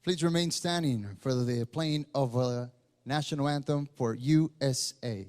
Please remain standing for the playing of a national anthem for USA.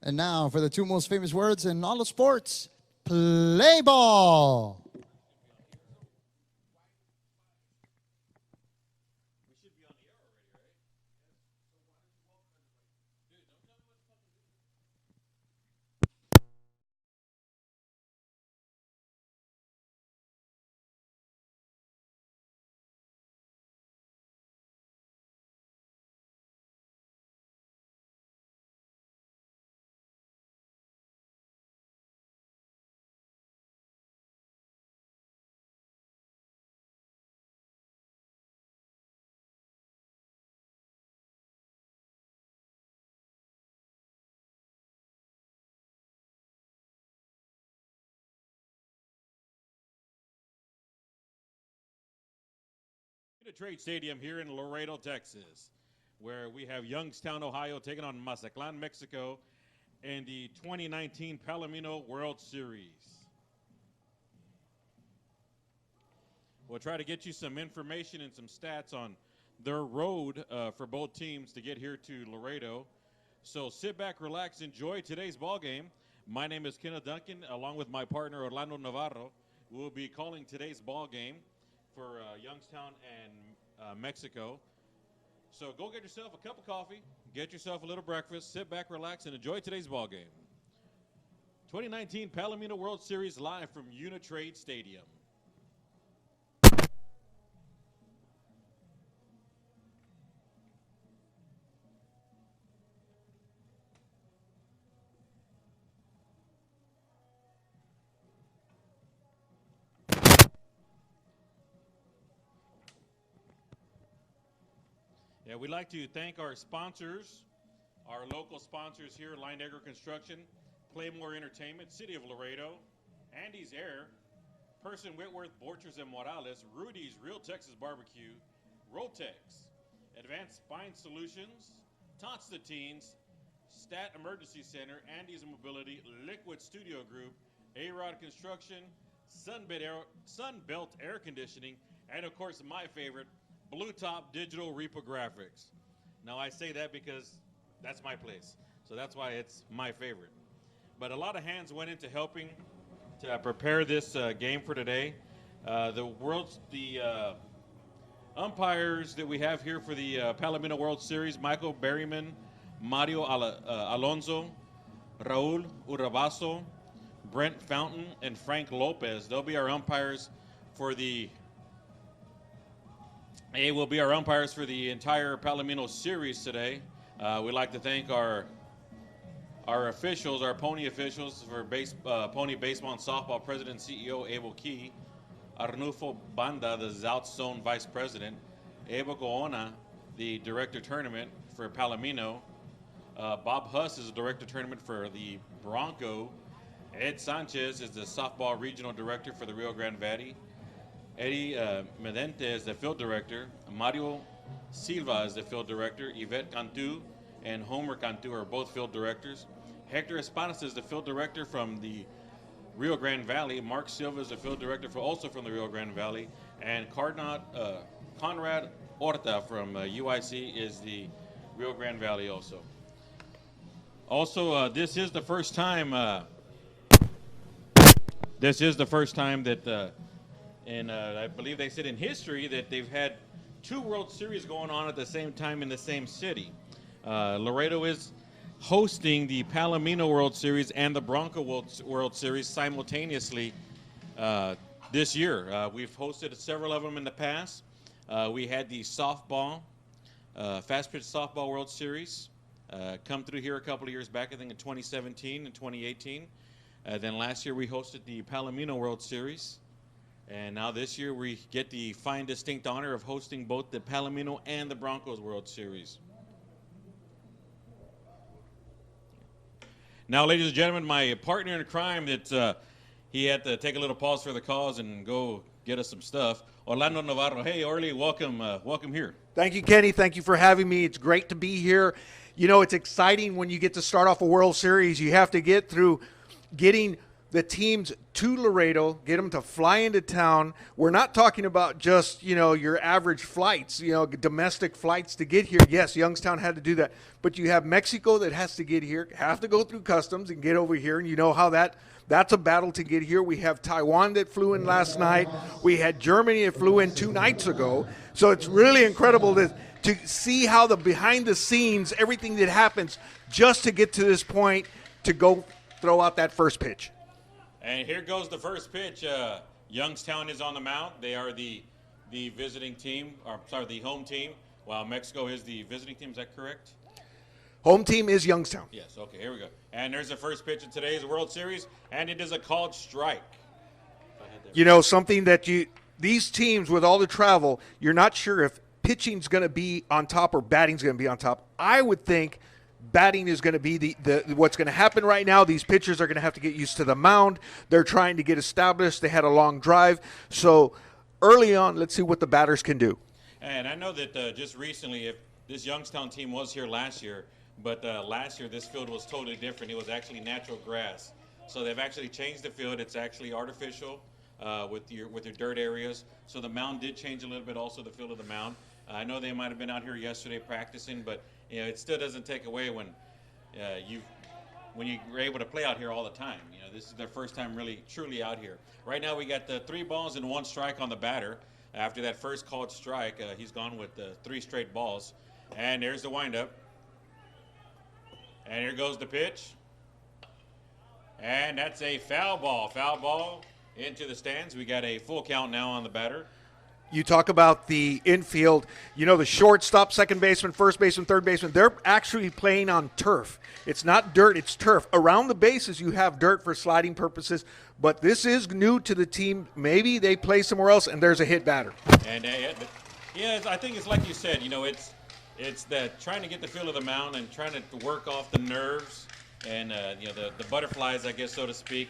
And now for the two most famous words in all of sports, play ball. Uni-Trade Stadium here in Laredo, Texas, where we have Youngstown, Ohio taking on Mazatlan, Mexico in the 2019 Palomino World Series. We'll try to get you some information and some stats on their road for both teams to get here to Laredo. So sit back, relax, enjoy today's ball game. My name is Kenneth Duncan, along with my partner Orlando Navarro. We'll be calling today's ball game for Youngstown and Mexico. So go get yourself a cup of coffee, get yourself a little breakfast, sit back, relax, and enjoy today's ball game. 2019 Palomino World Series live from Uni-Trade Stadium. Yeah, we'd like to thank our sponsors, our local sponsors here, Line Agro Construction, Playmore Entertainment, City of Laredo, Andy's Air, Person Whitworth, Borchers and Morales, Rudy's Real Texas Barbecue, Rotex, Advanced Spine Solutions, Tots the Teens, Stat Emergency Center, Andy's Mobility, Liquid Studio Group, A-Rod Construction, Sunbelt Air Conditioning, and of course my favorite, Blue Top Digital Reprographics. Now I say that because that's my place, so that's why it's my favorite. But a lot of hands went into helping to prepare this game for today. The umpires that we have here for the Palomino World Series: Michael Berryman, Mario Alonso, Raul Urabaso, Brent Fountain, and Frank Lopez. They'll be our umpires for the will be our umpires for the entire Palomino series today. We'd like to thank our officials, our pony officials for Pony Baseball and Softball President and CEO Abel Key, Arnulfo Banda, the South Zone Vice President, Abel Goona, the Director Tournament for Palomino, Bob Huss is the Director Tournament for the Bronco, Ed Sanchez is the Softball Regional Director for the Rio Grande Valley, Eddie Medente is the Field Director, Mario Silva is the Field Director, Yvette Cantu and Homer Cantu are both field directors. Hector Espadas is the field director from the Rio Grande Valley. Mark Silva is the field director also from the Rio Grande Valley. And Conrad Horta from UIC is the Rio Grande Valley also. Also, this is the first time that, and I believe they said in history that they've had 2 World Series going on at the same time in the same city. Laredo is hosting the Palomino World Series and the Bronco World Series simultaneously this year. We've hosted several of them in the past. We had the softball, fast pitch softball World Series come through here a couple of years back, I think in 2017 and 2018. Then last year we hosted the Palomino World Series. And now this year we get the fine, distinct honor of hosting both the Palomino and the Broncos World Series. Now, ladies and gentlemen, my partner in crime that he had to take a little pause for the cause and go get us some stuff, Orlando Navarro. Hey, Orly, welcome here. Thank you, Kenny. Thank you for having me. It's great to be here. You know, it's exciting when you get to start off a World Series. You have to get through getting the teams to Laredo, get them to fly into town. We're not talking about just, your average flights, domestic flights to get here. Yes, Youngstown had to do that. But you have Mexico that has to get here, have to go through customs and get over here. And you know how that's a battle to get here. We have Taiwan that flew in last night. We had Germany that flew in 2 nights ago. So it's really incredible to see how the behind the scenes, everything that happens just to get to this point to go throw out that first pitch. And here goes the first pitch. Youngstown is on the mound. They are the visiting team, the home team, while Mexico is the visiting team. Is that correct? Home team is Youngstown. Yes, okay, here we go. And there's the first pitch of today's World Series, and it is a called strike. Something that these teams with all the travel, you're not sure if pitching's going to be on top or batting's going to be on top. I would think batting is going to be what's going to happen right now. These pitchers are going to have to get used to the mound. They're trying to get established. They had a long drive. So early on, let's see what the batters can do. And I know that just recently, if this Youngstown team was here last year, but last year this field was totally different. It was actually natural grass. So they've actually changed the field. It's actually artificial with your dirt areas. So the mound did change a little bit, also the field of the mound. I know they might have been out here yesterday practicing, but it still doesn't take away when you're able to play out here all the time. This is their first time really truly out here. Right now we got 3 balls and 1 strike on the batter. After that first called strike, he's gone with 3 straight balls. And there's the windup. And here goes the pitch. And that's a foul ball. Foul ball into the stands. We got a full count now on the batter. You talk about the infield, the shortstop, second baseman, first baseman, third baseman, they're actually playing on turf. It's not dirt, it's turf. Around the bases, you have dirt for sliding purposes, but this is new to the team. Maybe they play somewhere else, and there's a hit batter. And I think it's like you said, it's that trying to get the feel of the mound and trying to work off the nerves and, the butterflies, I guess, so to speak,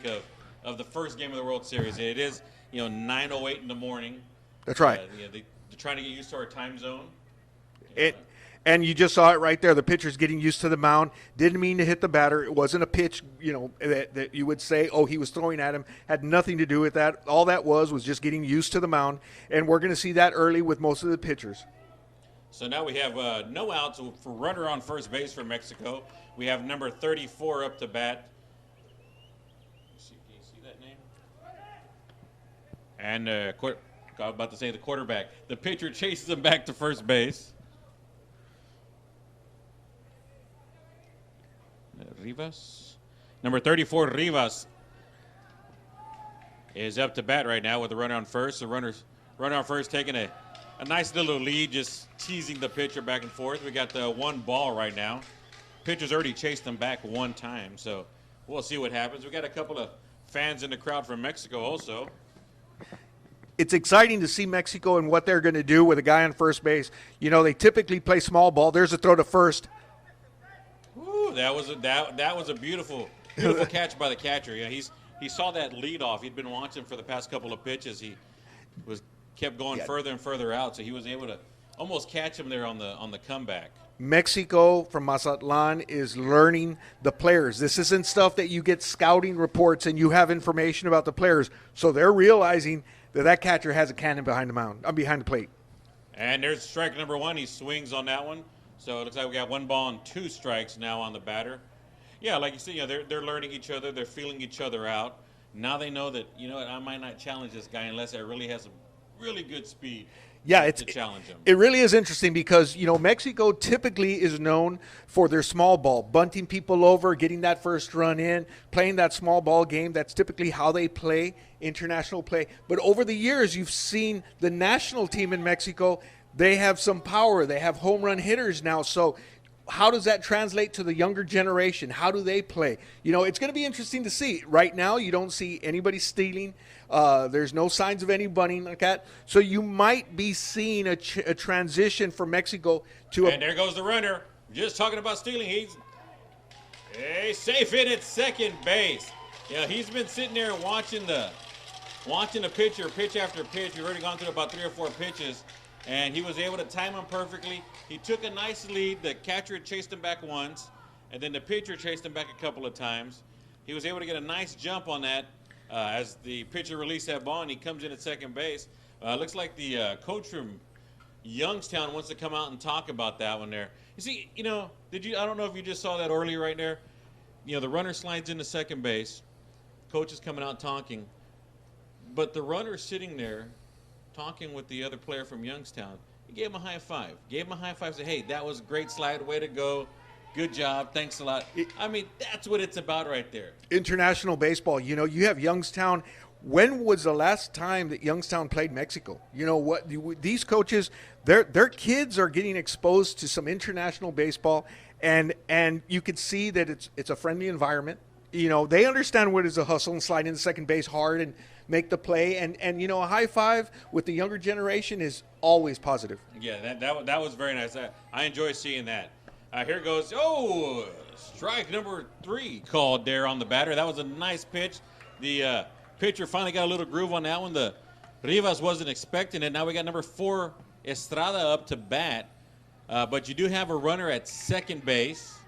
of the first game of the World Series. It is, 9:08 in the morning. That's right. They're trying to get used to our time zone. And you just saw it right there. The pitcher's getting used to the mound. Didn't mean to hit the batter. It wasn't a pitch, that you would say, oh, he was throwing at him. Had nothing to do with that. All that was just getting used to the mound. And we're going to see that early with most of the pitchers. So now we have no outs for runner on first base for Mexico. We have number 34 up to bat. Can you see that name? And I was about to say the quarterback. The pitcher chases him back to first base. Rivas. Number 34, Rivas, is up to bat right now with the runner on first. The runner on first taking a nice little lead, just teasing the pitcher back and forth. We got the 1 ball right now. Pitcher's already chased him back 1 time, so we'll see what happens. We got a couple of fans in the crowd from Mexico also. It's exciting to see Mexico and what they're going to do with a guy on first base. They typically play small ball. There's a throw to first. Ooh, that was a beautiful catch by the catcher. He saw that lead off. He'd been watching for the past couple of pitches. He kept going further and further out, so he was able to almost catch him there on the comeback. Mexico from Mazatlan is learning the players. This isn't stuff that you get scouting reports and you have information about the players. So they're realizing that catcher has a cannon behind behind the plate. And there's strike number 1. He swings on that one. So it looks like we got 1 ball and 2 strikes now on the batter. Yeah, like you said, they're learning each other. They're feeling each other out. Now they know that, I might not challenge this guy unless I really has some really good speed. Yeah, to challenge him. It really is interesting because, Mexico typically is known for their small ball, bunting people over, getting that first run in, playing that small ball game. That's typically how they play international play. But over the years, you've seen the national team in Mexico, they have some power. They have home run hitters now. So how does that translate to the younger generation? How do they play? It's going to be interesting to see. Right now, you don't see anybody stealing. There's no signs of any bunting like that. So you might be seeing a transition from Mexico to And there goes the runner. Just talking about stealing. He's safe in at second base. Yeah, he's been sitting there watching the pitcher pitch after pitch. We've already gone through about 3 or 4 pitches. And he was able to time him perfectly. He took a nice lead. The catcher chased him back once, and then the pitcher chased him back a couple of times. He was able to get a nice jump on that as the pitcher released that ball, and he comes in at second base. Looks like the coach from Youngstown wants to come out and talk about that one there. You see, I don't know if you just saw that earlier right there. The runner slides into second base. Coach is coming out talking. But the runner sitting there talking with the other player from Youngstown, he gave him a high five. Said, hey, that was a great slide. Way to go. Good job. Thanks a lot. That's what it's about right there. International baseball. You have Youngstown. When was the last time that Youngstown played Mexico? These coaches, their kids are getting exposed to some international baseball, and you can see that it's a friendly environment. They understand what is a hustle and slide into second base hard and make the play. And a high five with the younger generation is always positive. Yeah, that was very nice. I enjoy seeing that. Here goes, strike number 3 called there on the batter. That was a nice pitch. The pitcher finally got a little groove on that one. The Rivas wasn't expecting it. Now we got number 4, Estrada, up to bat. But you do have a runner at second base.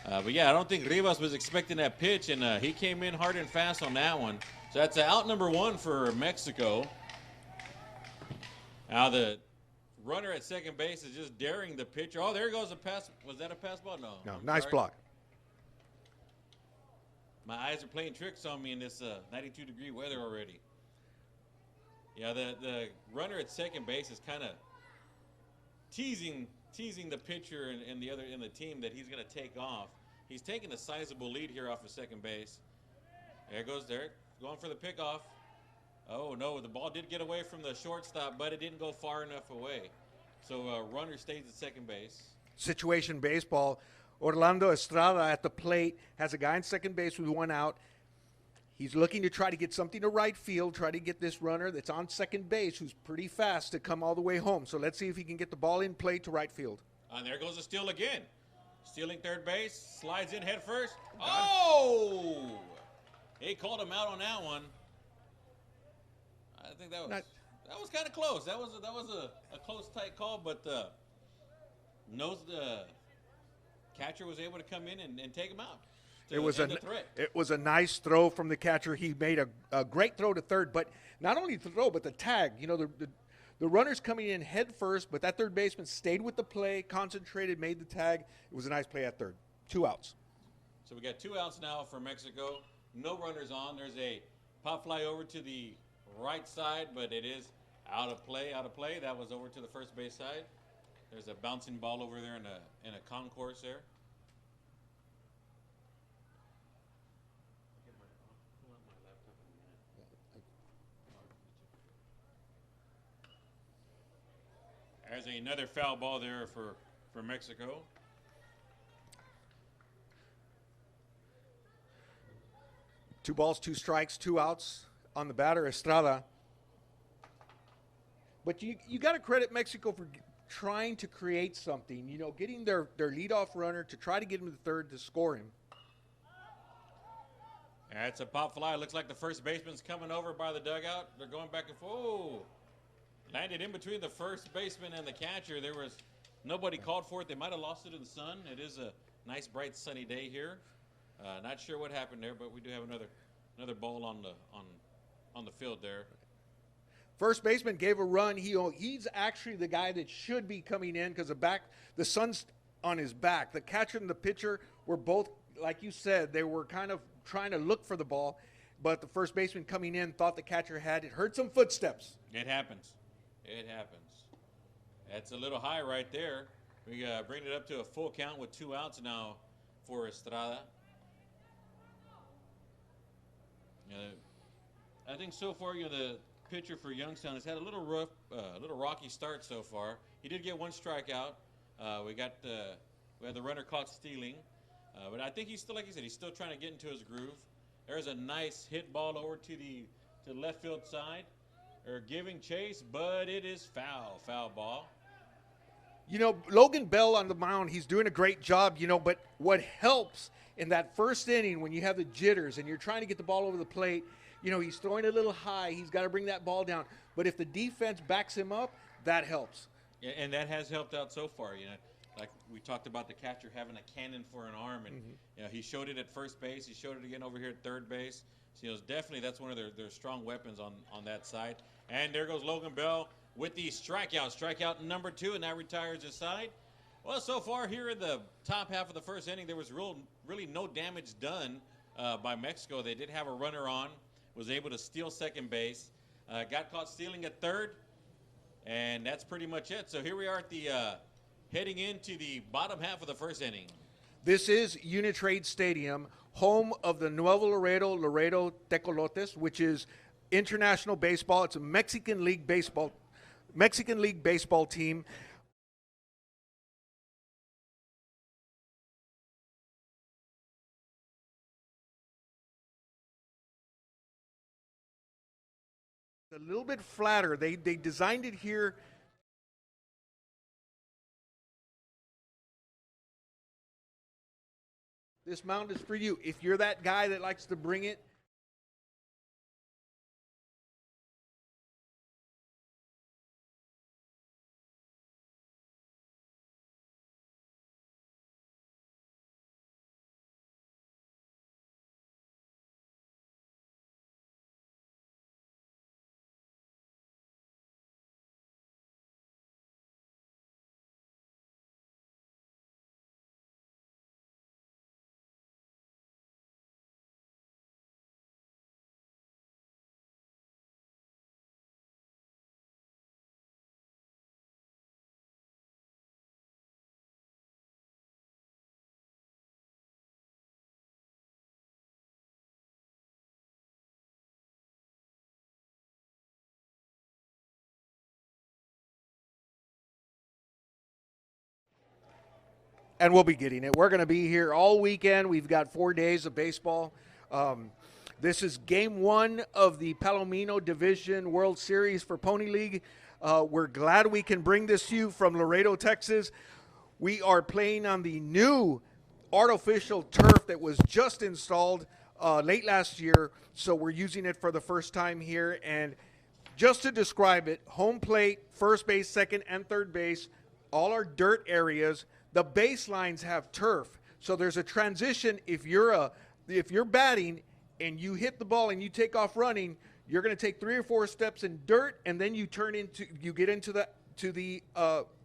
But yeah, I don't think Rivas was expecting that pitch, and he came in hard and fast on that one. So that's out number 1 for Mexico. Now the runner at second base is just daring the pitcher. Oh, there goes a pass. Was that a pass ball? No. No, nice block. My eyes are playing tricks on me in this 92-degree weather already. Yeah, the runner at second base is kind of teasing the pitcher and the other in the team that he's going to take off. He's taking a sizable lead here off of second base. There goes Derek, going for the pickoff. Oh, no, the ball did get away from the shortstop, but it didn't go far enough away. So runner stays at second base. Situation baseball. Orlando Estrada at the plate has a guy in second base with 1 out. He's looking to try to get something to right field, try to get this runner that's on second base who's pretty fast to come all the way home. So let's see if he can get the ball in play to right field. And there goes a steal again. Stealing third base, slides in head first. Oh! He called him out on that one. I think that was kind of close. That was a close, tight call, but the catcher was able to come in and take him out. It was a nice throw from the catcher. He made a great throw to third, but not only the throw, but the tag. The runner's coming in head first, but that third baseman stayed with the play, concentrated, made the tag. It was a nice play at third. 2 outs. So we got 2 outs now for Mexico. No runners on. There's a pop fly over to the right side, but it is out of play. That was over to the first base side. There's a bouncing ball over there in a concourse there. There's another foul ball there for Mexico. Two balls, 2 strikes, 2 outs on the batter, Estrada. But you got to credit Mexico for trying to create something, getting their leadoff runner to try to get him to third to score him. That's a pop fly. Looks like the first baseman's coming over by the dugout. They're going back and forth. Oh, landed in between the first baseman and the catcher. There was Nobody called for it. They might have lost it in the sun. It is a nice, bright, sunny day here. Not sure what happened there, but we do have another ball on the field there. First baseman gave a run. He's actually the guy that should be coming in because the sun's on his back. The catcher and the pitcher were both, like you said, they were kind of trying to look for the ball, but the first baseman coming in thought the catcher had it. Heard some footsteps. It happens. It happens. That's a little high right there. We bring it up to a full count with 2 outs now for Estrada. I think so far, the pitcher for Youngstown has had a little rough, little rocky start so far. He did get 1 strikeout. We had the runner caught stealing, but I think he's still, like you said, he's still trying to get into his groove. There's a nice hit ball over to the left field side. They're giving chase, but it is foul ball. Logan Bell on the mound, he's doing a great job, but what helps in that first inning when you have the jitters and you're trying to get the ball over the plate, he's throwing a little high. He's got to bring that ball down. But if the defense backs him up, that helps. Yeah, and that has helped out so far. Like we talked about the catcher having a cannon for an arm, and he showed it at first base. He showed it again over here at third base. So definitely that's one of their strong weapons on that side. And there goes Logan Bell with the strikeout number 2, and that retires his side. Well, so far here in the top half of the first inning, there was really no damage done by Mexico. They did have a runner on, was able to steal second base, got caught stealing at third, and that's pretty much it. So here we are at the heading into the bottom half of the first inning. This is Uni-Trade Stadium, home of the Nuevo Laredo Tecolotes, which is international baseball. It's a Mexican League baseball team. A little bit flatter. They designed it here. This mound is for you. If you're that guy that likes to bring it, and we'll be getting it. We're going to be here all weekend. We've got 4 days of baseball. This is game 1 of the Palomino Division World Series for Pony League. We're glad we can bring this to you from Laredo, Texas. We are playing on the new artificial turf that was just installed late last year, so we're using it for the first time here. And just to describe it, home plate, first base, second, and third base, all our dirt areas. The baselines have turf, so there's a transition. If you're batting and you hit the ball and you take off running, you're going to take 3 or 4 steps in dirt, and then you get into the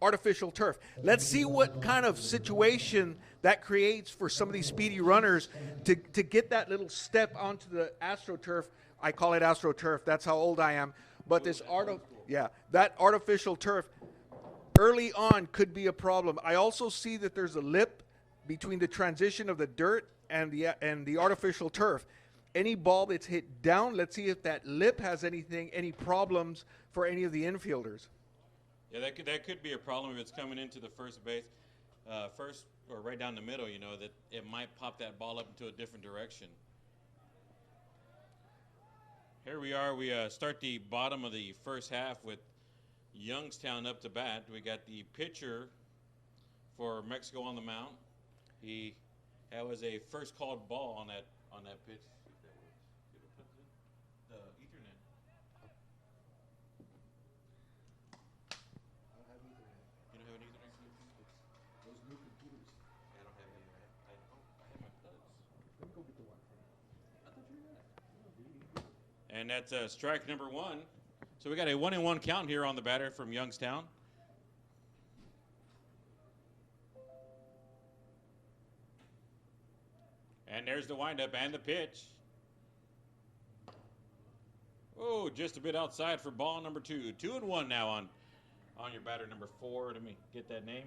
artificial turf. Let's see what kind of situation that creates for some of these speedy runners to get that little step onto the AstroTurf. I call it AstroTurf. That's how old I am. But that artificial turf early on could be a problem. I also see that there's a lip between the transition of the dirt and the artificial turf. Any ball that's hit down, let's see if that lip has any problems for any of the infielders. Yeah, that could be a problem if it's coming into the first base, first or right down the middle. That it might pop that ball up into a different direction. Here we are. We start the bottom of the first half with Youngstown up to bat. We got the pitcher for Mexico on the mound. That was a first called ball on that pitch. The Ethernet. You don't have an Ethernet? And that's strike number 1. So we got a 1-1 count here on the batter from Youngstown. And there's the windup and the pitch. Oh, just a bit outside for ball number 2. 2-1 now on your batter number 4. Let me get that name.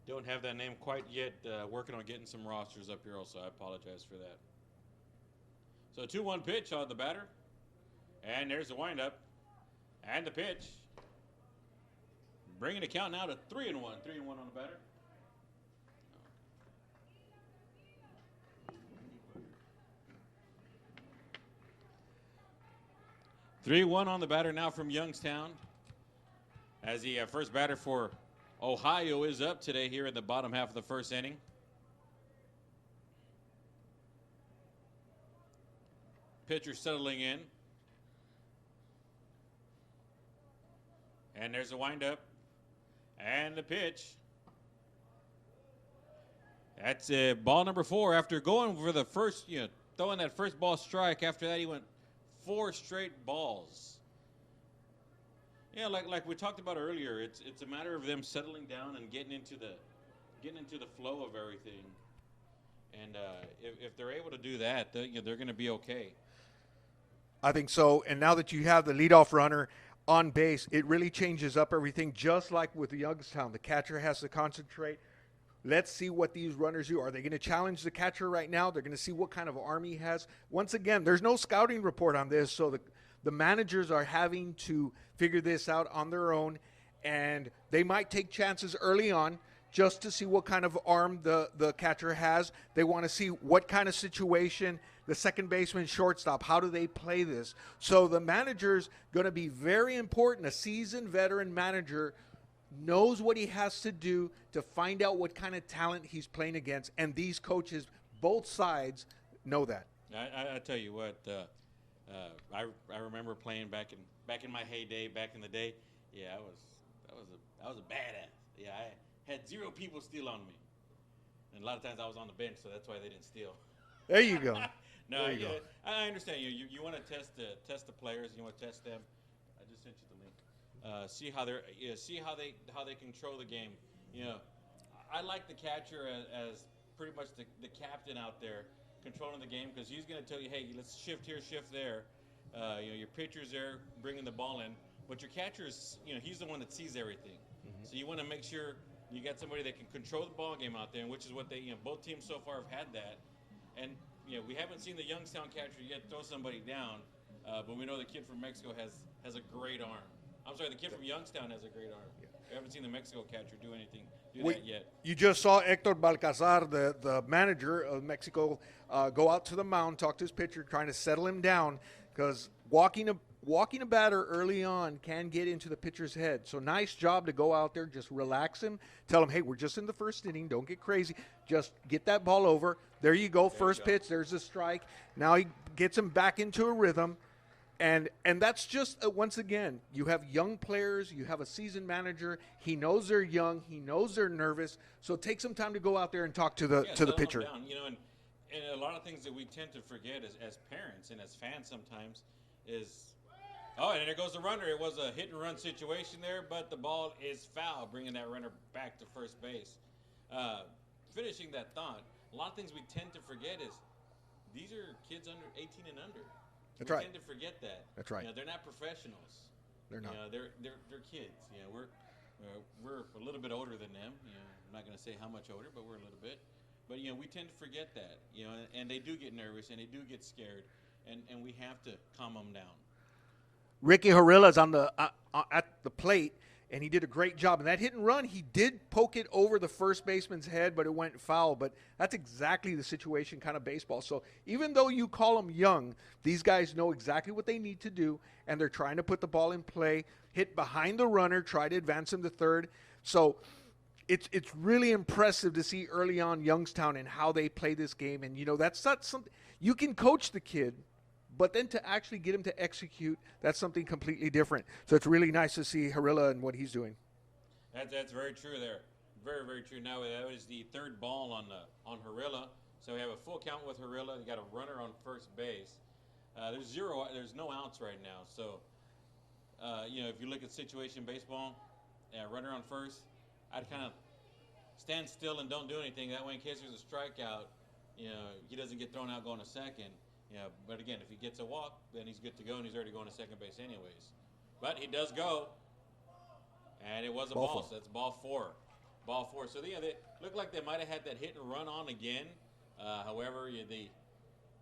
Don't have that name quite yet. Working on getting some rosters up here also. I apologize for that. So 2-1 pitch on the batter. And there's the windup. And the pitch. Bringing the count now to 3-1. 3-1 on the batter. 3-1 on the batter now from Youngstown. As the first batter for Ohio is up today here in the bottom half of the first inning. Pitcher settling in. And there's the windup. And the pitch. That's ball number 4. After going for the first, throwing that first ball strike, after that he went 4 straight balls. Yeah, like we talked about earlier, it's a matter of them settling down and getting into the flow of everything. And if they're able to do that, they're going to be okay. I think so. And now that you have the leadoff runner on base, it really changes up everything. Just like with Youngstown, the catcher has to concentrate. Let's see what these runners do. Are they going to challenge the catcher right now? They're going to see what kind of arm he has. Once again, there's no scouting report on this, so the managers are having to figure this out on their own, and they might take chances early on just to see what kind of arm the catcher has. They want to see what kind of situation the second baseman, shortstop, how do they play this? So the manager's going to be very important. A seasoned veteran manager knows what he has to do to find out what kind of talent he's playing against, and these coaches, both sides, know that. I tell you what, I remember playing back in my heyday, back in the day. Yeah, I was a badass. Yeah, I had 0 people steal on me, and a lot of times I was on the bench, so that's why they didn't steal. There you go. No, I understand you want to test the players. You want to test them. I just sent you the link. See how they control the game. I like the catcher as pretty much the captain out there controlling the game, because he's going to tell you, hey, let's shift here, shift there. Your pitcher's there bringing the ball in, but your catcher's, he's the one that sees everything. Mm-hmm. So you want to make sure you got somebody that can control the ball game out there, which is what they, both teams so far have had that. And we haven't seen the Youngstown catcher yet throw somebody down, but we know the kid from Mexico has a great arm. I'm sorry, the kid from Youngstown has a great arm. Yeah. We haven't seen the Mexico catcher do that yet. You just saw Hector Balcazar, the manager of Mexico, go out to the mound, talk to his pitcher, trying to settle him down, because walking a batter early on can get into the pitcher's head. So nice job to go out there, just relax him, tell him, hey, we're just in the first inning, don't get crazy, just get that ball over. There you go, first pitch, there's a strike. Now he gets him back into a rhythm. And that's just, once again, you have young players, you have a seasoned manager, he knows they're young, he knows they're nervous, so take some time to go out there and talk to the pitcher. Down, and a lot of things that we tend to forget as parents and as fans sometimes is, and there goes the runner. It was a hit and run situation there, but the ball is foul, bringing that runner back to first base. Finishing that thought, a lot of things we tend to forget is these are kids under 18 and under. That's right. We tend to forget that. That's right. They're not professionals. They're not. They're kids. We're a little bit older than them. I'm not going to say how much older, but we're a little bit. But we tend to forget that. And they do get nervous and they do get scared, and we have to calm them down. Ricky Harilla's on the at the plate, and he did a great job. And that hit and run, he did poke it over the first baseman's head, but it went foul. But that's exactly the situation, kind of baseball. So even though you call them young, these guys know exactly what they need to do, and they're trying to put the ball in play, hit behind the runner, try to advance him to third. So it's really impressive to see early on Youngstown and how they play this game. And, that's not something – you can coach the kid, but then to actually get him to execute, that's something completely different. So it's really nice to see Harilla and what he's doing. That's very true there. Very, very true. Now that was the third ball on Harilla. So we have a full count with Harilla. You got a runner on first base. There's no outs right now. So, if you look at situation baseball, runner on first, I'd kind of stand still and don't do anything. That way, in case there's a strikeout, he doesn't get thrown out going to second. But again, if he gets a walk, then he's good to go, and he's already going to second base anyways. But he does go, and it was a ball. So that's ball four. Ball four. So they looked like they might have had that hit and run on again. However, the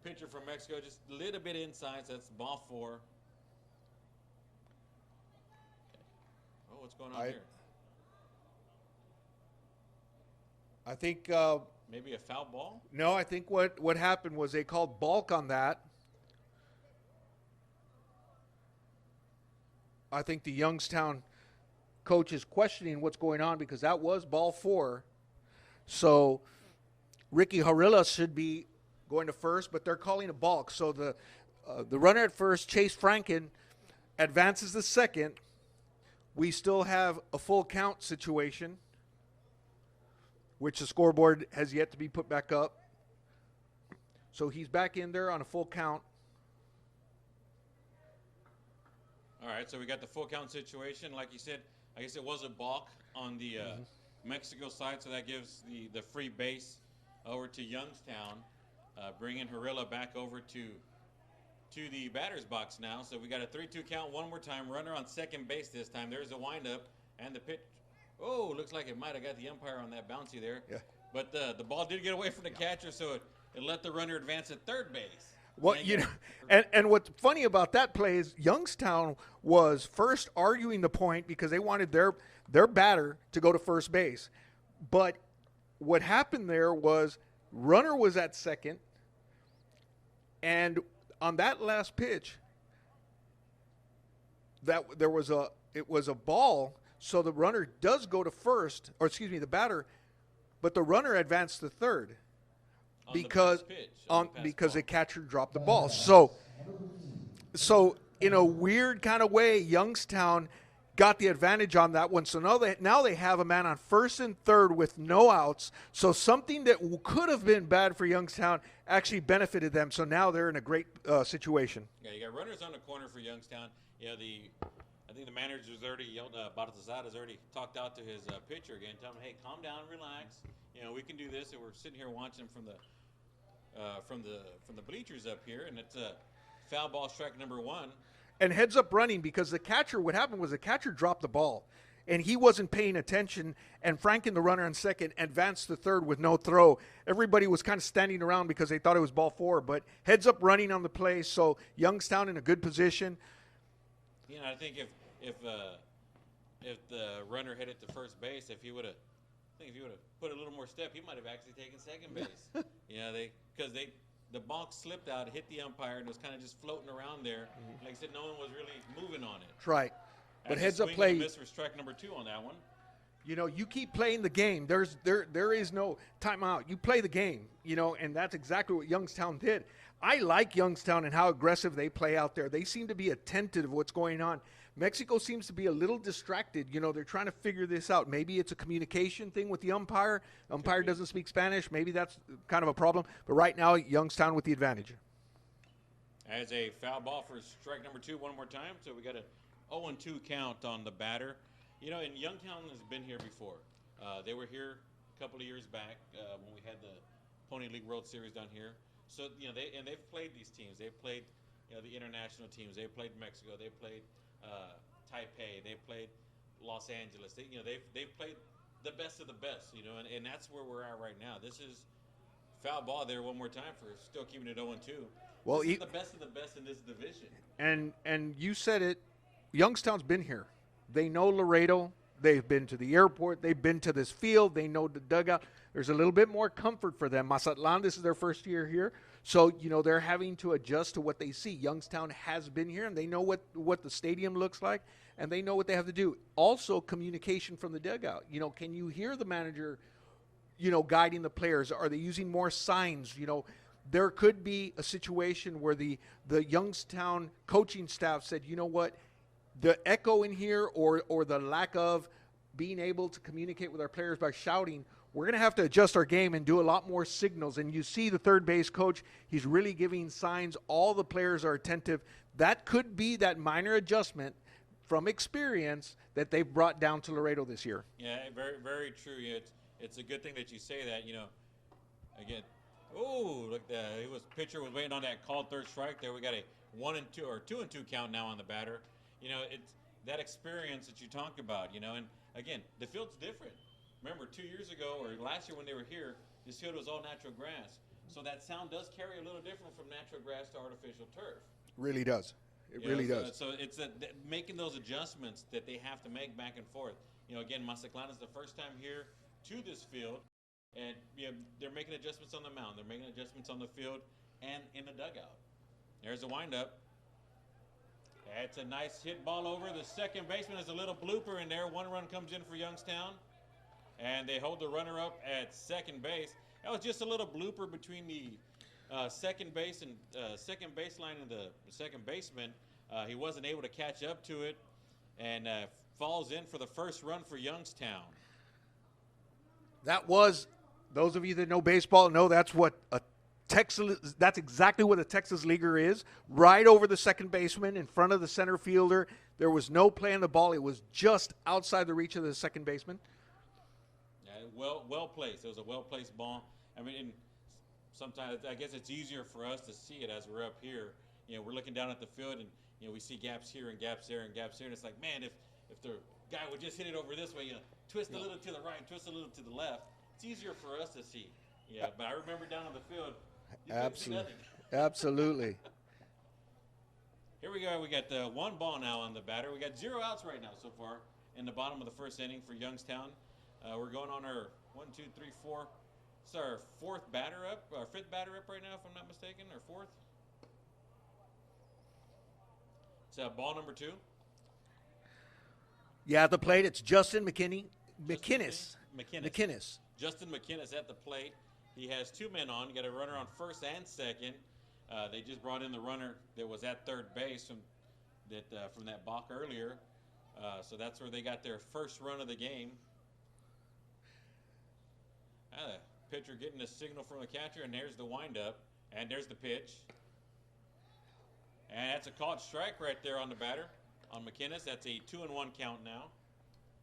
pitcher from Mexico just a little bit inside, so that's ball four. Okay. Oh, what's going on here? I think maybe a foul ball? No, I think what happened was they called balk on that. I think the Youngstown coach is questioning what's going on because that was ball four. So Ricky Harilla should be going to first, but they're calling a balk. So the runner at first, Chase Franken, advances the second. We still have a full count situation, which the scoreboard has yet to be put back up. So he's back in there on a full count. All right, so we got the full count situation. Like you said, I guess it was a balk on the Mexico side, so that gives the free base over to Youngstown, bringing Harilla back over to the batter's box now. So we got a 3-2 count one more time. Runner on second base this time. There's a windup, and the pitch. Oh, looks like it might have got the umpire on that bouncy there. Yeah. But the ball did get away from the catcher, so it let the runner advance at third base. Well, and what's funny about that play is Youngstown was first arguing the point because they wanted their batter to go to first base. But what happened there was runner was at second, and on that last pitch, it was a ball, so the runner does go to first, or excuse me, the batter, but the runner advanced to third. Because the catcher dropped the ball. So in a weird kind of way, Youngstown got the advantage on that one. So now they have a man on first and third with no outs. So something that could have been bad for Youngstown actually benefited them. So now they're in a great situation. Yeah, you got runners on the corner for Youngstown. I think the manager's already yelled. Bartazada's already talked out to his pitcher again, telling him, "Hey, calm down, relax. We can do this." And we're sitting here watching from the bleachers up here, and it's a foul ball, strike number one. And heads up running because the catcher. What happened was the catcher dropped the ball, and he wasn't paying attention. And Franken, the runner on second, advanced to third with no throw. Everybody was kind of standing around because they thought it was ball four. But heads up running on the play, so Youngstown in a good position. I think if the runner hit it to first base, if he would have put a little more step, he might have actually taken second base. Because the ball slipped out, hit the umpire, and was kind of just floating around there. Mm-hmm. Like I said, no one was really moving on it. That's right. But heads up play. Miss for strike number two on that one. You keep playing the game. There is no timeout. You play the game. And that's exactly what Youngstown did. I like Youngstown and how aggressive they play out there. They seem to be attentive to what's going on. Mexico seems to be a little distracted. They're trying to figure this out. Maybe it's a communication thing with the umpire. Umpire doesn't speak Spanish. Maybe that's kind of a problem. But right now, Youngstown with the advantage. As a foul ball for strike number two one more time. So we got a 0-2 count on the batter. And Youngstown has been here before. They were here a couple of years back when we had the Pony League World Series down here. So, they've played these teams. They've played, the international teams. They've played Mexico. They've played Taipei. They've played Los Angeles. They've played the best of the best, and that's where we're at right now. This is foul ball there one more time for still keeping it 0-2. Well, this is the best of the best in this division. And you said it, Youngstown's been here. They know Laredo. They've been to the airport. They've been to this field. They know the dugout. There's a little bit more comfort for them. Mazatlan, this is their first year here. So, they're having to adjust to what they see. Youngstown has been here, and they know what the stadium looks like, and they know what they have to do. Also, communication from the dugout. Can you hear the manager, guiding the players? Are they using more signs? There could be a situation where the Youngstown coaching staff said, you know what, the echo in here or the lack of being able to communicate with our players by shouting, we're going to have to adjust our game and do a lot more signals. And you see the third base coach, he's really giving signs. All the players are attentive. That could be that minor adjustment from experience that they've brought down to Laredo this year. Yeah, very, very true. Yeah, it's a good thing that you say that. Again, look, pitcher was waiting on that called third strike there. We got a 1-2 or 2-2 count now on the batter. It's that experience that you talked about. And again, the field's different. Remember, 2 years ago or last year when they were here, this field was all natural grass. So that sound does carry a little different from natural grass to artificial turf. Really does. It really does. So it's making those adjustments that they have to make back and forth. Again, Mazatlán is the first time here to this field, and they're making adjustments on the mound. They're making adjustments on the field and in the dugout. There's a windup. It's a nice hit ball over. The second baseman has a little blooper in there. One run comes in for Youngstown, and they hold the runner up at second base. That was just a little blooper between the second base and second baseline and the second baseman. He wasn't able to catch up to it, and falls in for the first run for Youngstown. That was, those of you that know baseball know that's what that's exactly what a Texas leaguer is. Right over the second baseman in front of the center fielder. There was no play on the ball. It was just outside the reach of the second baseman. Yeah, well placed. It was a well placed ball. I mean, sometimes I guess it's easier for us to see it as we're up here. We're looking down at the field and we see gaps here and gaps there and gaps here, and it's like, man, if the guy would just hit it over this way, twist a little to the right, twist a little to the left, it's easier for us to see. Yeah, but I remember down on the field, you couldn't see nothing. Absolutely. Here we go. We got one ball now on the batter. We got 0 outs right now so far in the bottom of the first inning for Youngstown. We're going on our 1, 2, 3, 4. It's our fifth batter up right now, if I'm not mistaken, or fourth. It's ball number 2. Yeah, at the plate, it's Justin McKinnis. Justin McKinnis at the plate. He has 2 men on. You got a runner on first and second. They just brought in the runner that was at third base from that balk earlier. So that's where they got their first run of the game. The pitcher getting a signal from the catcher, and there's the windup, and there's the pitch. And that's a caught strike right there on the batter, on McKinnis. That's a 2-1 count now.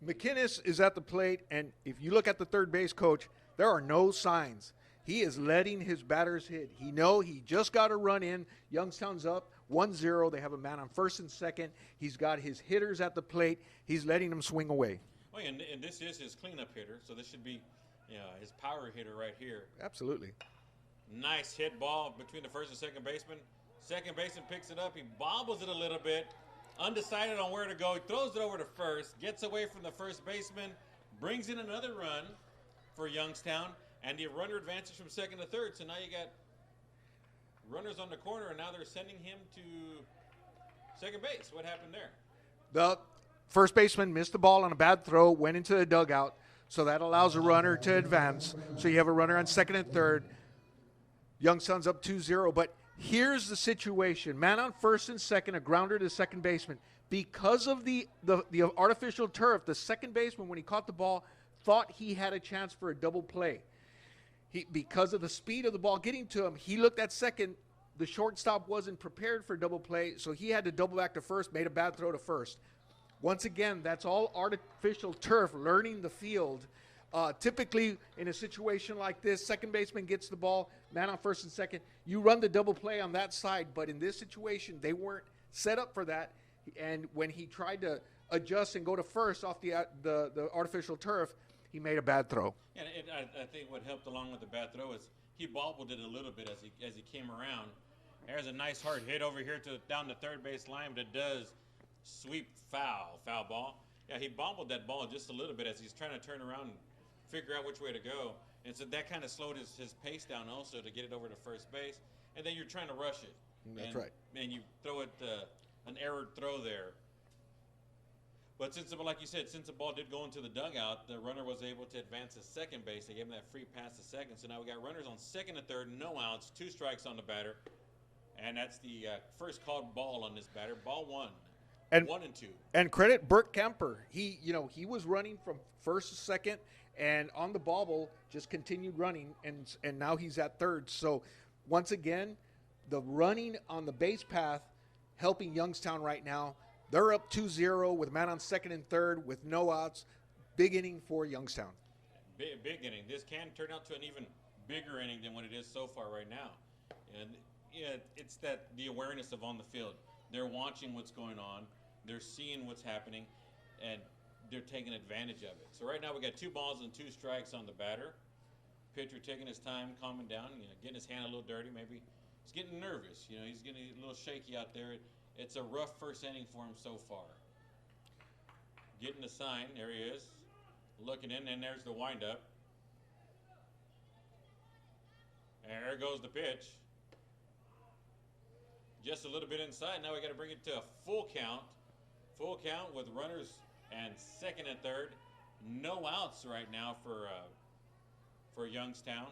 McKinnis is at the plate, and if you look at the third base coach, there are no signs. He is letting his batters hit. He just got a run in. Youngstown's up 1-0. They have a man on first and second. He's got his hitters at the plate. He's letting them swing away. Oh, and this is his cleanup hitter, so this should be his power hitter right here. Absolutely. Nice hit ball between the first and second baseman. Second baseman picks it up. He bobbles it a little bit, undecided on where to go. He throws it over to first, gets away from the first baseman, brings in another run for Youngstown, and the runner advances from second to third. So now you got runners on the corner, and now they're sending him to second base. What happened there? The first baseman missed the ball on a bad throw, went into the dugout, so that allows a runner to advance. So you have a runner on second and third. Youngstown's up 2-0, but here's the situation. Man on first and second, a grounder to second baseman. Because of the artificial turf, the second baseman, when he caught the ball, thought he had a chance for a double play. Because of the speed of the ball getting to him, he looked at second. The shortstop wasn't prepared for double play, so he had to double back to first, made a bad throw to first. Once again, that's all artificial turf, learning the field. Typically, in a situation like this, second baseman gets the ball, man on first and second. You run the double play on that side, but in this situation, they weren't set up for that. And when he tried to adjust and go to first off the artificial turf, he made a bad throw. And I think what helped along with the bad throw is he bobbled it a little bit as he came around. There's a nice hard hit over here down the third base line, but it does sweep foul ball. Yeah, he bobbled that ball just a little bit as he's trying to turn around and figure out which way to go. And so that kind of slowed his pace down also to get it over to first base. And then you're trying to rush it. That's right. And you throw it an errored throw there. But like you said, since the ball did go into the dugout, the runner was able to advance to second base. They gave him that free pass to second. So now we got runners on second and third, no outs, 2 strikes on the batter. And that's the first called ball on this batter, ball 1. And 1-2. And credit Burt Kemper. He was running from first to second, and on the bobble just continued running, and now he's at third. So once again, the running on the base path helping Youngstown right now. They're up 2-0 with a man on second and third with no outs. Big inning for Youngstown. Big inning. This can turn out to an even bigger inning than what it is so far right now. And yeah, it's the awareness of on the field. They're watching what's going on. They're seeing what's happening, and they're taking advantage of it. So right now we got 2 balls and 2 strikes on the batter. Pitcher taking his time, calming down, getting his hand a little dirty. Maybe he's getting nervous. He's getting a little shaky out there. It's a rough first inning for him so far. Getting the sign. There he is. Looking in, and there's the windup. And there goes the pitch. Just a little bit inside. Now we got to bring it to a full count. Full count with runners and second and third. No outs right now for Youngstown.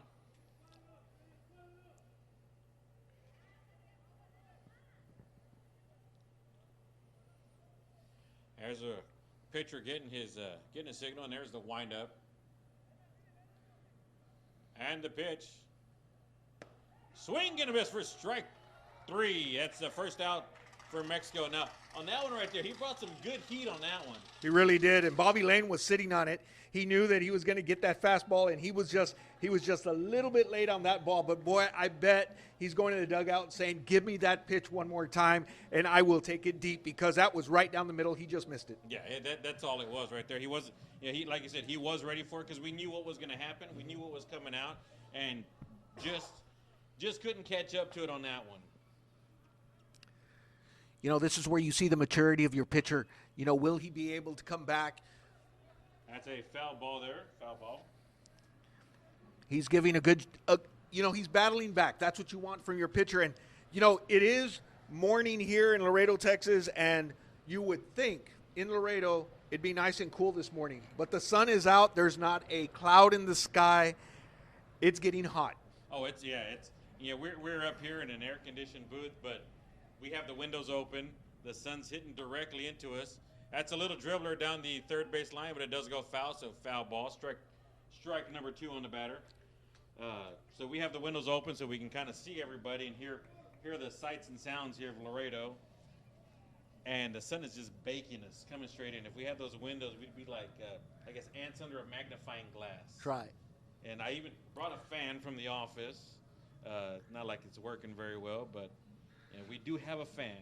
There's a pitcher getting his signal, and there's the windup. And the pitch. Swing and a miss for strike 3. That's the first out for Mexico. Now, on that one right there, he brought some good heat on that one. He really did, and Bobby Lane was sitting on it. He knew that he was going to get that fastball, and he was just a little bit late on that ball. But boy, I bet he's going to the dugout saying, "Give me that pitch one more time, and I will take it deep," because that was right down the middle. He just missed it. Yeah, that's all it was right there. He was, like you said, he was ready for it because we knew what was going to happen. We knew what was coming out, and just couldn't catch up to it on that one. This is where you see the maturity of your pitcher. Will he be able to come back? That's a foul ball there. Foul ball. He's giving he's battling back. That's what you want from your pitcher. And, it is morning here in Laredo, Texas, and you would think in Laredo it'd be nice and cool this morning. But the sun is out. There's not a cloud in the sky. It's getting hot. Oh, we're up here in an air-conditioned booth, but we have the windows open. The sun's hitting directly into us. That's a little dribbler down the third base line, but it does go foul, so foul ball. Strike number 2 on the batter. So we have the windows open so we can kind of see everybody and hear the sights and sounds here of Laredo. And the sun is just baking us, coming straight in. If we had those windows, we'd be like, I guess, ants under a magnifying glass. Try. And I even brought a fan from the office. Not like it's working very well, but we do have a fan.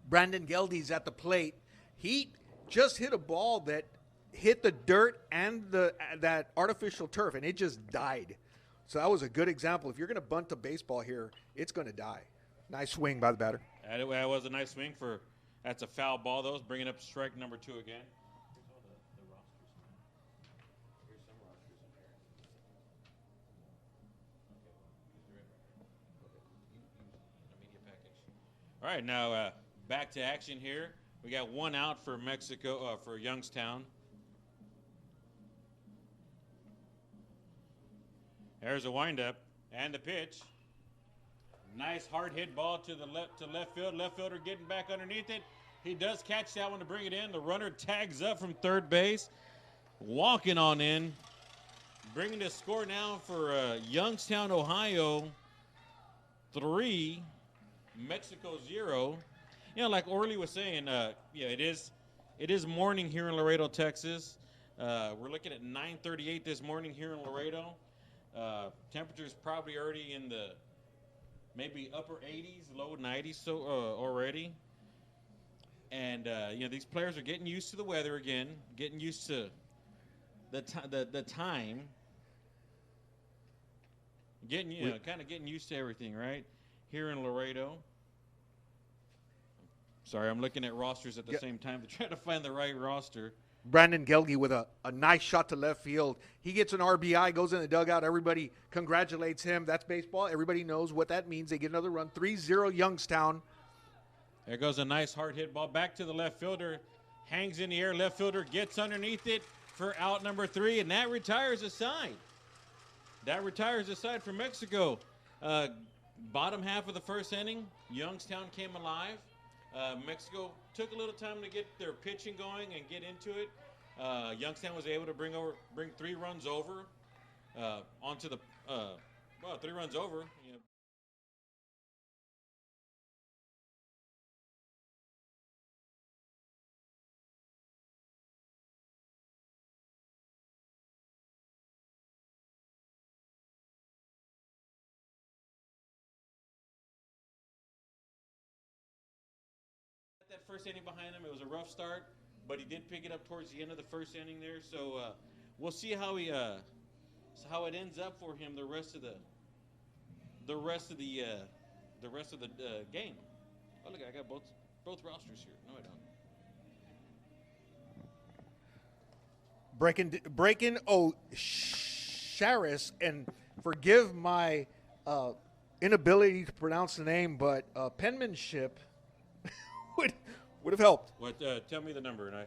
Brandon Geldy's at the plate. He just hit a ball that hit the dirt and that artificial turf, and it just died. So that was a good example. If you're going to bunt a baseball here, it's going to die. Nice swing by the batter. That was a nice swing that's a foul ball, though. Bringing up strike number 2 again. Here's all the rosters. Here's some rosters in here. Okay. Media package. All right, now back to action here. We got 1 out for Mexico, for Youngstown. There's a windup and the pitch. Nice hard hit ball to left field. Left fielder getting back underneath it. He does catch that one to bring it in. The runner tags up from third base, walking on in, bringing the score now for Youngstown, Ohio, 3, Mexico 0. Like Orly was saying, it is morning here in Laredo, Texas. We're looking at 9:38 this morning here in Laredo. Temperatures probably already in the maybe upper 80s, low 90s already. And these players are getting used to the weather again, getting used to the time, kind of getting used to everything, right? Here in Laredo. Sorry, I'm looking at rosters at the same time to try to find the right roster. Brandon Geldy with a nice shot to left field. He gets an RBI, goes in the dugout. Everybody congratulates him. That's baseball. Everybody knows what that means. They get another run. 3-0 Youngstown. There goes a nice hard hit ball back to the left fielder. Hangs in the air. Left fielder gets underneath it for out number 3, and that retires a side. That retires a side for Mexico. Bottom half of the first inning, Youngstown came alive. Mexico took a little time to get their pitching going and get into it. Youngstown was able to bring 3 runs over onto the 3 runs over. You know, that first inning behind him. It was a rough start, but he did pick it up towards the end of the first inning there. So we'll see how how it ends up for him the rest of the game. Oh look, I got both rosters here. No, I don't. Breaking Sharis, and forgive my inability to pronounce the name, but penmanship would have helped. What? Tell me the number, and I.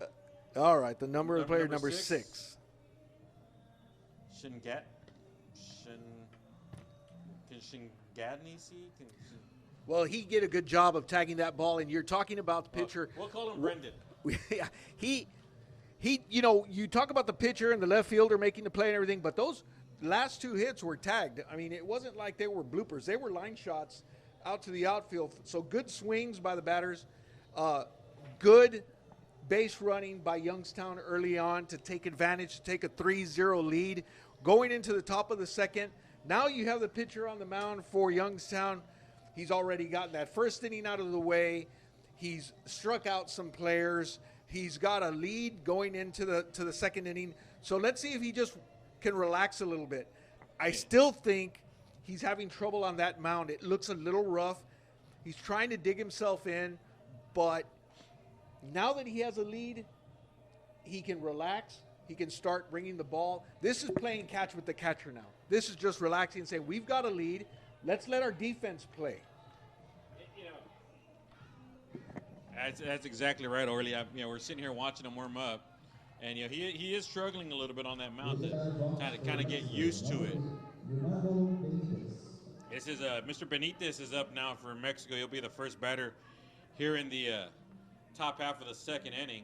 All right, the number of player number 6. Shingadnisi. Well, he did a good job of tagging that ball, and you're talking about the pitcher. We'll call him Brendan. he, you know, you talk about the pitcher and the left fielder making the play and everything, but those last 2 hits were tagged. I mean, it wasn't like they were bloopers. They were line shots out to the outfield. So good swings by the batters. Good base running by Youngstown early on to take advantage, to take a 3-0 lead. Going into the top of the second, now you have the pitcher on the mound for Youngstown. He's already gotten that first inning out of the way. He's struck out some players. He's got a lead going into the second inning. So let's see if he just can relax a little bit. I still think he's having trouble on that mound. It looks a little rough. He's trying to dig himself in, but now that he has a lead, he can relax. He can start bringing the ball. This is playing catch with the catcher now. This is just relaxing and saying, we've got a lead. Let's let our defense play. You know, that's exactly right, Orly. You know, we're sitting here watching him warm up, and you know he is struggling a little bit on that mound to kind of get used to it. This is Mr. Benitez is up now for Mexico. He'll be the first batter here in the top half of the second inning.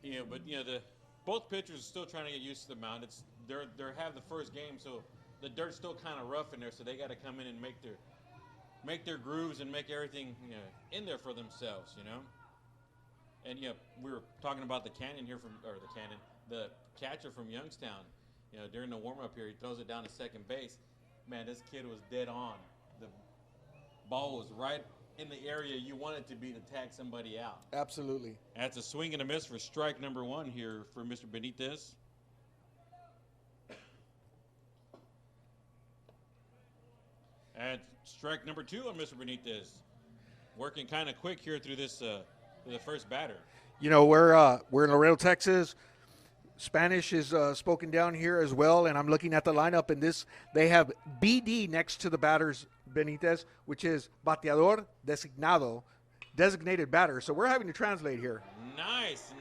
You know, but you know both pitchers are still trying to get used to the mound. They have the first game, so the dirt's still kind of rough in there. So they got to come in and make their grooves and make everything in there for themselves. You know. And you know, we were talking about the catcher from Youngstown. You know, during the warm-up here, he throws it down to second base. Man, this kid was dead on. The ball was right in the area you want it to be to tag somebody out. Absolutely. That's a swing and a miss for strike number 1 here for Mr. Benitez. And strike number 2 on Mr. Benitez. Working kind of quick here through this the first batter. You know, we're in Laredo, Texas. Spanish is spoken down here as well, and I'm looking at the lineup, and they have BD next to the batters, Benitez, which is bateador designado, designated batter. So we're having to translate here. Nice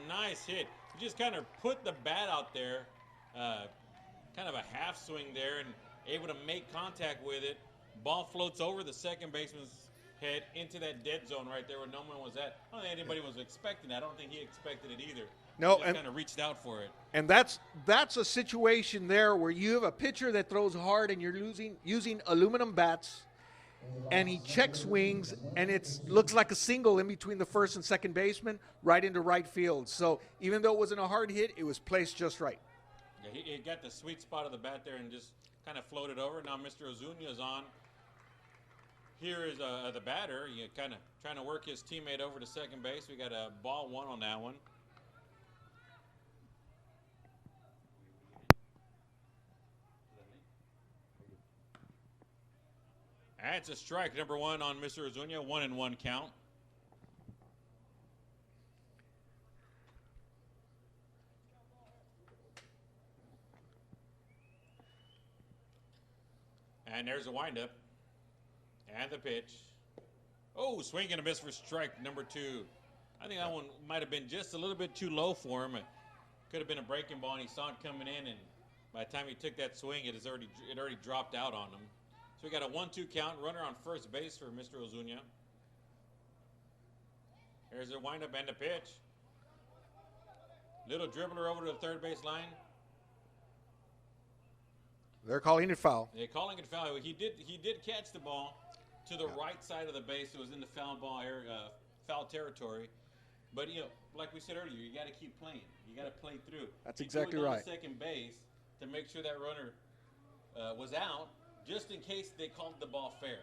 hit. You just kind of put the bat out there, kind of a half swing there, and able to make contact with it. Ball floats over the second baseman's head into that dead zone right there where no one was at. I don't think anybody was expecting that. I don't think he expected it either. No, he just kind of reached out for it. And that's a situation there where you have a pitcher that throws hard and you're using aluminum bats, and he check swings, and it looks like a single in between the first and second baseman right into right field. So even though it wasn't a hard hit, it was placed just right. Yeah, he got the sweet spot of the bat there and just kind of floated over. Now Mr. Ozuna is on. Here is the batter. You kind of trying to work his teammate over to second base. We got a ball 1 on that one. That's a strike number 1 on Mr. Ozuna. 1-1 count. And there's a windup. And the pitch. Oh, swing and a miss for strike number 2. I think that one might have been just a little bit too low for him. It could have been a breaking ball, and he saw it coming in, and by the time he took that swing, it already dropped out on him. So we got a 1-2 count. Runner on first base for Mr. Ozuna. Here's the windup and the pitch. Little dribbler over to the third base line. They're calling it foul. They're calling it foul. He did catch the ball to the right side of the base. It was in the foul territory. But like we said earlier, you got to keep playing. You got to play through. That's He exactly threw it down right. to second base to make sure that runner was out, just in case they called the ball fair.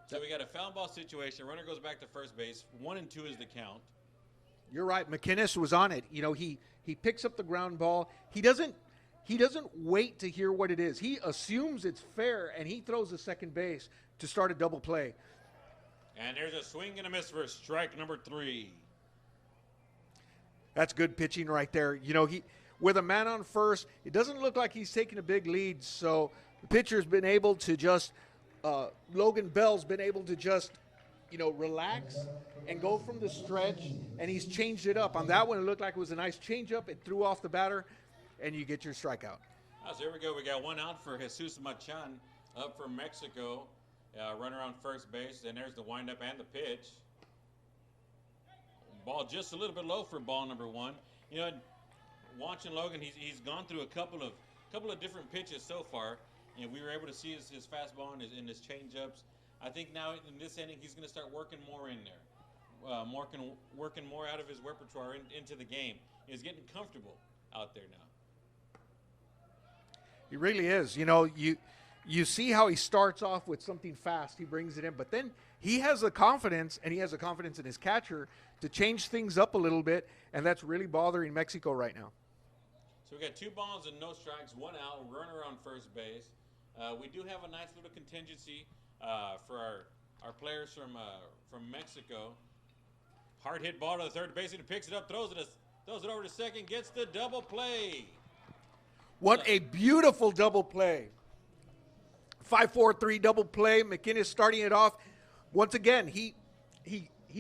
So we got a foul ball situation. Runner goes back to first base. 1-2 is the count. You're right. McInnes was on it. He picks up the ground ball. He doesn't wait to hear what it is. He assumes it's fair, and he throws the second base to start a double play. And there's a swing and a miss for strike number 3. That's good pitching right there. He with a man on first, it doesn't look like he's taking a big lead. So the pitcher's been able to just Logan Bell's been able to just relax and go from the stretch, and he's changed it up. On that one, it looked like it was a nice changeup. It threw off the batter, and you get your strikeout. So here we go. We got one out for Jesus Machan up from Mexico. Runner on first base. And there's the windup and the pitch. Ball just a little bit low for ball number 1. Watching Logan, he's gone through a couple of different pitches so far. We were able to see his fastball and his changeups. I think now in this inning he's going to start working more in there, working more out of his repertoire into the game. He's getting comfortable out there now. He really is. You see how he starts off with something fast. He brings it in, but then he has the confidence, and he has the confidence in his catcher to change things up a little bit, and that's really bothering Mexico right now. So we got 2 balls and no strikes, 1 out, runner on first base. We do have a nice little contingency for our players from Mexico. Hard hit ball to the third baseman, picks it up, throws it over to second, gets the double play. What a beautiful double play. 5-4-3 double play. McInnes starting it off. Once again, he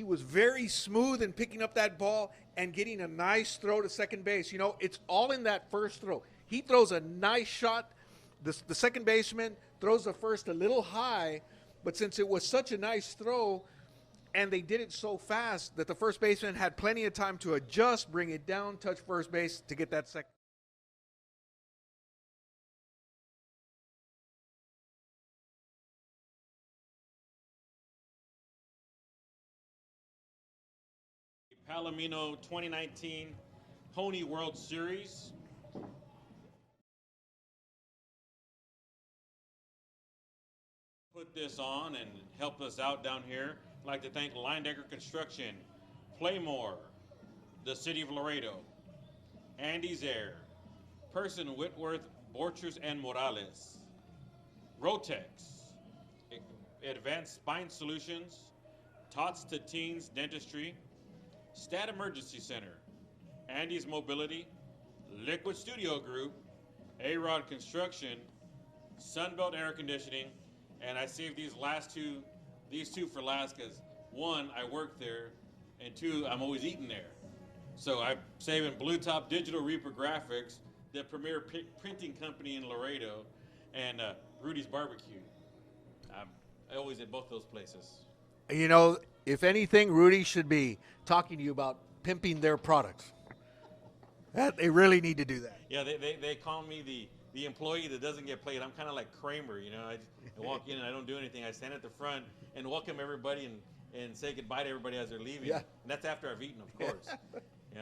was very smooth in picking up that ball and getting a nice throw to second base. It's all in that first throw. He throws a nice shot. The second baseman throws the first a little high, but since it was such a nice throw and they did it so fast that the first baseman had plenty of time to adjust, bring it down, touch first base to get that second. Palomino 2019 Pony World Series. Put this on and help us out down here. I'd like to thank Linedecker Construction, Playmore, the City of Laredo, Andy's Air, Person Whitworth, Borchers and Morales, Rotex, Advanced Spine Solutions, Tots to Teens Dentistry, Stat Emergency Center, Andy's Mobility, Liquid Studio Group, A-Rod Construction, Sunbelt Air Conditioning, and I saved these two for last because 1, I work there, and 2, I'm always eating there. So I'm saving Blue Top Digital Reaper Graphics, the premier printing company in Laredo, and Rudy's Barbecue. I always at both those places. If anything, Rudy should be talking to you about pimping their products. They really need to do that. Yeah, they call me the employee that doesn't get paid. I'm kind of like Kramer, I walk in and I don't do anything. I stand at the front and welcome everybody and say goodbye to everybody as they're leaving. Yeah. And that's after I've eaten, of course.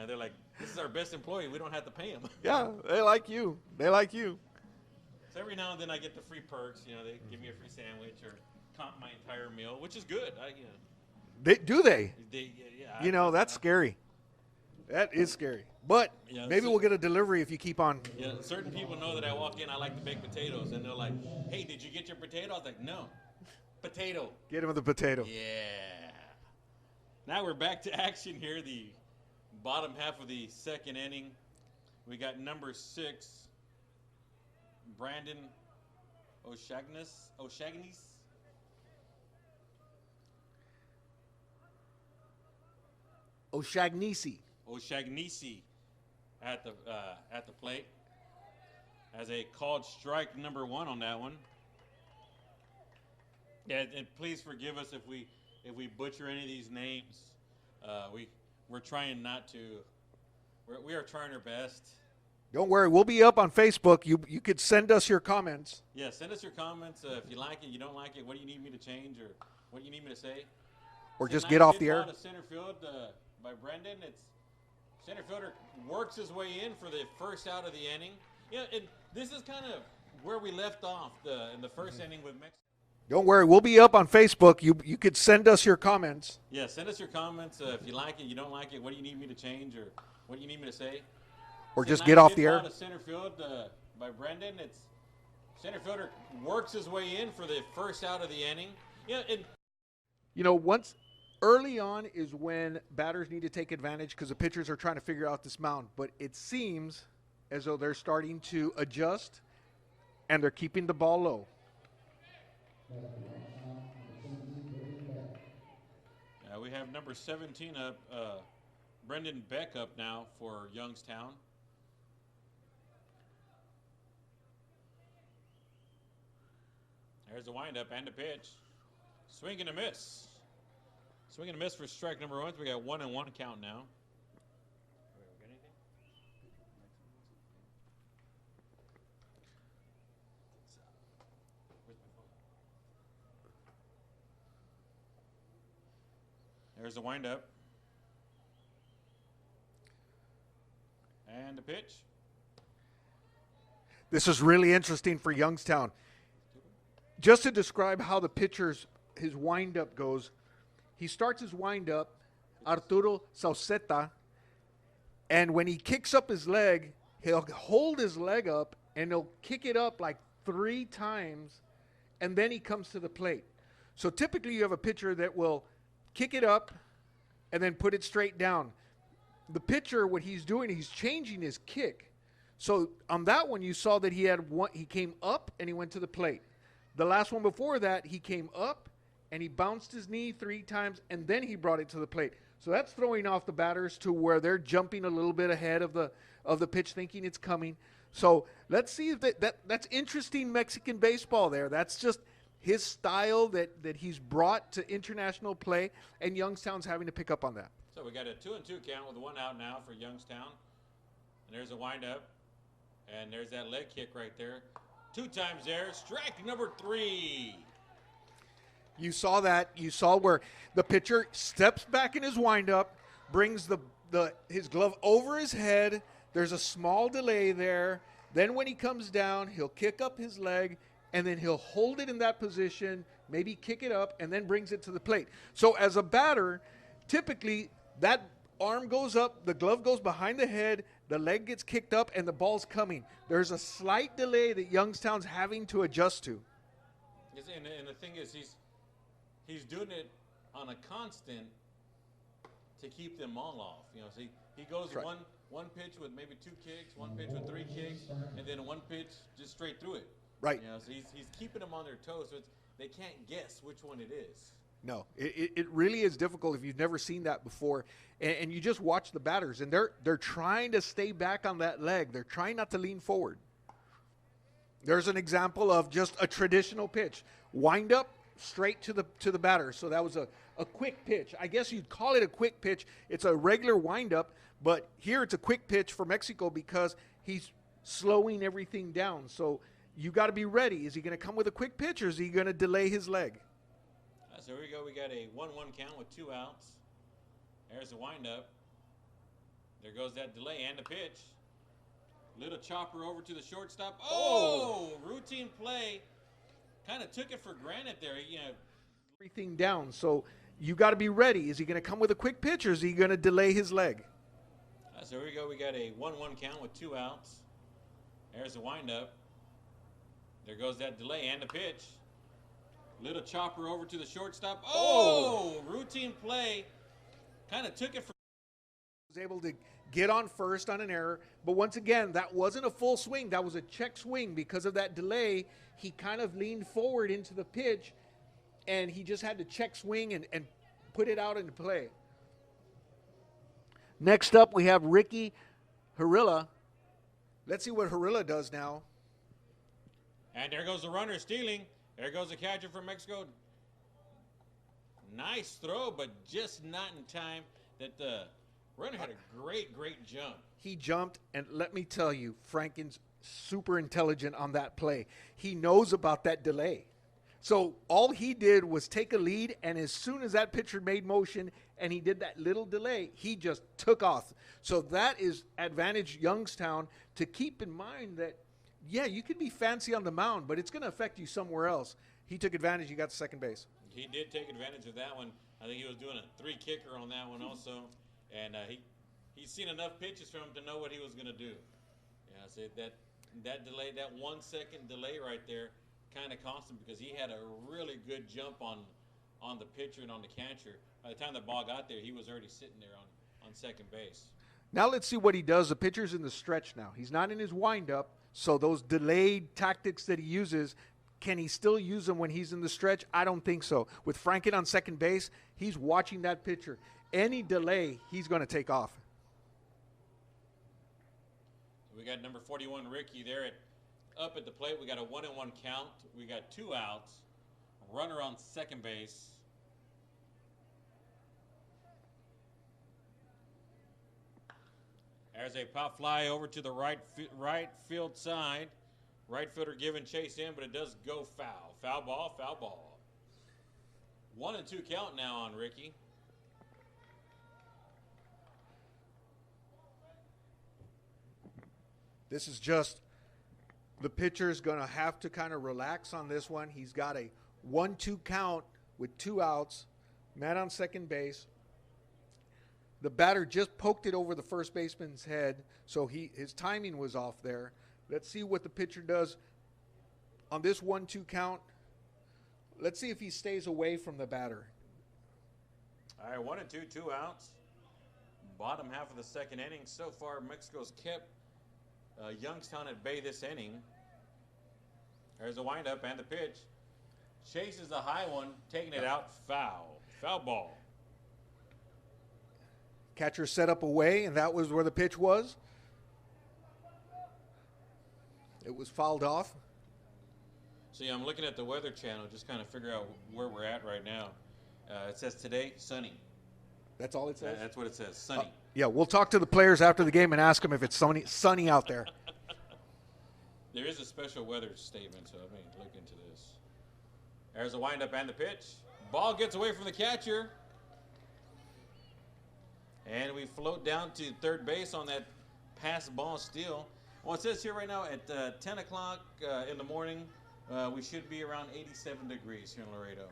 They're like, this is our best employee. We don't have to pay him. Yeah, they like you. They like you. So every now and then I get the free perks. They give me a free sandwich or comp my entire meal, which is good. Do they? Yeah. That's scary. That is scary. But maybe we'll get a delivery if you keep on. Yeah, certain people know that I walk in, I like to bake potatoes, and they're like, hey, did you get your potato? I was like, no. Potato. Get him with the potato. Yeah. Now we're back to action here, the bottom half of the second inning. We got number 6, Brandon O'Shagnis. O'Shagnisi at the plate as a called strike number 1 on that one. Yeah, and please forgive us if we butcher any of these names. we're trying not to. We are trying our best. Don't worry, we'll be up on Facebook. You could send us your comments. Yeah, send us your comments. If you like it, you don't like it, what do you need me to change, or what do you need me to say? Or It's a just nice get off hit the air. ball to center field by Brendan. It's center fielder works his way in for the first out of the inning. Yeah, and this is kind of where we left off in the first inning with Mexico. Don't worry, we'll be up on Facebook. You could send us your comments. Yeah, send us your comments. If you like it, you don't like it, what do you need me to change, or what do you need me to say? Or It's a just nice get off hit the air. ball to center field by Brendan. It's center fielder works his way in for the first out of the inning. Yeah, and Once early on is when batters need to take advantage because the pitchers are trying to figure out this mound. But it seems as though they're starting to adjust and they're keeping the ball low. we have number 17 up, Brendan Beck up now for Youngstown. There's the windup and the pitch. Swing and a miss. Swing and a miss for strike number 1. So we got 1-1 count now. There's the windup. And the pitch. This is really interesting for Youngstown. Just to describe how the pitcher's his windup goes, he starts his windup, Arturo Sauceta, and when he kicks up his leg, he'll hold his leg up and he'll kick it up like 3 times, and then he comes to the plate. So typically you have a pitcher that will kick it up and then put it straight down. The pitcher, what he's doing, he's changing his kick. So on that one, you saw that he came up and he went to the plate. The last one before that, he came up and he bounced his knee 3 times and then he brought it to the plate. So that's throwing off the batters to where they're jumping a little bit ahead of the pitch, thinking it's coming. So let's see if that's interesting Mexican baseball there. That's just his style that he's brought to international play, and Youngstown's having to pick up on that. So we got a 2-2 count with 1 out now for Youngstown. And there's a windup. And there's that leg kick right there. 2 times there. Strike number 3. You saw that. You saw where the pitcher steps back in his windup, brings his glove over his head. There's a small delay there. Then when he comes down, he'll kick up his leg, and then he'll hold it in that position, maybe kick it up, and then brings it to the plate. So as a batter, typically that arm goes up, the glove goes behind the head, the leg gets kicked up, and the ball's coming. There's a slight delay that Youngstown's having to adjust to. And the thing is, he's doing it on a constant to keep them all off. So he goes right. one pitch with maybe 2 kicks, 1 pitch with 3 kicks, and then 1 pitch just straight through it. Right. So he's keeping them on their toes, so they can't guess which one it is. No, it really is difficult if you've never seen that before. And you just watch the batters, and they're trying to stay back on that leg. They're trying not to lean forward. There's an example of just a traditional pitch. Wind up straight to the batter. So that was a quick pitch. I guess you'd call it a quick pitch. It's a regular wind up, but here it's a quick pitch for Mexico because he's slowing everything down. So you got to be ready. Is he going to come with a quick pitch, or is he going to delay his leg? So here we go. We got a 1-1 count with 2 outs. There's the windup. There goes that delay and the pitch. Little chopper over to the shortstop. Oh! Routine play. Kind of took it for granted there. Everything down. So you got to be ready. Is he going to come with a quick pitch, or is he going to delay his leg? So here we go. We got a 1-1 count with 2 outs. There's the windup. There goes that delay and the pitch. Little chopper over to the shortstop. Oh! Routine play. Kind of took it for. Was able to get on first on an error, but once again, that wasn't a full swing. That was a check swing. Because of that delay, he kind of leaned forward into the pitch, and he just had to check swing and put it out into play. Next up, we have Ricky Harilla. Let's see what Harilla does now. And there goes the runner stealing. There goes the catcher from Mexico. Nice throw, but just not in time that the Runner had a great jump. He jumped, and let me tell you, Franken's super intelligent on that play. He knows about that delay. So all he did was take a lead, and as soon as that pitcher made motion and he did that little delay, he just took off. So that is advantage Youngstown to keep in mind that, yeah, you can be fancy on the mound, but it's going to affect you somewhere else. He took advantage. He got to second base. He did take advantage of that one. I think he was doing a 3-kicker on that one also. And he's seen enough pitches from him to know what he was going to do. Yeah, so that delay, that 1 second delay right there, kind of cost him because he had a really good jump on the pitcher and on the catcher. By the time the ball got there, he was already sitting there on second base. Now let's see what he does. The pitcher's in the stretch now. He's not in his windup, so those delayed tactics that he uses, can he still use them when he's in the stretch? I don't think so. With Franken on second base, he's watching that pitcher. Any delay, he's going to take off. We got number 41, Ricky, there up at the plate. We got a 1-1 count. We got 2 outs. Runner on second base. There's a pop fly over to the right field side. Right fielder giving chase in, but it does go foul. Foul ball, foul ball. 1-2 count now on Ricky. This is just the pitcher's going to have to kind of relax on this one. He's got a 1-2 count with 2 outs, man on second base. The batter just poked it over the first baseman's head, so his timing was off there. Let's see what the pitcher does on this 1-2 count. Let's see if he stays away from the batter. All right, 1-2, 2 outs. Bottom half of the second inning. So far, Mexico's kept Youngstown at bay this inning. There's a windup and the pitch. Chases a high one, taking it out, foul. Foul ball. Catcher set up away, and that was where the pitch was. It was fouled off. See, I'm looking at the Weather Channel, just kind of figure out where we're at right now. It says today, sunny. That's all it says? That's what it says, sunny. Yeah, we'll talk to the players after the game and ask them if it's sunny out there. There is a special weather statement, so I may look into this. There's a windup and the pitch. Ball gets away from the catcher. And we float down to third base on that pass ball steal. Well, it says here right now at 10 o'clock in the morning, we should be around 87 degrees here in Laredo.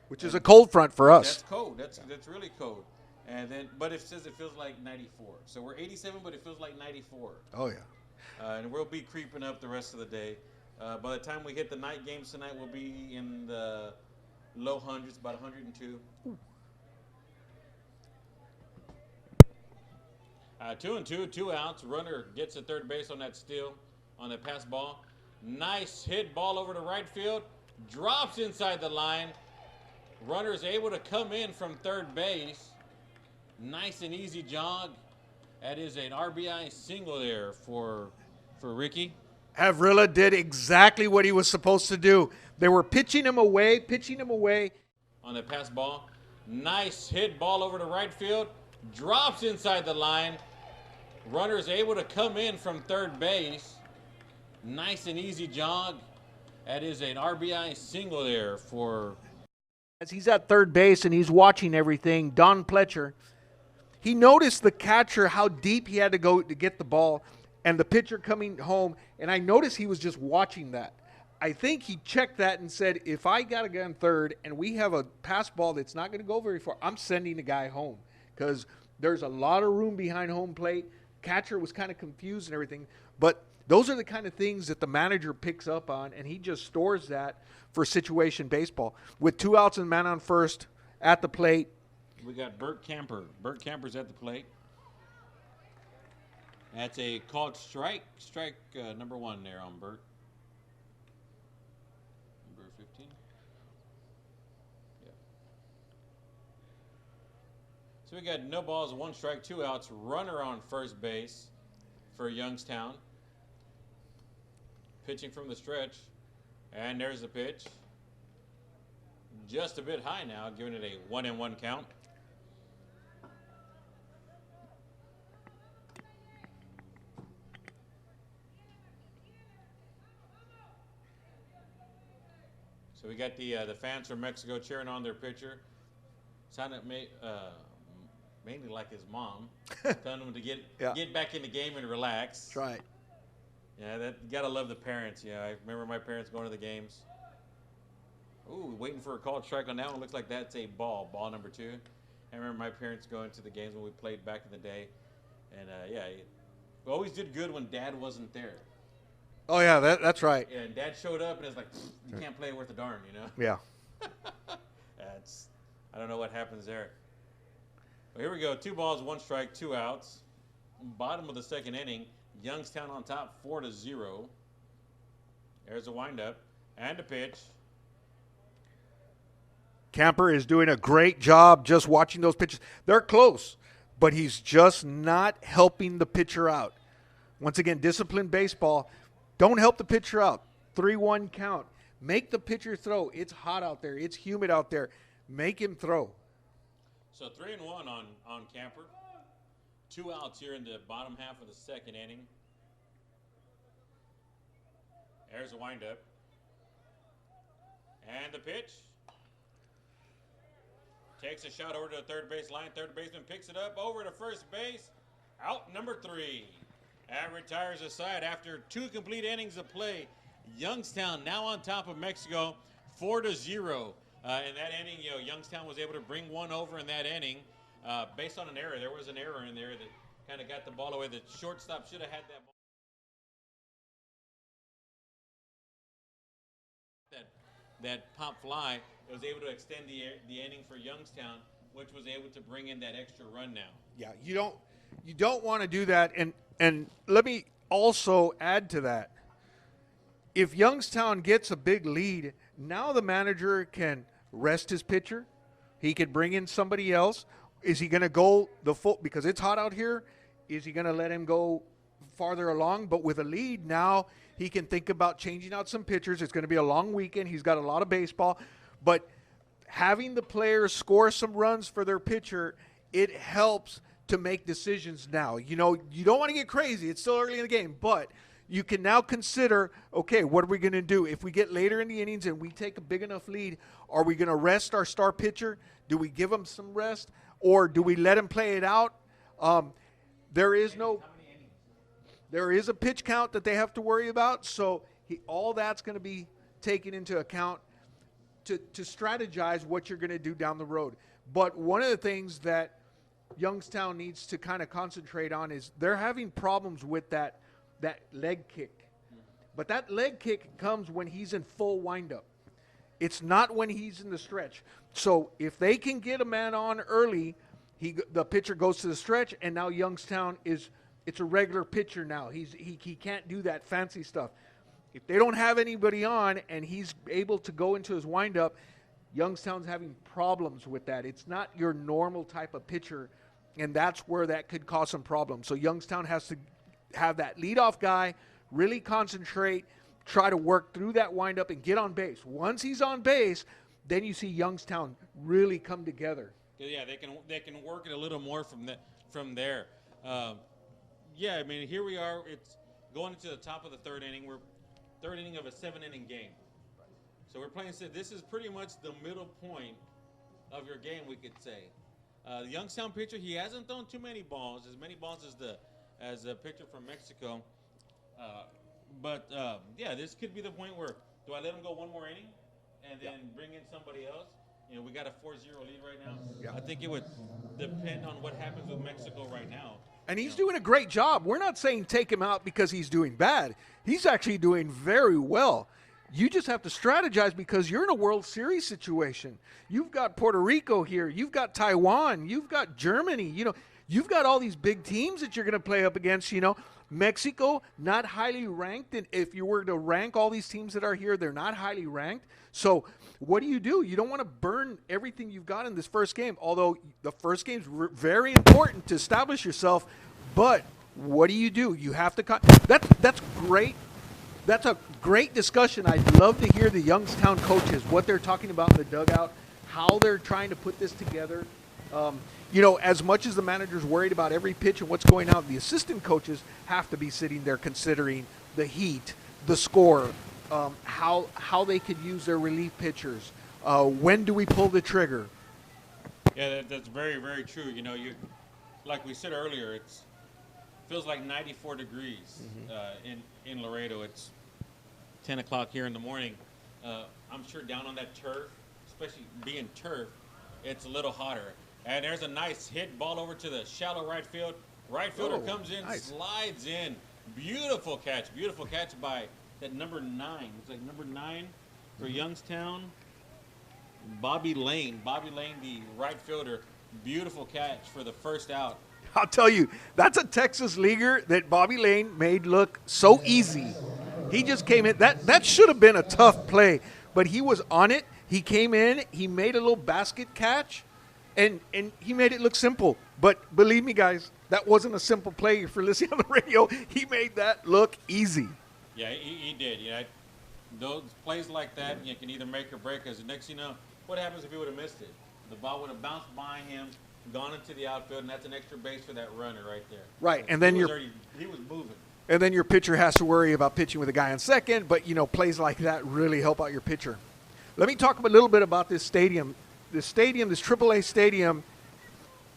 Which is a cold front for us. That's cold. That's really cold. And then, but it says it feels like 94. So we're 87, but it feels like 94. Oh, yeah. And we'll be creeping up the rest of the day. By the time we hit the night games tonight, we'll be in the low hundreds, about 102. Ooh. 2-2, 2 outs. Runner gets to third base on that steal, on that pass ball. Nice hit ball over to right field. Drops inside the line. Runner is able to come in from third base. Nice and easy jog. That is an RBI single there for Ricky. Avrila did exactly what he was supposed to do. They were pitching him away. On the pass ball. Nice hit ball over to right field. Drops inside the line. Runner is able to come in from third base. Nice and easy jog. That is an RBI single there for... As he's at third base and he's watching everything, Don Pletcher, he noticed the catcher, how deep he had to go to get the ball, and the pitcher coming home, and I noticed he was just watching that. I think he checked that and said, if I got to get on third and we have a pass ball that's not going to go very far, I'm sending the guy home because there's a lot of room behind home plate. Catcher was kind of confused and everything, but those are the kind of things that the manager picks up on, and he just stores that for situation baseball. With 2 outs and man on first at the plate. We got Bert Camper. Bert Camper's at the plate. That's a called strike. Strike number 1 there on Bert. Number 15. Yeah. So we got no balls, 1 strike, 2 outs. Runner on first base for Youngstown. Pitching from the stretch. And there's the pitch. Just a bit high now, giving it a 1-1 count. So we got the fans from Mexico cheering on their pitcher. Sounded mainly like his mom, telling him to get back in the game and relax. That's right. Yeah, you gotta love the parents. Yeah, I remember my parents going to the games. Ooh, waiting for a called strike on that one. Looks like that's a ball number 2. I remember my parents going to the games when we played back in the day, and we always did good when Dad wasn't there. Oh yeah, that's right. Yeah, and Dad showed up, and it's like you can't play worth a darn, you know. Yeah. I don't know what happens there. Well, here we go. 2 balls, 1 strike, 2 outs. Bottom of the second inning. Youngstown on top, 4-0. There's a windup and a pitch. Camper is doing a great job just watching those pitches. They're close, but he's just not helping the pitcher out. Once again, disciplined baseball. Don't help the pitcher out. 3-1 count. Make the pitcher throw. It's hot out there. It's humid out there. Make him throw. So 3-1 on Camper. 2 outs here in the bottom half of the second inning. There's a windup. And the pitch. Takes a shot over to the third base line. Third baseman picks it up over to first base. Out number 3. And retires aside after 2 complete innings of play. Youngstown now on top of Mexico, 4-0. In that inning, Youngstown was able to bring 1 over in that inning based on an error. There was an error in there that kind of got the ball away. The shortstop should have had that ball. That pop fly was able to extend the inning for Youngstown, which was able to bring in that extra run now. Yeah, you don't want to do that. And let me also add to that. If Youngstown gets a big lead, now the manager can rest his pitcher. He could bring in somebody else. Is he going to go the full, because it's hot out here, is he going to let him go farther along? But with a lead now, he can think about changing out some pitchers. It's going to be a long weekend. He's got a lot of baseball. But having the players score some runs for their pitcher, it helps to make decisions now. You don't want to get crazy. It's still early in the game. But you can now consider, okay, what are we going to do? If we get later in the innings and we take a big enough lead, are we going to rest our star pitcher? Do we give him some rest? Or do we let him play it out? There is a pitch count that they have to worry about. So all that's going to be taken into account to strategize what you're going to do down the road. But one of the things that Youngstown needs to kind of concentrate on is they're having problems with that leg kick. But that leg kick comes when he's in full windup. It's not when he's in the stretch. So if they can get a man on early, the pitcher goes to the stretch, and now Youngstown it's a regular pitcher now. He can't do that fancy stuff. If they don't have anybody on and he's able to go into his windup, Youngstown's having problems with that. It's not your normal type of pitcher, and that's where that could cause some problems. So Youngstown has to have that leadoff guy really concentrate, try to work through that windup and get on base. Once he's on base, then you see Youngstown really come together. Yeah, they can work it a little more from there. Yeah, I mean, here we are. It's going into the top of the third inning. We're third inning of a 7-inning game. So we're playing. This is pretty much the middle point of your game, we could say. The Youngstown pitcher, he hasn't thrown too many balls, as many balls as the pitcher from Mexico. But this could be the point where, do I let him go one more inning and then bring in somebody else? We got a 4-0 lead right now. Yeah. I think it would depend on what happens with Mexico right now. And he's doing a great job. We're not saying take him out because he's doing bad. He's actually doing very well. You just have to strategize because you're in a World Series situation. You've got Puerto Rico here. You've got Taiwan. You've got Germany. You've got all these big teams that you're going to play up against, Mexico, not highly ranked. And if you were to rank all these teams that are here, they're not highly ranked. So what do? You don't want to burn everything you've got in this first game, although the first game is very important to establish yourself. But what do? You have to – that's great. That's a great discussion. I'd love to hear the Youngstown coaches, what they're talking about in the dugout, how they're trying to put this together. As much as the manager's worried about every pitch and what's going on, the assistant coaches have to be sitting there considering the heat, the score, how they could use their relief pitchers. When do we pull the trigger? Yeah, that's very, very true. You know, like we said earlier, it feels like 94 degrees in Laredo. It's 10 o'clock here in the morning. I'm sure down on that turf, especially being turf, it's a little hotter. And there's a nice hit ball over to the shallow right field. Right fielder comes in, nice. slides in. Beautiful catch by that number 9. It's like number 9 for Youngstown. Bobby Lane, the right fielder. Beautiful catch for the first out. I'll tell you, that's a Texas leaguer that Bobby Lane made look so easy. He just came in. That should have been a tough play, but he was on it. He came in. He made a little basket catch, and he made it look simple. But believe me, guys, that wasn't a simple play. If you're listening on the radio, he made that look easy. Yeah, he did. Yeah, those plays like that, you can either make or break. Because the next, what happens if he would have missed it? The ball would have bounced by him, gone into the outfield, and that's an extra base for that runner right there. Right, and then he was moving. And then your pitcher has to worry about pitching with a guy on second. But plays like that really help out your pitcher. Let me talk a little bit about this stadium. This AAA stadium,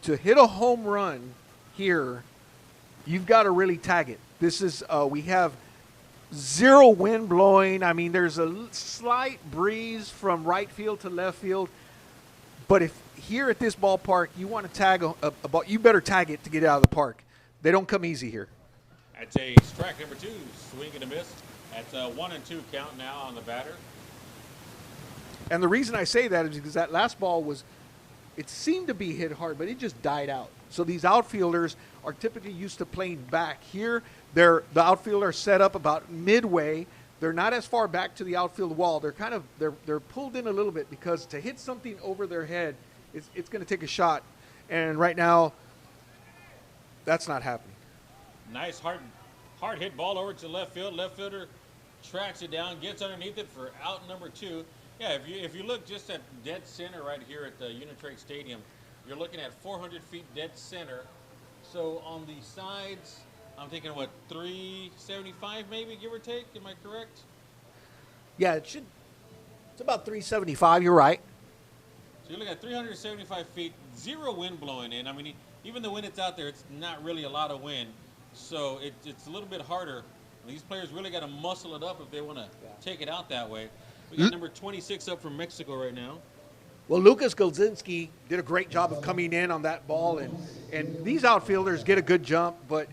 to hit a home run here, you've got to really tag it. This is we have zero wind blowing. I mean, there's a slight breeze from right field to left field. But if here at this ballpark you want to tag a ball, you better tag it to get it out of the park. They don't come easy here. That's a strike number 2, swing and a miss. That's a 1-2 count now on the batter. And the reason I say that is because that last ball it seemed to be hit hard, but it just died out. So these outfielders are typically used to playing back. Here, the outfielders set up about midway. They're not as far back to the outfield wall. They're pulled in a little bit because to hit something over their head, it's going to take a shot. And right now, that's not happening. Nice hard hit ball over to left field. Left fielder tracks it down, gets underneath it for out number 2. Yeah, if you look just at dead center right here at the Uni-Trade Stadium, you're looking at 400 feet dead center. So on the sides, I'm thinking, 375 maybe, give or take? Am I correct? Yeah, it's about 375. You're right. So you're looking at 375 feet, zero wind blowing in. I mean, even the wind that's out there, it's not really a lot of wind. So it's a little bit harder. These players really got to muscle it up if they want to take it out that way. We got number 26 up from Mexico right now. Well, Lucas Golzinski did a great job of coming in on that ball, and these outfielders get a good jump, but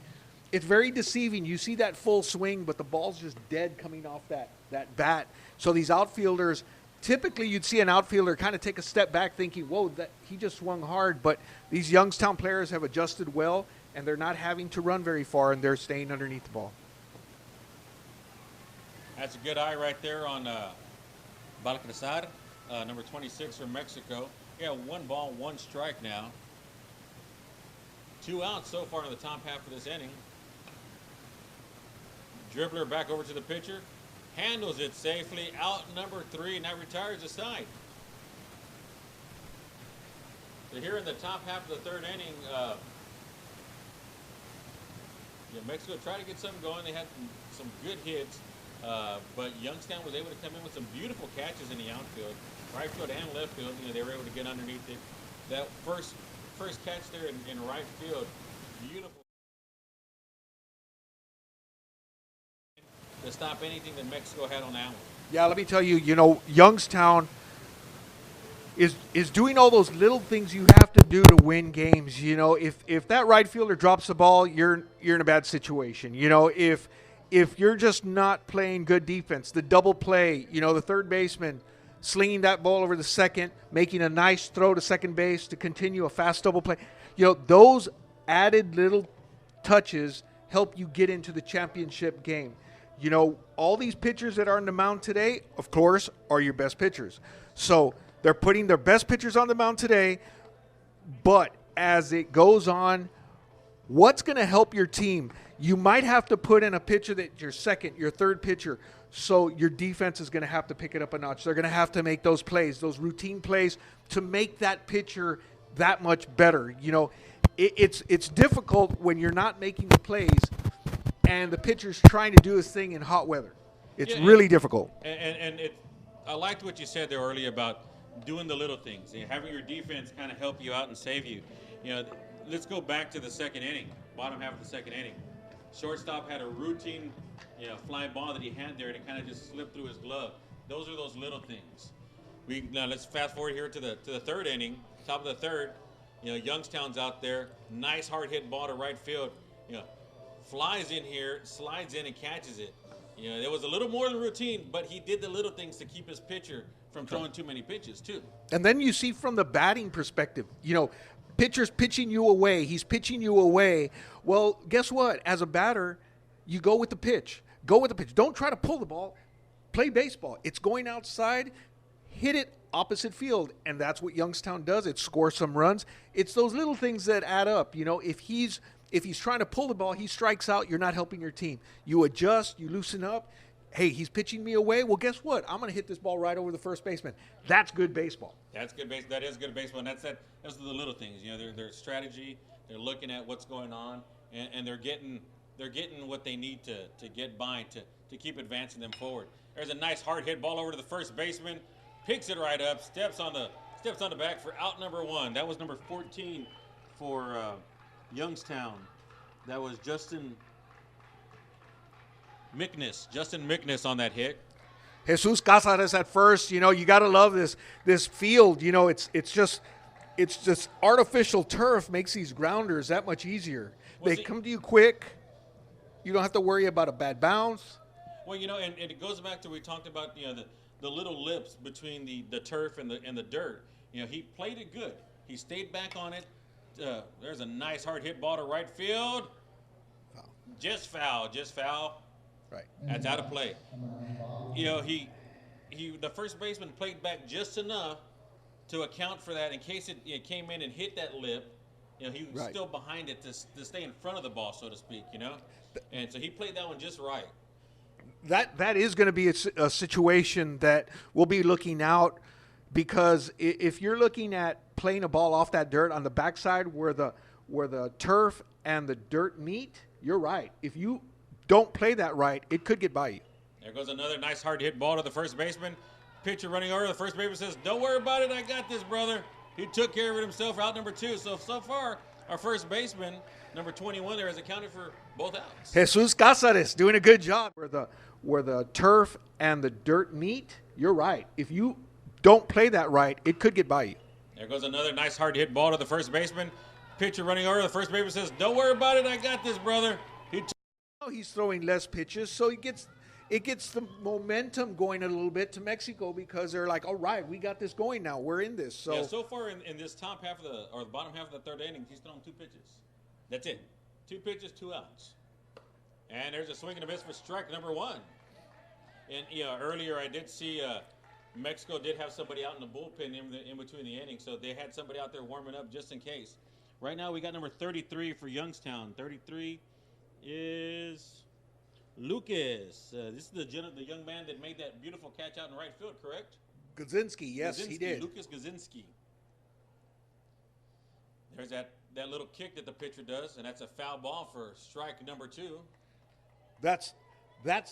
it's very deceiving. You see that full swing, but the ball's just dead coming off that bat. So these outfielders, typically you'd see an outfielder kind of take a step back thinking, whoa, he just swung hard, but these Youngstown players have adjusted well, and they're not having to run very far, and they're staying underneath the ball. That's a good eye right there on Balcazar, number 26 from Mexico. Yeah, 1 ball, 1 strike now. 2 outs so far in the top half of this inning. Dribbler back over to the pitcher. Handles it safely. Out number 3, and that retires the side. So here in the top half of the 3rd inning, Mexico tried to get something going. They had some good hits. But Youngstown was able to come in with some beautiful catches in the outfield, right field and left field. They were able to get underneath it. That first catch there in right field, beautiful. To stop anything that Mexico had on that one. Yeah, let me tell you, Youngstown is doing all those little things you have to do to win games. If that right fielder drops the ball, you're in a bad situation. If you're just not playing good defense, the double play, the third baseman slinging that ball over the second, making a nice throw to second base to continue a fast double play, those added little touches help you get into the championship game. All these pitchers that are on the mound today, of course, are your best pitchers. So they're putting their best pitchers on the mound today, but as it goes on, what's going to help your team? You might have to put in a pitcher that your second, your third pitcher, so your defense is going to have to pick it up a notch. They're going to have to make those plays, those routine plays, to make that pitcher that much better. It's difficult when you're not making the plays and the pitcher's trying to do his thing in hot weather. It's Yeah, really difficult. And I liked what you said there earlier about doing the little things and having your defense kind of help you out and save you. Let's go back to the second inning, bottom half of the second inning. Shortstop had a routine, flying ball that he had there, and it kind of just slipped through his glove. Those are those little things. Now let's fast forward here to the third inning, top of the third. Youngstown's out there, nice hard hit ball to right field. Flies in here, slides in and catches it. It was a little more than routine, but he did the little things to keep his pitcher from throwing too many pitches too. And then you see from the batting perspective, pitcher's pitching you away. He's pitching you away. Well, guess what? As a batter, you go with the pitch. Go with the pitch. Don't try to pull the ball. Play baseball. It's going outside. Hit it opposite field. And that's what Youngstown does. It scores some runs. It's those little things that add up. If he's trying to pull the ball, he strikes out, you're not helping your team. You adjust, you loosen up. Hey, he's pitching me away. Well, guess what? I'm going to hit this ball right over the first baseman. That's good baseball. That's good baseball. That is good baseball, and those are the little things. Their strategy. They're looking at what's going on, and they're getting what they need to get by to keep advancing them forward. There's a nice hard hit ball over to the first baseman, picks it right up, steps on the back for out number 1. That was number 14 for Youngstown. That was Justin Mickness on that hit. Jesus Cáceres at first. You got to love this field. It's just artificial turf makes these grounders that much easier. They come to you quick. You don't have to worry about a bad bounce. Well, and it goes back to we talked about the little lips between the turf and the dirt. He played it good. He stayed back on it. There's a nice hard hit ball to right field. Foul. Just foul. Right. That's out of play. The first baseman played back just enough to account for that in case it came in and hit that lip. He was still behind it to stay in front of the ball, so to speak. And so he played that one just right. That is going to be a situation that we'll be looking out, because if you're looking at playing a ball off that dirt on the backside where the turf and the dirt meet, you're right. If you don't play that right, it could get by you. There goes another nice hard hit ball to the first baseman. Pitcher running over. The first baseman says, "Don't worry about it. I got this, brother." He took care of it himself. Out number 2. So far, our first baseman, number 21, there has accounted for both outs. Jesus Cáceres doing a good job. Where the turf and the dirt meet, you're right. If you don't play that right, it could get by you. There goes another nice hard hit ball to the first baseman. Pitcher running over. The first baseman says, "Don't worry about it. I got this, brother." He's throwing less pitches, so it gets the momentum going a little bit to Mexico, because they're like, all right, we got this going now. We're in this. So far in this top half or the bottom half of the third inning, he's thrown 2 pitches. That's it. 2 pitches, 2 outs. And there's a swing and a miss for strike number 1. And earlier I did see Mexico did have somebody out in the bullpen in between the innings, so they had somebody out there warming up just in case. Right now we got number 33 for Youngstown. 33 is Lucas. This is the young man that made that beautiful catch out in right field, correct? Gazinski, yes, he did. Lucas Gazinski. There's that little kick that the pitcher does, and that's a foul ball for strike number 2. That's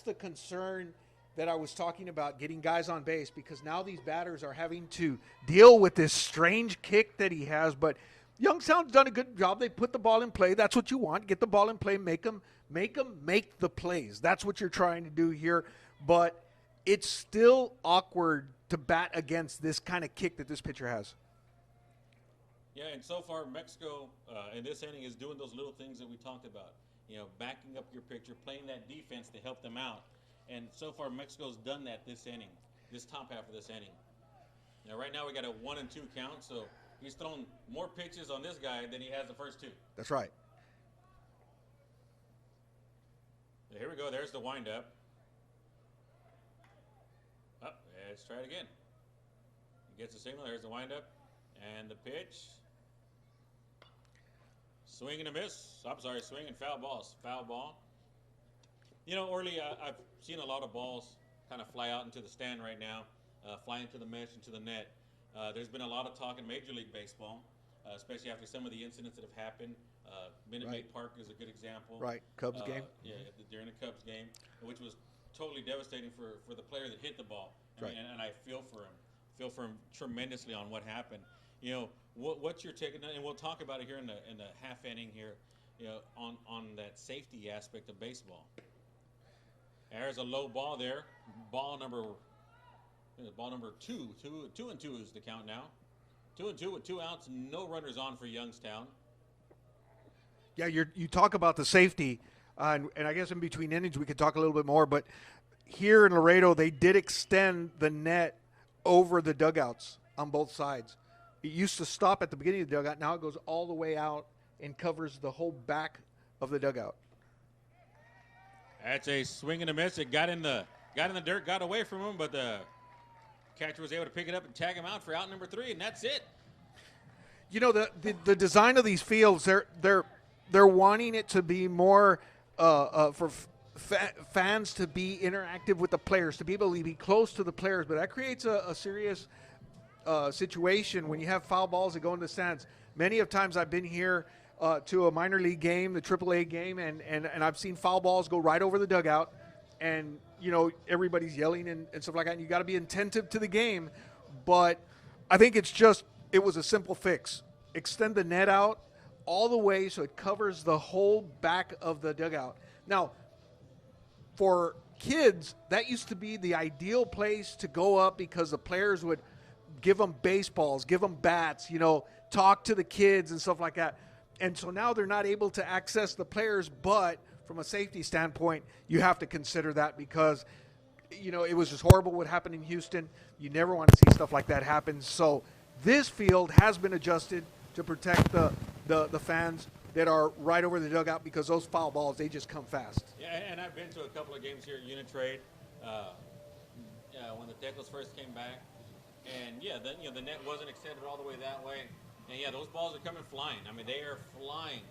the concern that I was talking about, getting guys on base, because now these batters are having to deal with this strange kick that he has. But Youngstown's done a good job. They put the ball in play. That's what you want. Get the ball in play, make them make the plays. That's what you're trying to do here. But it's still awkward to bat against this kind of kick that this pitcher has. Yeah, and so far Mexico in this inning is doing those little things that we talked about. Backing up your pitcher, playing that defense to help them out. And so far Mexico's done that this inning, this top half of this inning. Right now we got a 1-2 count, so he's thrown more pitches on this guy than he has the first 2. That's right. Here we go. There's the windup. Let's try it again. He gets the signal. There's the windup. And the pitch. Swing and a miss. I'm sorry, swing and foul balls. Foul ball. Orly, I've seen a lot of balls kind of fly out into the stand right now, fly into the mesh, into the net. There's been a lot of talk in Major League Baseball, especially after some of the incidents that have happened. Minute Maid Park is a good example. Right, Cubs game. Yeah, during the Cubs game, which was totally devastating for the player that hit the ball. I mean, and I feel for him tremendously on what happened. What's your take? And we'll talk about it here in the half inning here, on that safety aspect of baseball. There's a low ball there. Ball number two. 2-2 is the count now. 2-2 with 2 outs, no runners on for Youngstown. Yeah, you talk about the safety, and I guess in between innings we could talk a little bit more, but here in Laredo they did extend the net over the dugouts on both sides. It used to stop at the beginning of the dugout. Now it goes all the way out and covers the whole back of the dugout. That's a swing and a miss. It got in the dirt, got away from him, but the catcher was able to pick it up and tag him out for out number 3, and that's it. The design of these fields, they're wanting it to be more for fans to be interactive with the players, to be able to be close to the players, but that creates a serious situation when you have foul balls that go in the stands. Many of times I've been here to a minor league game, the AAA game, and I've seen foul balls go right over the dugout, and everybody's yelling and stuff like that, and you got to be attentive to the game. But I think it was a simple fix. Extend the net out all the way so it covers the whole back of the dugout. Now, for kids, that used to be the ideal place to go up because the players would give them baseballs, give them bats, talk to the kids and stuff like that. And so now they're not able to access the players, but from a safety standpoint, you have to consider that because, it was just horrible what happened in Houston. You never want to see stuff like that happen. So this field has been adjusted to protect the fans that are right over the dugout because those foul balls, they just come fast. Yeah, and I've been to a couple of games here at Uni-Trade when the Tecos first came back. And, the net wasn't extended all the way that way. And, those balls are coming flying. I mean, they are flying.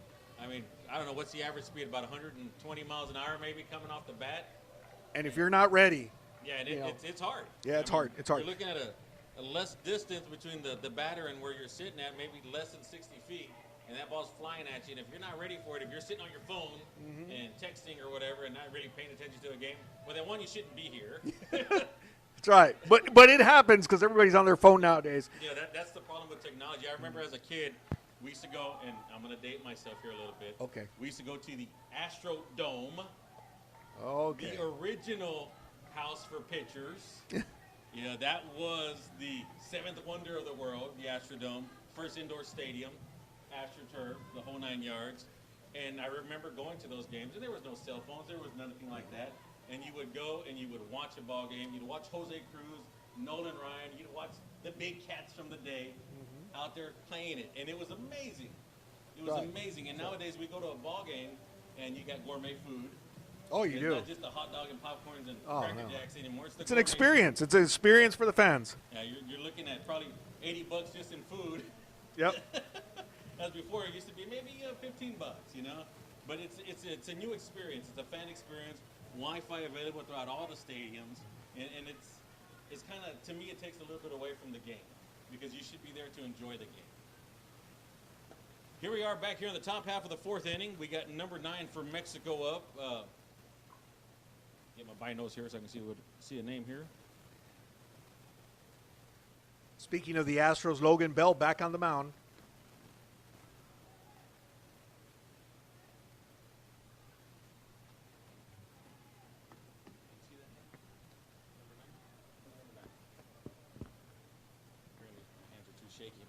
I mean, I don't know, what's the average speed? About 120 miles an hour maybe coming off the bat. And if you're not ready. Yeah, and it's hard. Yeah, it's hard. It's hard. You're looking at a less distance between the batter and where you're sitting at, maybe less than 60 feet. And that ball's flying at you. And if you're not ready for it, if you're sitting on your phone and texting or whatever and not really paying attention to a game, well, then you shouldn't be here. That's right. But it happens because everybody's on their phone nowadays. Yeah, that's the problem with technology. I remember as a kid, we used to go, and I'm going to date myself here a little bit. Okay. We used to go to the Astrodome. Okay. The original house for pitchers. That was the 7th wonder of the world, the Astrodome. First indoor stadium, AstroTurf, the whole 9 yards. And I remember going to those games, and there was no cell phones, there was nothing like that. And you would go and you would watch a ball game. You'd watch Jose Cruz, Nolan Ryan. You'd watch the big cats from the day out there playing it. And it was amazing. It was amazing. And nowadays we go to a ball game and you got gourmet food. Oh, you do. It's not just a hot dog and popcorns and Cracker Jacks anymore. It's an experience. It's an experience for the fans. Yeah, you're looking at probably $80 just in food. Yep. As before, it used to be maybe $15, But it's a new experience. It's a fan experience. Wi-Fi available throughout all the stadiums, and it's kind of, to me, it takes a little bit away from the game because you should be there to enjoy the game. Here we are back here in the top half of the 4th inning. We got number 9 for Mexico up. Get my binos here so I can see a name here. Speaking of the Astros, Logan Bell back on the mound.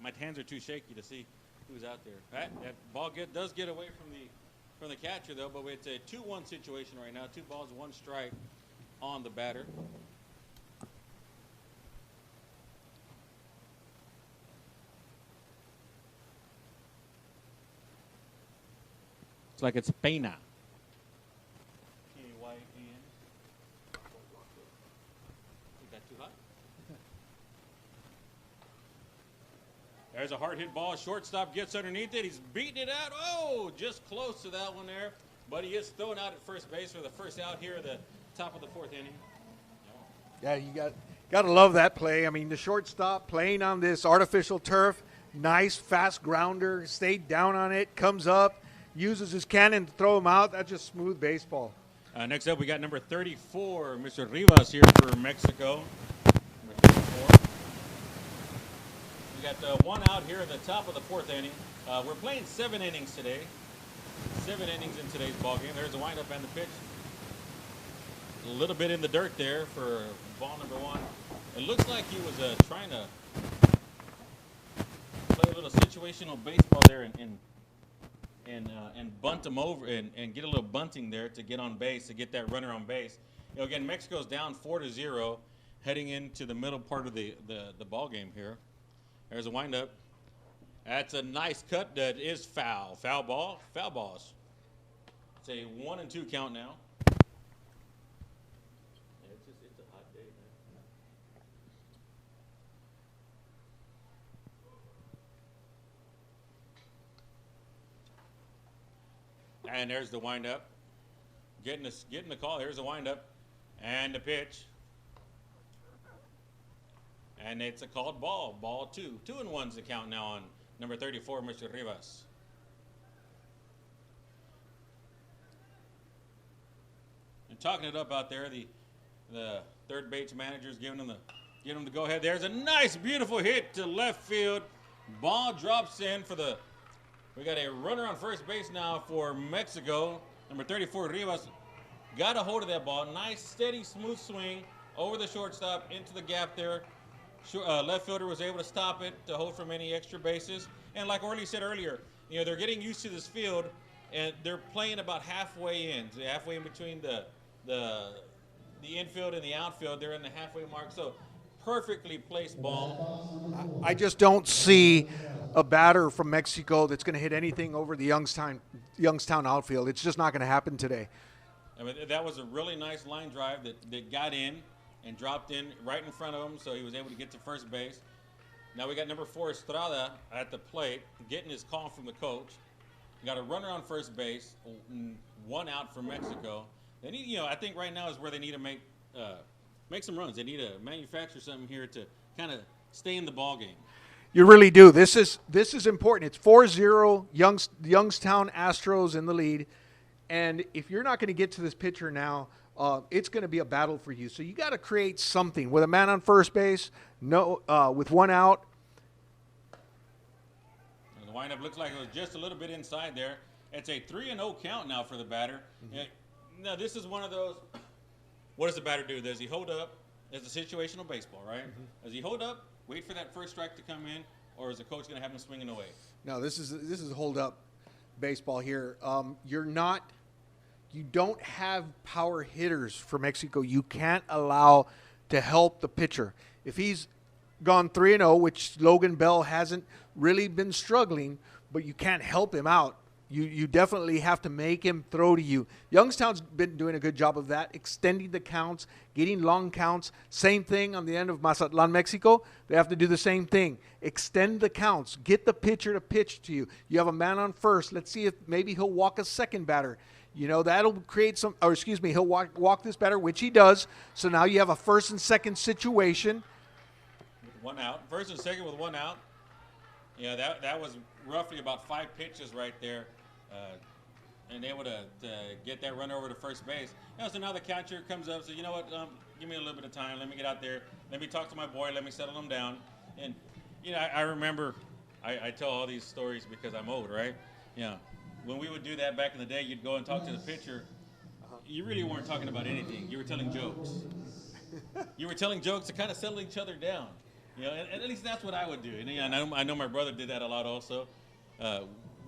My hands are too shaky to see who's out there. That ball does get away from the catcher, though, but it's a 2-1 situation right now. 2 balls, 1 strike on the batter. It's like it's Pena. P-A-Y-A-N. Is that too high? There's a hard hit ball. Shortstop gets underneath it. He's beating it out. Oh, just close to that one there. But he is thrown out at first base for the first out here at the top of the 4th inning. Yeah, you got to love that play. I mean, the shortstop playing on this artificial turf, nice fast grounder, stayed down on it, comes up, uses his cannon to throw him out. That's just smooth baseball. Next up, we got number 34, Mr. Rivas here for Mexico. Number 34. We got one out here at the top of the fourth inning. We're playing 7 innings today. 7 innings in today's ball game. There's the windup and the pitch. A little bit in the dirt there for ball number 1. It looks like he was trying to play a little situational baseball there and bunt him over and get a little bunting there to get on base, to get that runner on base. Again, Mexico's down 4-0, heading into the middle part of the ball game here. There's a windup. That's a nice cut. That is foul. Foul ball. Foul balls. It's a 1-2 count now. It's a hot day, man. And there's the windup. Getting the call. Here's the windup. And the pitch. And it's a called ball. Ball 2. 2-1's the count now on number 34, Mr. Rivas. And talking it up out there, the third base manager's giving him the go ahead. There's a nice, beautiful hit to left field. Ball drops in for the. We got a runner on first base now for Mexico. Number 34, Rivas, got a hold of that ball. Nice, steady, smooth swing over the shortstop into the gap there. Left fielder was able to stop it to hold from any extra bases. And like Orly said earlier, they're getting used to this field, and they're playing about halfway in between the infield and the outfield. They're in the halfway mark, so perfectly placed ball. I just don't see a batter from Mexico that's going to hit anything over the Youngstown outfield. It's just not going to happen today. I mean, that was a really nice line drive that got in and dropped in right in front of him, so he was able to get to first base. Now we got number 4, Estrada, at the plate, getting his call from the coach. We got a runner on first base, 1 out for Mexico. They need, I think right now is where they need to make some runs. They need to manufacture something here to kind of stay in the ball game. You really do. This is important. It's 4-0, Youngstown Astros in the lead. And if you're not going to get to this pitcher now, it's going to be a battle for you. So you got to create something with a man on first base, with 1 out. The windup looks like it was just a little bit inside there. It's a 3-0 count now for the batter. Mm-hmm. Now this is one of those. What does the batter do? Does he hold up? It's a situational baseball, right? Mm-hmm. Does he hold up, wait for that first strike to come in, or is the coach going to have him swinging away? No, this is hold up baseball here. You don't have power hitters for Mexico. You can't allow to help the pitcher. If he's gone 3-0, which Logan Bell hasn't really been struggling, but you can't help him out. You definitely have to make him throw to you. Youngstown's been doing a good job of that, extending the counts, getting long counts. Same thing on the end of Mazatlan, Mexico. They have to do the same thing. Extend the counts. Get the pitcher to pitch to you. You have a man on first. Let's see if maybe he'll walk a second batter. That'll create he'll walk this batter, which he does. So now you have a first and second situation. With 1 out. First and second with 1 out. Yeah, that was roughly about 5 pitches right there. And able to get that runner over to first base. So now the catcher comes up and says, you know what, give me a little bit of time. Let me get out there. Let me talk to my boy. Let me settle him down. And, I remember, I tell all these stories because I'm old, right? When we would do that back in the day, you'd go and talk to the pitcher. You really weren't talking about anything. You were telling jokes. You were telling jokes to kind of settle each other down. And at least that's what I would do. And I know my brother did that a lot also.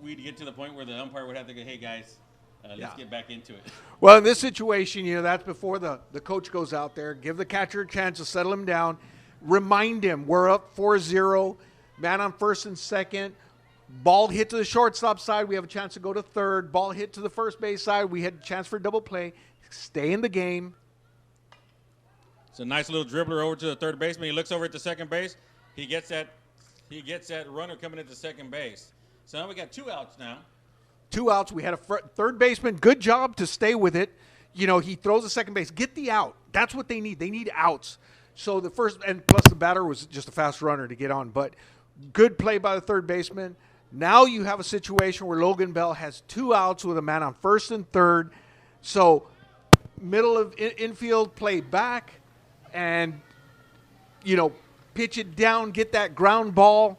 We'd get to the point where the umpire would have to go, hey, guys, let's get back into it. Well, in this situation, that's before the coach goes out there. Give the catcher a chance to settle him down. Remind him we're up 4-0, man on first and second. Ball hit to the shortstop side, we have a chance to go to third. Ball hit to the first base side, we had a chance for a double play. Stay in the game. It's a nice little dribbler over to the third baseman. He looks over at the second base. He gets that runner coming into second base. So now we got 2 outs now. 2 outs. We had a third baseman. Good job to stay with it. He throws the second base. Get the out. That's what they need. They need outs. So the first, and plus the batter was just a fast runner to get on. But good play by the third baseman. Now you have a situation where Logan Bell has 2 outs with a man on first and third. So middle of infield, play back, and, pitch it down, get that ground ball,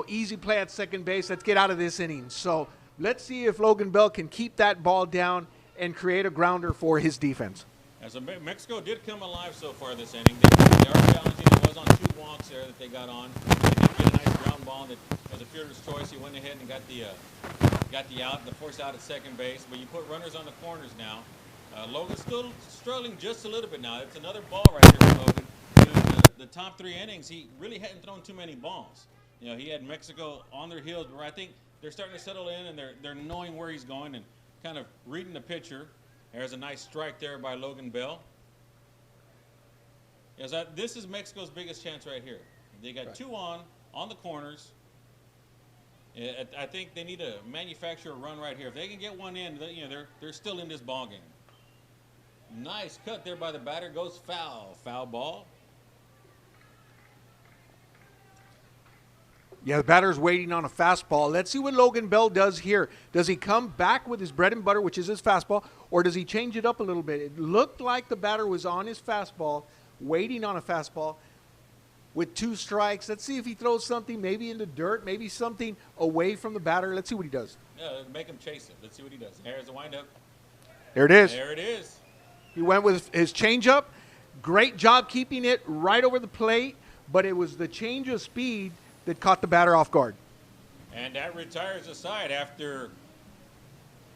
easy play at second base. Let's get out of this inning. So let's see if Logan Bell can keep that ball down and create a grounder for his defense. As Mexico did come alive so far this inning. They are challenging. It was on 2 walks there that they got on. They did get a nice ground ball that was a fielder's choice. He went ahead and got the out, the force out at second base. But you put runners on the corners now. Logan's still struggling just a little bit now. It's another ball right there for Logan. The top 3 innings, he really hadn't thrown too many balls. He had Mexico on their heels, where I think they're starting to settle in and they're knowing where he's going and kind of reading the pitcher. There's a nice strike there by Logan Bell. Yes, this is Mexico's biggest chance right here. They got 2 on the corners. I think they need to manufacture a run right here. If they can get one in, they're still in this ball game. Nice cut there by the batter. Goes foul. Foul ball. Yeah, the batter's waiting on a fastball. Let's see what Logan Bell does here. Does he come back with his bread and butter, which is his fastball, or does he change it up a little bit? It looked like the batter was on his fastball, waiting on a fastball with 2 strikes. Let's see if he throws something maybe in the dirt, maybe something away from the batter. Let's see what he does. Yeah, make him chase it. Let's see what he does. There's the windup. There it is. There it is. He went with his changeup. Great job keeping it right over the plate, but it was the change of speed that caught the batter off guard. And that retires the side after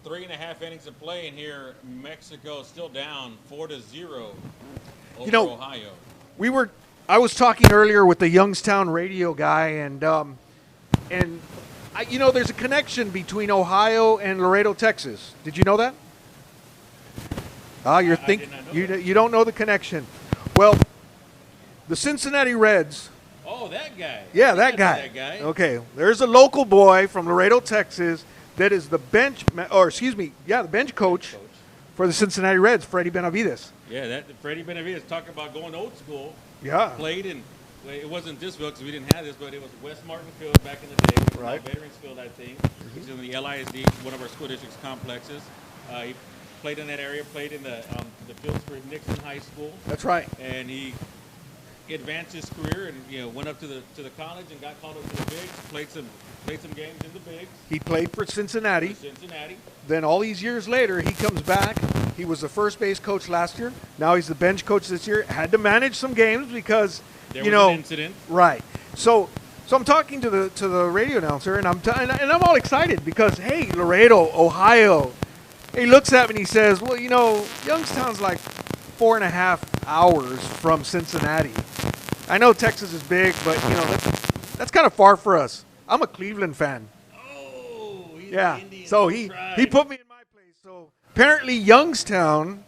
3.5 innings of play. And here, Mexico still down 4-0 over Ohio. I was talking earlier with the Youngstown radio guy, and there's a connection between Ohio and Laredo, Texas. Did you know that? You don't know the connection. Well, the Cincinnati Reds. Oh, that guy. Yeah, that guy. Okay, there's a local boy from Laredo, Texas, that is the bench coach for the Cincinnati Reds, Freddie Benavides. Yeah, Freddie Benavides talking about going old school. Yeah. Played in, it wasn't this field because we didn't have this, but it was West Martin Field back in the day. Right. Veterans Field, I think. It's in the LISD, one of our school district's complexes. He played in that area, played in the fields for Nixon High School. That's right. And he advanced his career and went up to the college and got called up to the bigs. Played some games in the bigs. He played for Cincinnati. Cincinnati. Then all these years later, he comes back. He was the first base coach last year. Now he's the bench coach this year. Had to manage some games because there was an incident. Right. So I'm talking to the radio announcer, and I'm all excited because hey, Laredo, Ohio. He looks at me and he says, well, Youngstown's like 4.5 hours from Cincinnati. I know Texas is big, but that's kind of far for us. I'm a Cleveland fan. Oh, he's yeah. Indian. So he put me in my place. So apparently Youngstown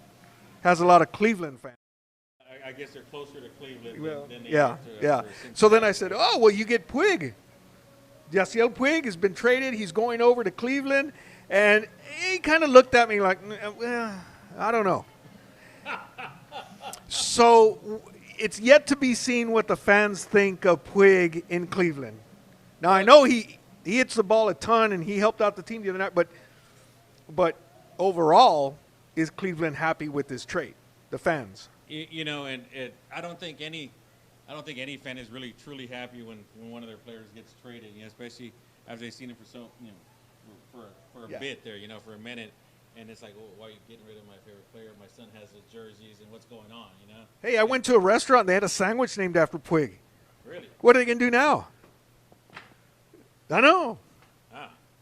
has a lot of Cleveland fans. I guess they're closer to Cleveland than they yeah, are to yeah. So then I said, oh, well, you get Puig. Yasiel Puig has been traded. He's going over to Cleveland. And he kind of looked at me like, well, I don't know. So it's yet to be seen what the fans think of Puig in Cleveland. Now, I know he hits the ball a ton, and he helped out the team the other night. But overall, is Cleveland happy with this trade? The fans. And I don't think any fan is really truly happy when one of their players gets traded. Especially after they've seen him for a bit there, for a minute. And it's like, well, why are you getting rid of my favorite player? My son has his jerseys, and what's going on, Hey, I went to a restaurant. They had a sandwich named after Puig. Really? What are they going to do now? I know.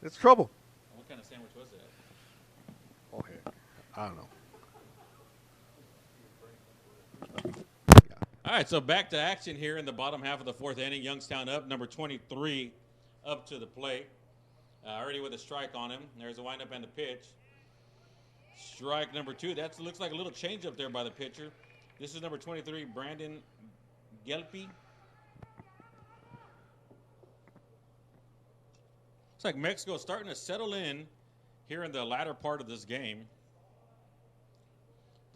It's trouble. What kind of sandwich was that? Okay. I don't know. All right, so back to action here in the bottom half of the 4th inning. Youngstown up, number 23 up to the plate. Already with a strike on him. There's a windup and the pitch. Strike number 2. That looks like a little change up there by the pitcher. This is number 23, Brandon Gelpi. Looks like Mexico starting to settle in here in the latter part of this game.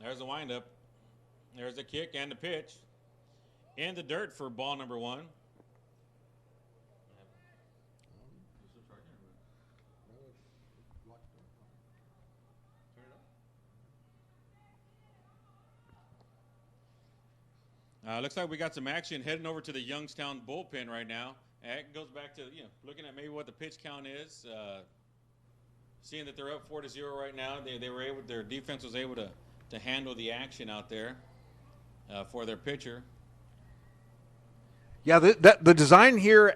There's the windup. There's the kick and the pitch. In the dirt for ball number 1. Looks like we got some action heading over to the Youngstown bullpen right now. And it goes back to looking at maybe what the pitch count is, seeing that they're up 4-0 right now. They were able, their defense was able to handle the action out there for their pitcher. Yeah, the design here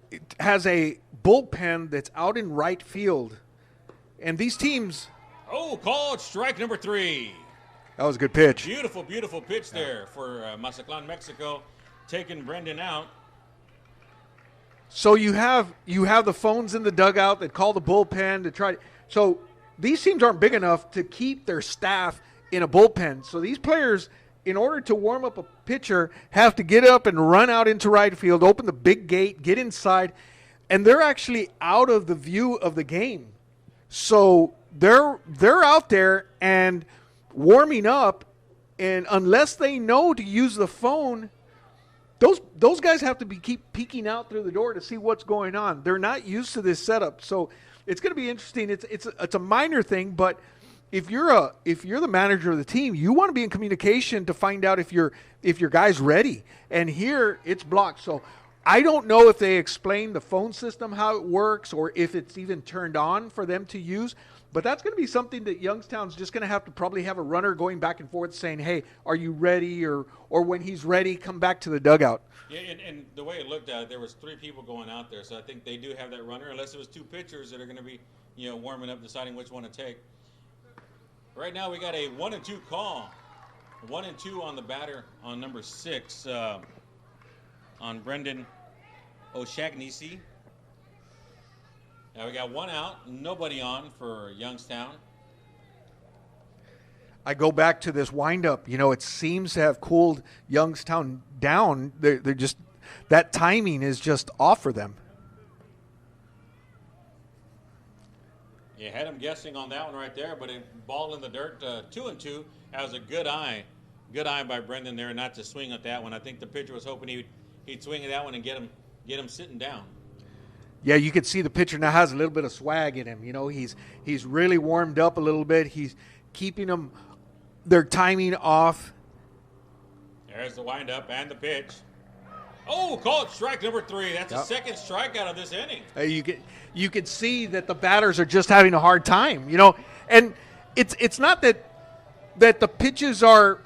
it has a bullpen that's out in right field, and these teams. Oh, called strike number 3. That was a good pitch. Beautiful, beautiful pitch there for Mazatlan, Mexico, taking Brendan out. So you have the phones in the dugout that call the bullpen to try. So these teams aren't big enough to keep their staff in a bullpen. So these players, in order to warm up a pitcher, have to get up and run out into right field, open the big gate, get inside, and they're actually out of the view of the game. So they're out there and warming up, and unless they know to use the phone, those guys have to keep peeking out through the door to see what's going on. They're not used to this setup, so it's going to be interesting. It's a minor thing, but if you're the manager of the team, you want to be in communication to find out if your guy's ready. And here it's blocked. So I don't know if they explain the phone system how it works or if it's even turned on for them to use. But that's going to be something that Youngstown's just going to have to probably have a runner going back and forth saying, hey, are you ready? Or when he's ready, come back to the dugout. Yeah, and the way it looked at, there was 3 people going out there. So I think they do have that runner, unless it was 2 pitchers that are going to be, warming up, deciding which one to take. Right now we got a 1-2 call. 1-2 on the batter on number 6 on Brendan O'Shaughnessy. Now we got 1 out, nobody on for Youngstown. I go back to this windup. It seems to have cooled Youngstown down. They're just, that timing is just off for them. You had him guessing on that one right there, but a ball in the dirt, 2-2. That was a good eye by Brendan there, not to swing at that one. I think the pitcher was hoping he'd swing at that one and get him sitting down. Yeah, you could see the pitcher now has a little bit of swag in him. He's really warmed up a little bit. He's keeping their timing off. There's the windup and the pitch. Oh, called strike number 3. That's the second strikeout of this inning. You could see that the batters are just having a hard time, and it's not that the pitches are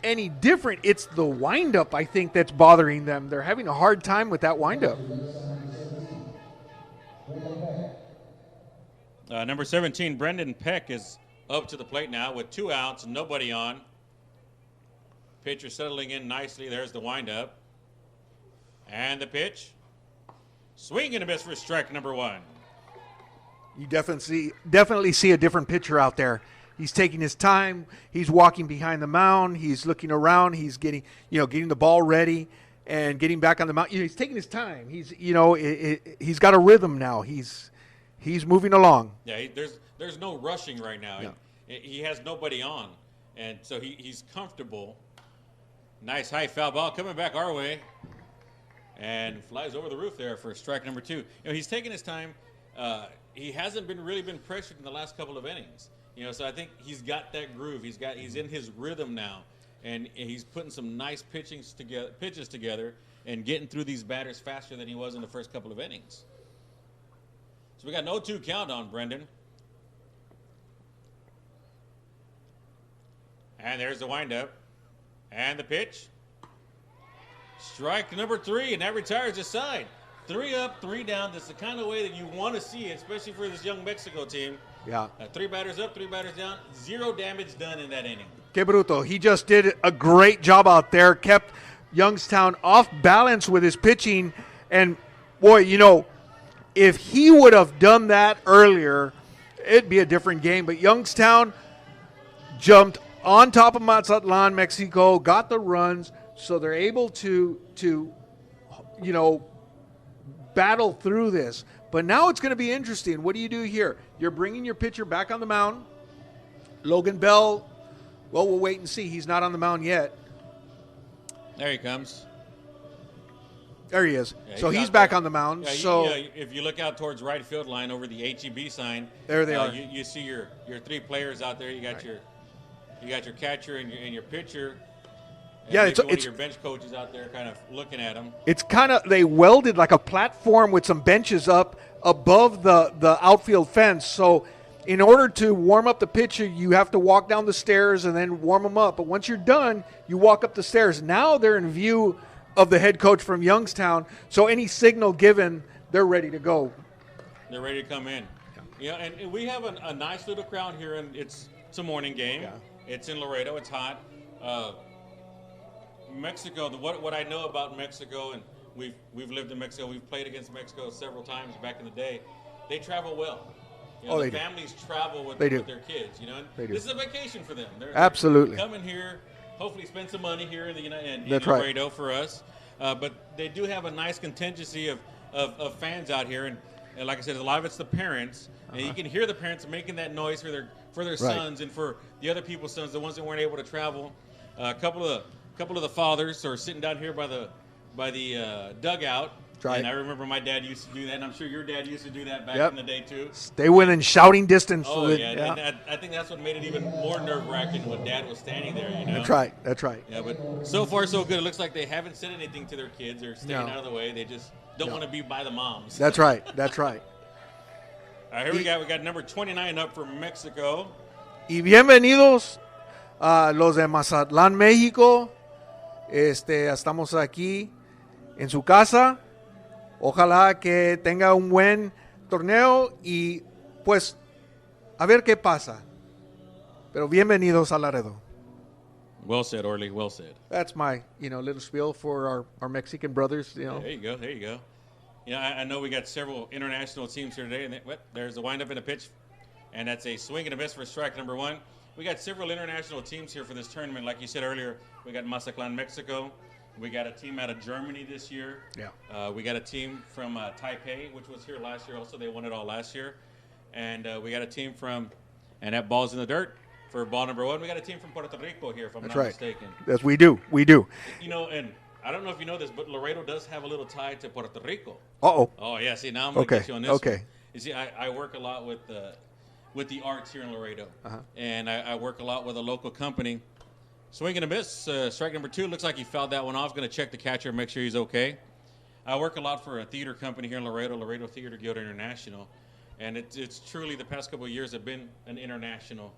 any different. It's the windup, I think, that's bothering them. They're having a hard time with that windup. Number 17, Brendan Peck, is up to the plate now with 2 outs, nobody on. Pitcher settling in nicely. There's the windup. And the pitch. Swing and a miss for strike number 1. You definitely see a different pitcher out there. He's taking his time. He's walking behind the mound. He's looking around. He's getting the ball ready and getting back on the mound. He's taking his time. He's got a rhythm now. He's moving along. Yeah, there's no rushing right now. No. He has nobody on, and so he's comfortable. Nice high foul ball coming back our way, and flies over the roof there for strike number 2. He's taking his time. He hasn't really been pressured in the last couple of innings. So I think he's got that groove. He's in his rhythm now, and he's putting some nice pitches together and getting through these batters faster than he was in the first couple of innings. So we got an 0-2 count on Brendan. And there's the windup. And the pitch. Strike number 3, and that retires the side. 3 up, 3 down. That's the kind of way that you want to see it, especially for this young Mexico team. Yeah. 3 batters up, 3 batters down. 0 damage done in that inning. Que bruto. He just did a great job out there. Kept Youngstown off balance with his pitching. And, boy, if he would have done that earlier, it'd be a different game. But Youngstown jumped on top of Mazatlan, Mexico, got the runs, so they're able to battle through this. But now it's going to be interesting. What do you do here? You're bringing your pitcher back on the mound. Logan Bell, well, we'll wait and see. He's not on the mound yet. There he comes. There he is. Yeah, so he's back on the mound. Yeah, if you look out towards right field line over the HEB sign, there they are. You see your 3 players out there. You got your catcher and your pitcher, Yeah, maybe one of it's your bench coaches out there kind of looking at him. It's kind of, they welded like a platform with some benches up above the outfield fence. So in order to warm up the pitcher, you have to walk down the stairs and then warm them up. But once you're done, you walk up the stairs. Now they're in view of the head coach from Youngstown. So any signal given, they're ready to go. They're ready to come in. Yeah, and we have a nice little crowd here, and it's a morning game. Yeah. It's in Laredo. It's hot. Mexico. What I know about Mexico, and we've lived in Mexico. We've played against Mexico several times back in the day. They travel well. The families travel with their kids. This is a vacation for them. Absolutely. They're coming here, hopefully spend some money here in That's Laredo right. for us. But they do have a nice contingency of fans out here, and like I said, a lot of it's the parents, and you can hear the parents making that noise for their sons and for the other people's sons, the ones that weren't able to travel. A couple of the fathers are sitting down here by the dugout. Right. And I remember my dad used to do that, and I'm sure your dad used to do that back in the day too. Stay within shouting distance. Oh, yeah. And I think that's what made it even more nerve-wracking when Dad was standing there. That's right. Yeah, but so far so good. It looks like they haven't said anything to their kids. They're staying out of the way. They just don't want to be by the moms. That's right. All right, here we got number 29 up for Mexico. Y bienvenidos a los de Mazatlán, México. Estamos aquí en su casa. Ojalá que tenga un buen torneo y pues a ver qué pasa. Pero bienvenidos a Laredo. Well said, Orly. Well said. That's my, little spiel for our Mexican brothers. There you go. I know we got several international teams here today, and there's the windup and a pitch, and that's a swing and a miss for strike number one. We got several international teams here for this tournament. Like you said earlier, we got Mazatlán, Mexico. We got a team out of Germany this year. Yeah. We got a team from Taipei, which was here last year also. They won it all last year. And we got a team and that ball's in the dirt for ball number one. We got a team from Puerto Rico here, if I'm not mistaken. Yes, we do. And I don't know if you know this, but Laredo does have a little tie to Puerto Rico. Uh-oh. Oh, yeah. See, now I'm going to get you on this Okay. one. You see, I work a lot with the arts here in Laredo. And I work a lot with a local company. Swing and a miss. Strike number two. Looks like he fouled that one off. Going to check the catcher, make sure he's okay. I work a lot for a theater company here in Laredo Theater Guild International. And it's truly, the past couple of years have been an international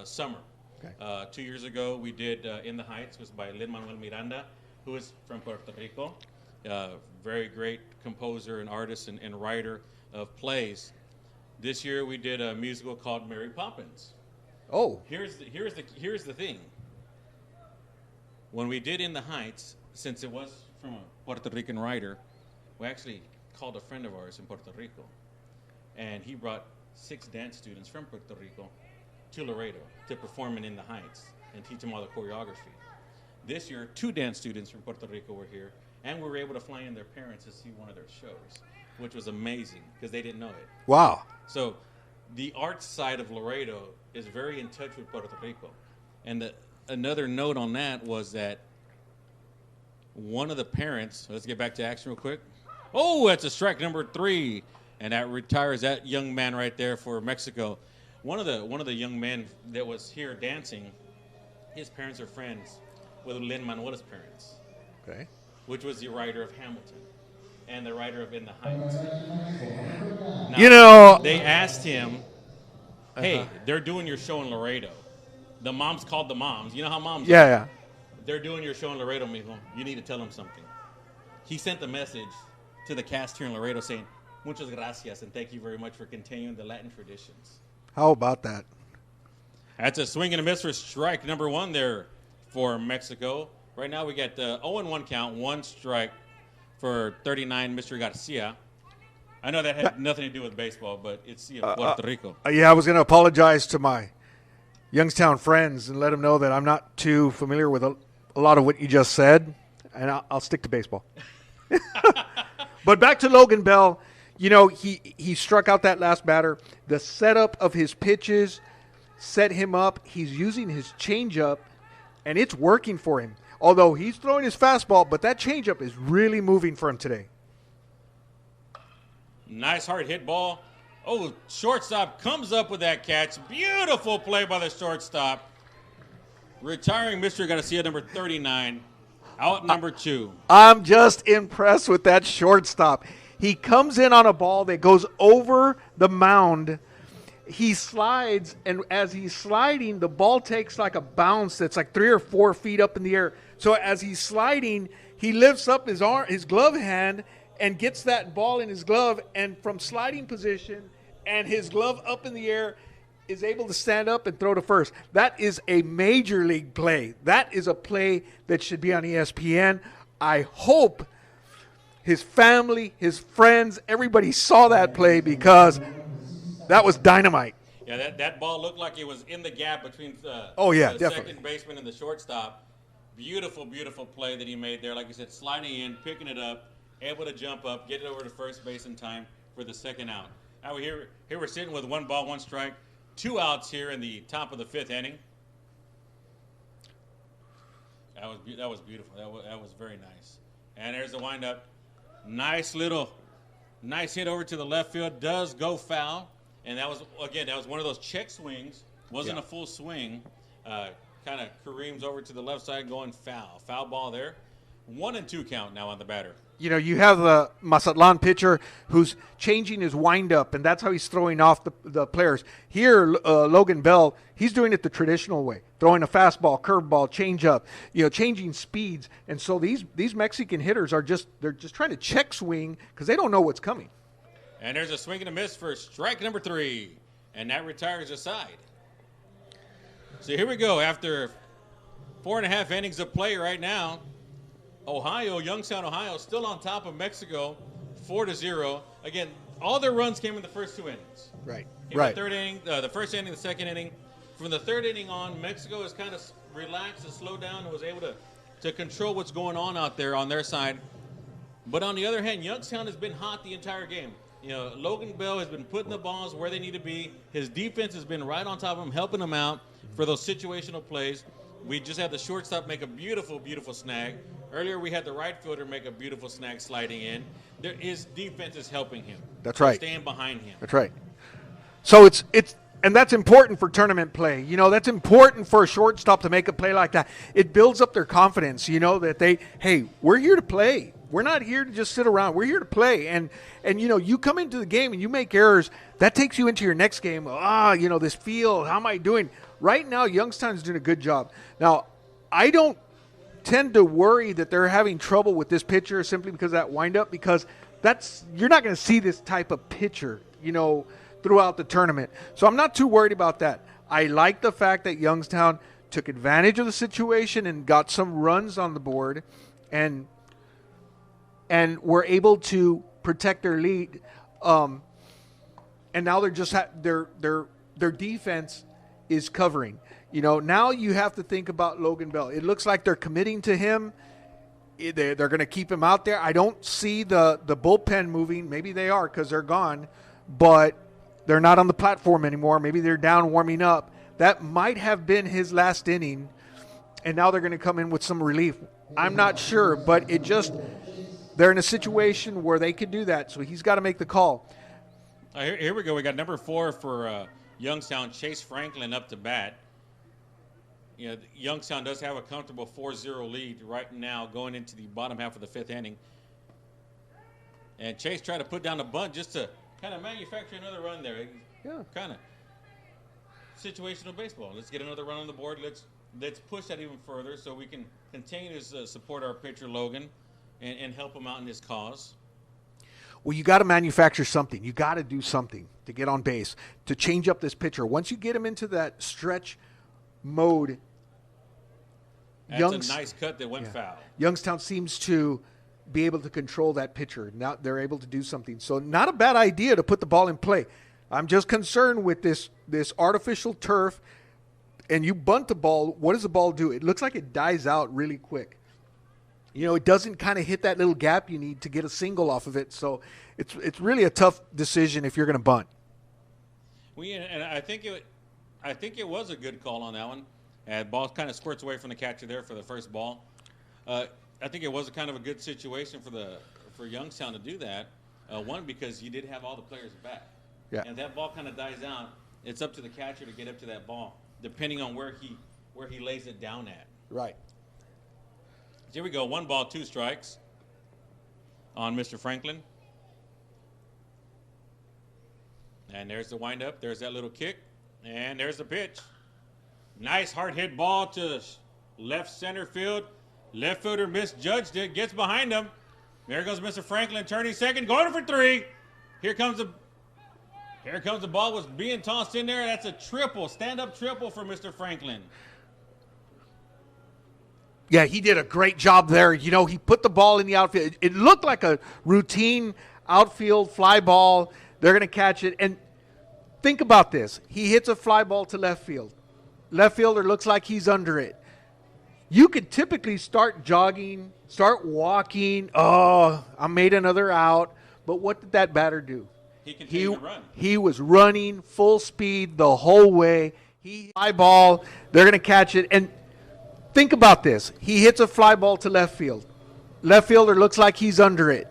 summer. Okay. 2 years ago, we did In the Heights, was by Lin-Manuel Miranda, who is from Puerto Rico. Very great composer and artist and writer of plays. This year, we did a musical called Mary Poppins. Oh. Here's the thing. When we did In the Heights, since it was from a Puerto Rican writer, we actually called a friend of ours in Puerto Rico. And he brought 6 dance students from Puerto Rico to Laredo to perform in the Heights and teach them all the choreography. This year, 2 dance students from Puerto Rico were here, and we were able to fly in their parents to see one of their shows, which was amazing because they didn't know it. Wow. So the arts side of Laredo is very in touch with Puerto Rico. And another note on that was that one of the parents, let's get back to action real quick. Oh, that's a strike number 3. And that retires that young man right there for Mexico. One of the young men that was here dancing, his parents are friends with Lin-Manuel's parents. Okay. Which was the writer of Hamilton and the writer of In the Heights. Now, they asked him, hey, they're doing your show in Laredo. The moms called the moms. You know how moms are? Yeah. They're doing your show in Laredo, mijo. You need to tell them something. He sent the message to the cast here in Laredo saying, muchas gracias, and thank you very much for continuing the Latin traditions. How about that? That's a swing and a miss for strike number 1 there for Mexico. Right now we got the 0-1 count, 1 strike for 39, Mr. Garcia. I know that had nothing to do with baseball, but it's Puerto Rico. Yeah, I was going to apologize to my Youngstown friends and let them know that I'm not too familiar with a lot of what you just said, and I'll stick to baseball. But back to Logan Bell. He struck out that last batter. The setup of his pitches set him up. He's using his changeup, and it's working for him. Although he's throwing his fastball, but that changeup is really moving for him today. Nice hard hit ball. Oh, shortstop comes up with that catch. Beautiful play by the shortstop. Retiring Mr. Garcia, number 39, out number 2. I'm just impressed with that shortstop. He comes in on a ball that goes over the mound. He slides, and as he's sliding, the ball takes like a bounce that's like 3 or 4 feet up in the air. So as he's sliding, he lifts up his glove hand, and gets that ball in his glove, and from sliding position and his glove up in the air, is able to stand up and throw to first. That is a major league play. That is a play that should be on ESPN. I hope his family, his friends, everybody saw that play because that was dynamite. Yeah, that ball looked like it was in the gap between the definitely. second baseman and the shortstop. Beautiful, beautiful play that he made there. Like I said, sliding in, picking it up, able to jump up, get it over to first base in time for the second out. Now here we're sitting with 1 ball, 1 strike, 2 outs here in the top of the 5th inning. That was beautiful. That was very nice. And there's the windup. Nice hit over to the left field. Does go foul. And that was one of those check swings. Wasn't a full swing. Kind of careens over to the left side, going foul. Foul ball there. 1-2 count now on the batter. You know, you have the Mazatlan pitcher who's changing his windup, and that's how he's throwing off the players. Here, Logan Bell, he's doing it the traditional way, throwing a fastball, curveball, changeup, changing speeds. And so these Mexican hitters they're just trying to check swing because they don't know what's coming. And there's a swing and a miss for strike number 3, and that retires the side. So here we go. After 4.5 innings of play right now, Youngstown, Ohio, still on top of Mexico, 4-0. Again, all their runs came in the first 2 innings. Right. The third inning, the first inning, the second inning. From the third inning on, Mexico has kind of relaxed and slowed down and was able to control what's going on out there on their side. But on the other hand, Youngstown has been hot the entire game. Logan Bell has been putting the balls where they need to be. His defense has been right on top of him, helping him out for those situational plays. We just had the shortstop make a beautiful, beautiful snag. Earlier, we had the right fielder make a beautiful snag sliding in. His defense is helping him. That's right. Staying behind him. That's right. So it's and that's important for tournament play. That's important for a shortstop to make a play like that. It builds up their confidence. That we're here to play. We're not here to just sit around. We're here to play. And you come into the game and you make errors. That takes you into your next game. This field. How am I doing? Right now, Youngstown's doing a good job. Now, I don't tend to worry that they're having trouble with this pitcher simply because of that windup, because you're not going to see this type of pitcher, throughout the tournament. So I'm not too worried about that. I like the fact that Youngstown took advantage of the situation and got some runs on the board and were able to protect their lead. And now they're just their defense is covering. Now you have to think about Logan Bell. It looks like they're committing to him. They're going to keep him out there. I don't see the bullpen moving. Maybe they are because they're gone, but they're not on the platform anymore. Maybe they're down warming up. That might have been his last inning, and now they're going to come in with some relief. I'm not sure, but they're in a situation where they could do that, so he's got to make the call. Here we go. We got number 4 for Youngstown, Chase Franklin up to bat. Youngstown does have a comfortable 4-0 lead right now going into the bottom half of the 5th inning. And Chase tried to put down a bunt just to kind of manufacture another run there. Yeah. Kind of situational baseball. Let's get another run on the board. Let's push that even further so we can continue to support our pitcher, Logan, and help him out in his cause. Well, you got to manufacture something. You got to do something to get on base, to change up this pitcher. Once you get him into that stretch mode, that's a nice cut that went foul. Youngstown seems to be able to control that pitcher. Now they're able to do something. So not a bad idea to put the ball in play. I'm just concerned with this artificial turf, and you bunt the ball. What does the ball do? It looks like it dies out really quick. It doesn't kind of hit that little gap you need to get a single off of it. So it's really a tough decision if you're going to bunt. And I think it was a good call on that one. Ball kind of squirts away from the catcher there for the first ball. I think it was a kind of a good situation for Youngstown to do that. One, because you did have all the players back. Yeah. And that ball kind of dies out. It's up to the catcher to get up to that ball, depending on where where he lays it down at. Right. So here we go. 1 ball, 2 strikes on Mr. Franklin. And there's the windup. There's that little kick. And there's the pitch. Nice hard hit ball to left center field. Left fielder misjudged it. Gets behind him. There goes Mr. Franklin turning second. Going for 3. Here comes the ball was being tossed in there. That's a triple. Stand-up triple for Mr. Franklin. Yeah, he did a great job there. You know, he put the ball in the outfield. It looked like a routine outfield fly ball. They're going to catch it. And think about this. He hits a fly ball to left field. Left fielder looks like he's under it. You could typically start jogging, start walking. Oh, I made another out. But what did that batter do? He continued to run. He was running full speed the whole way. Fly ball. They're going to catch it. And think about this. He hits a fly ball to left field. Left fielder looks like he's under it.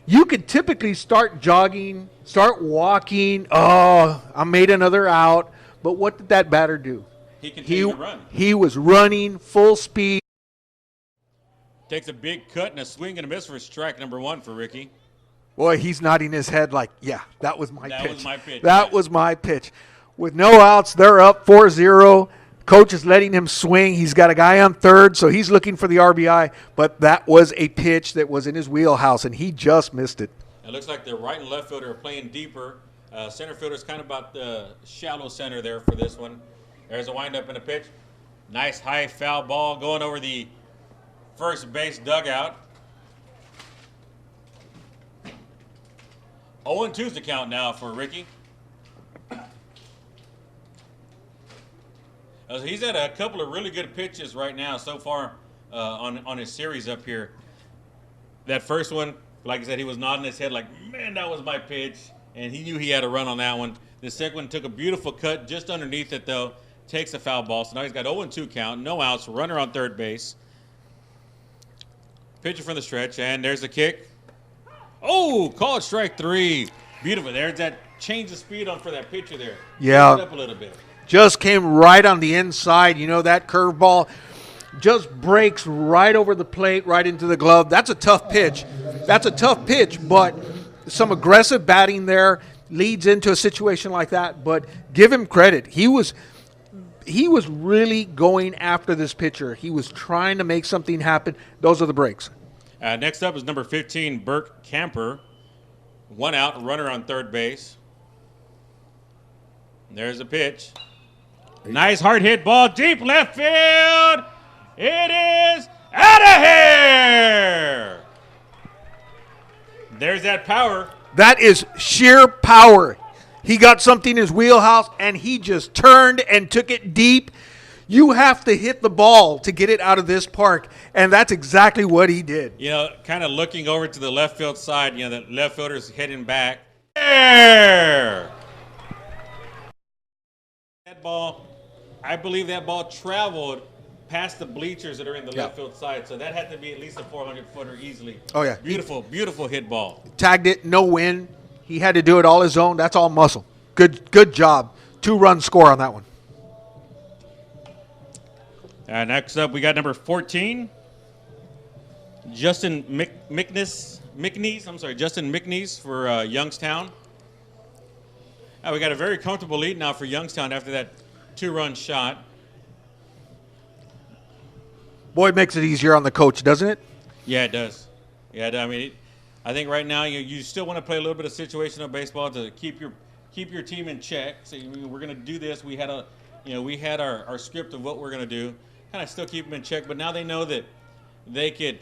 You could typically start jogging, start walking. Oh, I made another out. But what did that batter do? He continued to run. He was running full speed. Takes a big cut and a swing and a miss for strike number 1 for Ricky. Boy, he's nodding his head like, yeah, that was my pitch. That was my pitch. That was my pitch. With no outs, they're up 4-0. Coach is letting him swing. He's got a guy on third, so he's looking for the RBI. But that was a pitch that was in his wheelhouse, and he just missed it. It looks like the right and left fielder are playing deeper. Center fielder is kind of about the shallow center there for this one. There's a windup and a pitch. Nice high foul ball going over the first base dugout. 0-2 is the count now for Ricky. So he's had a couple of really good pitches right now so far on his series up here. That first one, like I said, he was nodding his head like, man, that was my pitch. And he knew he had a run on that one. The second one took a beautiful cut just underneath it, though. Takes a foul ball. So now he's got 0-2 count, no outs, runner on third base. Pitcher from the stretch, and there's the kick. Oh, call it strike 3. Beautiful. There's that change of speed on for that pitcher there. Yeah. It up a little bit. Just came right on the inside. You know, that curveball just breaks right over the plate, right into the glove. That's a tough pitch. But some aggressive batting there leads into a situation like that. But give him credit. He was really going after this pitcher. He was trying to make something happen. Those are the breaks. Next up is number 15, Burke Camper. 1 out, runner on third base. There's a pitch. Nice hard hit ball, deep left field. It is out of here. There's that power. That is sheer power. He got something in his wheelhouse, and he just turned and took it deep. You have to hit the ball to get it out of this park, and that's exactly what he did. You know, kind of looking over to the left field side, you know, the left fielder's heading back. There! That ball, I believe that ball traveled past the bleachers that are in the left field side, so that had to be at least a 400-footer easily. Oh, yeah. Beautiful, beautiful hit ball. Tagged it, no win. He had to do it all his own. That's all muscle. Good job. 2-run score on that one. Next up, we got number 14, Justin McNeese for Youngstown. We got a very comfortable lead now for Youngstown after that 2-run shot. Boy, it makes it easier on the coach, doesn't it? Yeah, it does. Yeah, I mean, I think right now you still want to play a little bit of situational baseball to keep your team in check. So we're going to do this. We had our script of what we're going to do. Kind of still keep them in check, but now they know that they could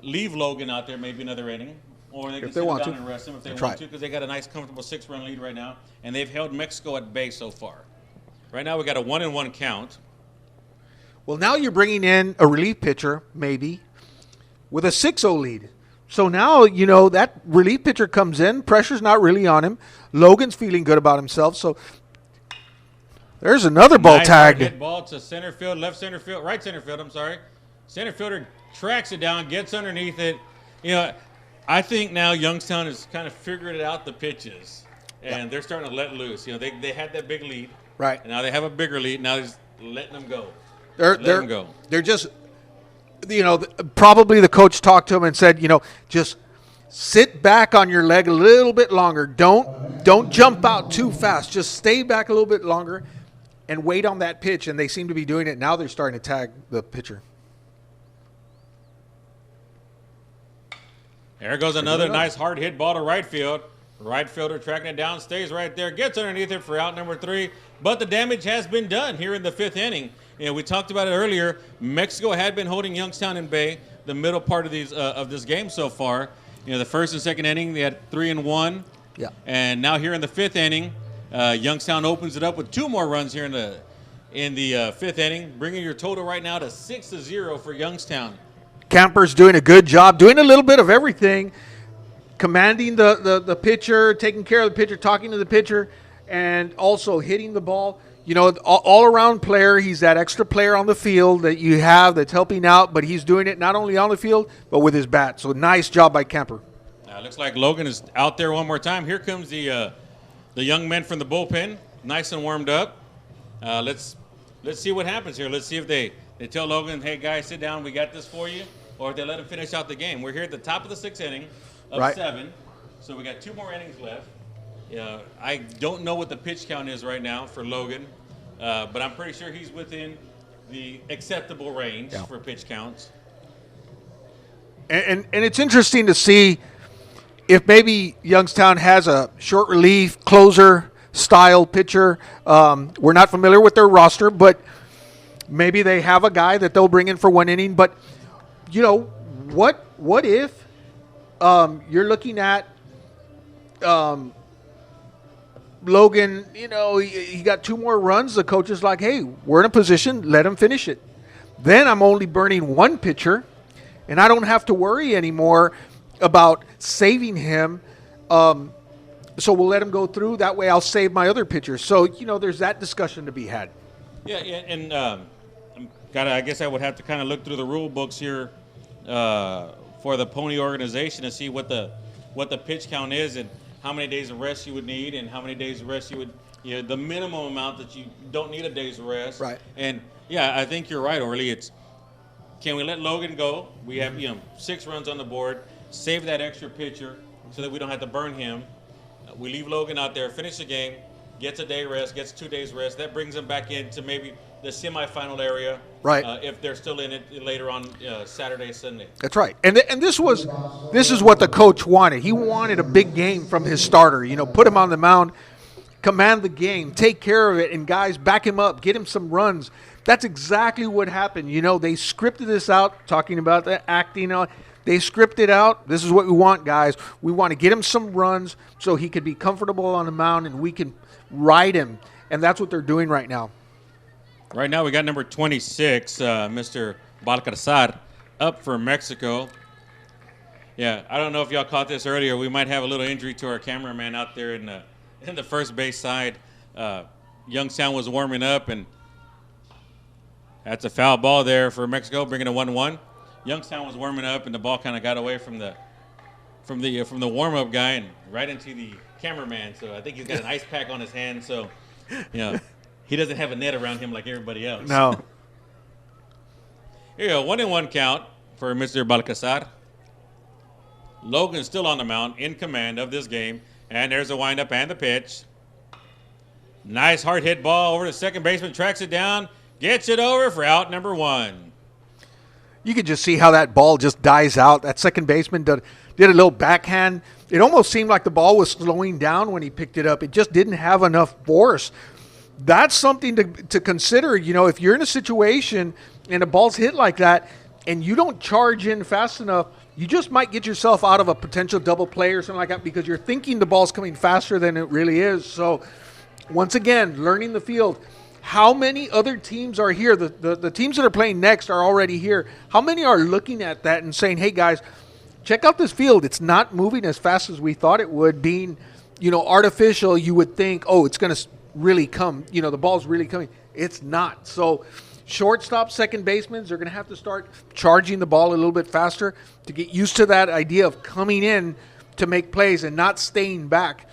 leave Logan out there maybe another inning, or they can sit down and rest him if they want to, because they got a nice, comfortable 6-run lead right now, and they've held Mexico at bay so far. Right now we got a 1-1 count. Well, now you're bringing in a relief pitcher, maybe, with a 6-0 lead. So now, you know, that relief pitcher comes in. Pressure's not really on him. Logan's feeling good about himself. So there's another ball tagged. Hit ball to center field, left center field, right center field, I'm sorry. Center fielder tracks it down, gets underneath it. You know, I think now Youngstown has kind of figured it out, the pitches. And they're starting to let loose. You know, they had that big lead. Right. And now they have a bigger lead. Now they're just letting them go. Let him go. They're just, probably the coach talked to him and said, just sit back on your leg a little bit longer. Don't jump out too fast. Just stay back a little bit longer and wait on that pitch. And they seem to be doing it. Now they're starting to tag the pitcher. There goes another nice hard hit ball to right field. Right fielder tracking it down, stays right there, gets underneath it for out number 3. But the damage has been done here in the 5th inning. We talked about it earlier. Mexico had been holding Youngstown in bay the middle part of this game so far. The first and second inning, they had 3 and 1. Yeah. And now here in the 5th inning, Youngstown opens it up with 2 more runs here in the 5th inning, bringing your total right now to 6-0 for Youngstown. Camper's doing a good job, doing a little bit of everything, commanding the pitcher, taking care of the pitcher, talking to the pitcher, and also hitting the ball. All-around player. He's that extra player on the field that you have that's helping out, but he's doing it not only on the field, but with his bat. So nice job by Camper. Looks like Logan is out there one more time. Here comes the young men from the bullpen, nice and warmed up. Let's see what happens here. Let's see if they tell Logan, hey, guys, sit down. We got this for you. Or if they let him finish out the game. We're here at the top of the 6th inning of 7. So we got 2 more innings left. I don't know what the pitch count is right now for Logan, but I'm pretty sure he's within the acceptable range for pitch counts. And it's interesting to see if maybe Youngstown has a short relief closer style pitcher. We're not familiar with their roster, but maybe they have a guy that they'll bring in for 1 inning. But what if you're looking at Logan, he got 2 more runs. The coach is like, hey, we're in a position. Let him finish it. Then I'm only burning 1 pitcher, and I don't have to worry anymore about saving him. So we'll let him go through. That way I'll save my other pitchers. So, there's that discussion to be had. Yeah, and I guess I would have to kind of look through the rule books here for the Pony organization to see what the pitch count is and how many days of rest you would need and how many days of rest you would, the minimum amount that you don't need a day's rest. Right. And, I think you're right, Orly. Can we let Logan go? We have, 6 runs on the board. Save that extra pitcher so that we don't have to burn him. We leave Logan out there, finish the game, gets a day rest, gets 2 days rest. That brings him back into maybe the semifinal area, right? If they're still in it later on Saturday, Sunday. That's right. And this is what the coach wanted. He wanted a big game from his starter. Put him on the mound, command the game, take care of it, and guys, back him up, get him some runs. That's exactly what happened. They scripted this out, talking about the acting. They scripted out. This is what we want, guys. We want to get him some runs so he could be comfortable on the mound and we can ride him. And that's what they're doing right now. Right now we got number 26, Mr. Balcazar, up for Mexico. Yeah, I don't know if y'all caught this earlier. We might have a little injury to our cameraman out there in the first base side. Youngstown was warming up, and that's a foul ball there for Mexico, bringing a 1-1. Youngstown was warming up, and the ball kind of got away from the warm-up guy and right into the cameraman. So I think he's got an ice pack on his hand. So, he doesn't have a net around him like everybody else. No. Here you go, 1-1 count for Mr. Balcazar. Logan still on the mound, in command of this game. And there's a windup and the pitch. Nice hard hit ball over to second baseman, tracks it down, gets it over for out number 1. You can just see how that ball just dies out. That second baseman did a little backhand. It almost seemed like the ball was slowing down when he picked it up. It just didn't have enough force. That's something to consider. If you're in a situation and a ball's hit like that and you don't charge in fast enough, you just might get yourself out of a potential double play or something like that because you're thinking the ball's coming faster than it really is. So, once again, learning the field. How many other teams are here? The teams that are playing next are already here. How many are looking at that and saying, hey, guys, check out this field. It's not moving as fast as we thought it would. Being, artificial, you would think, oh, it's going to really come. The ball's really coming. It's not. So shortstop, second basemen, they're going to have to start charging the ball a little bit faster to get used to that idea of coming in to make plays and not staying back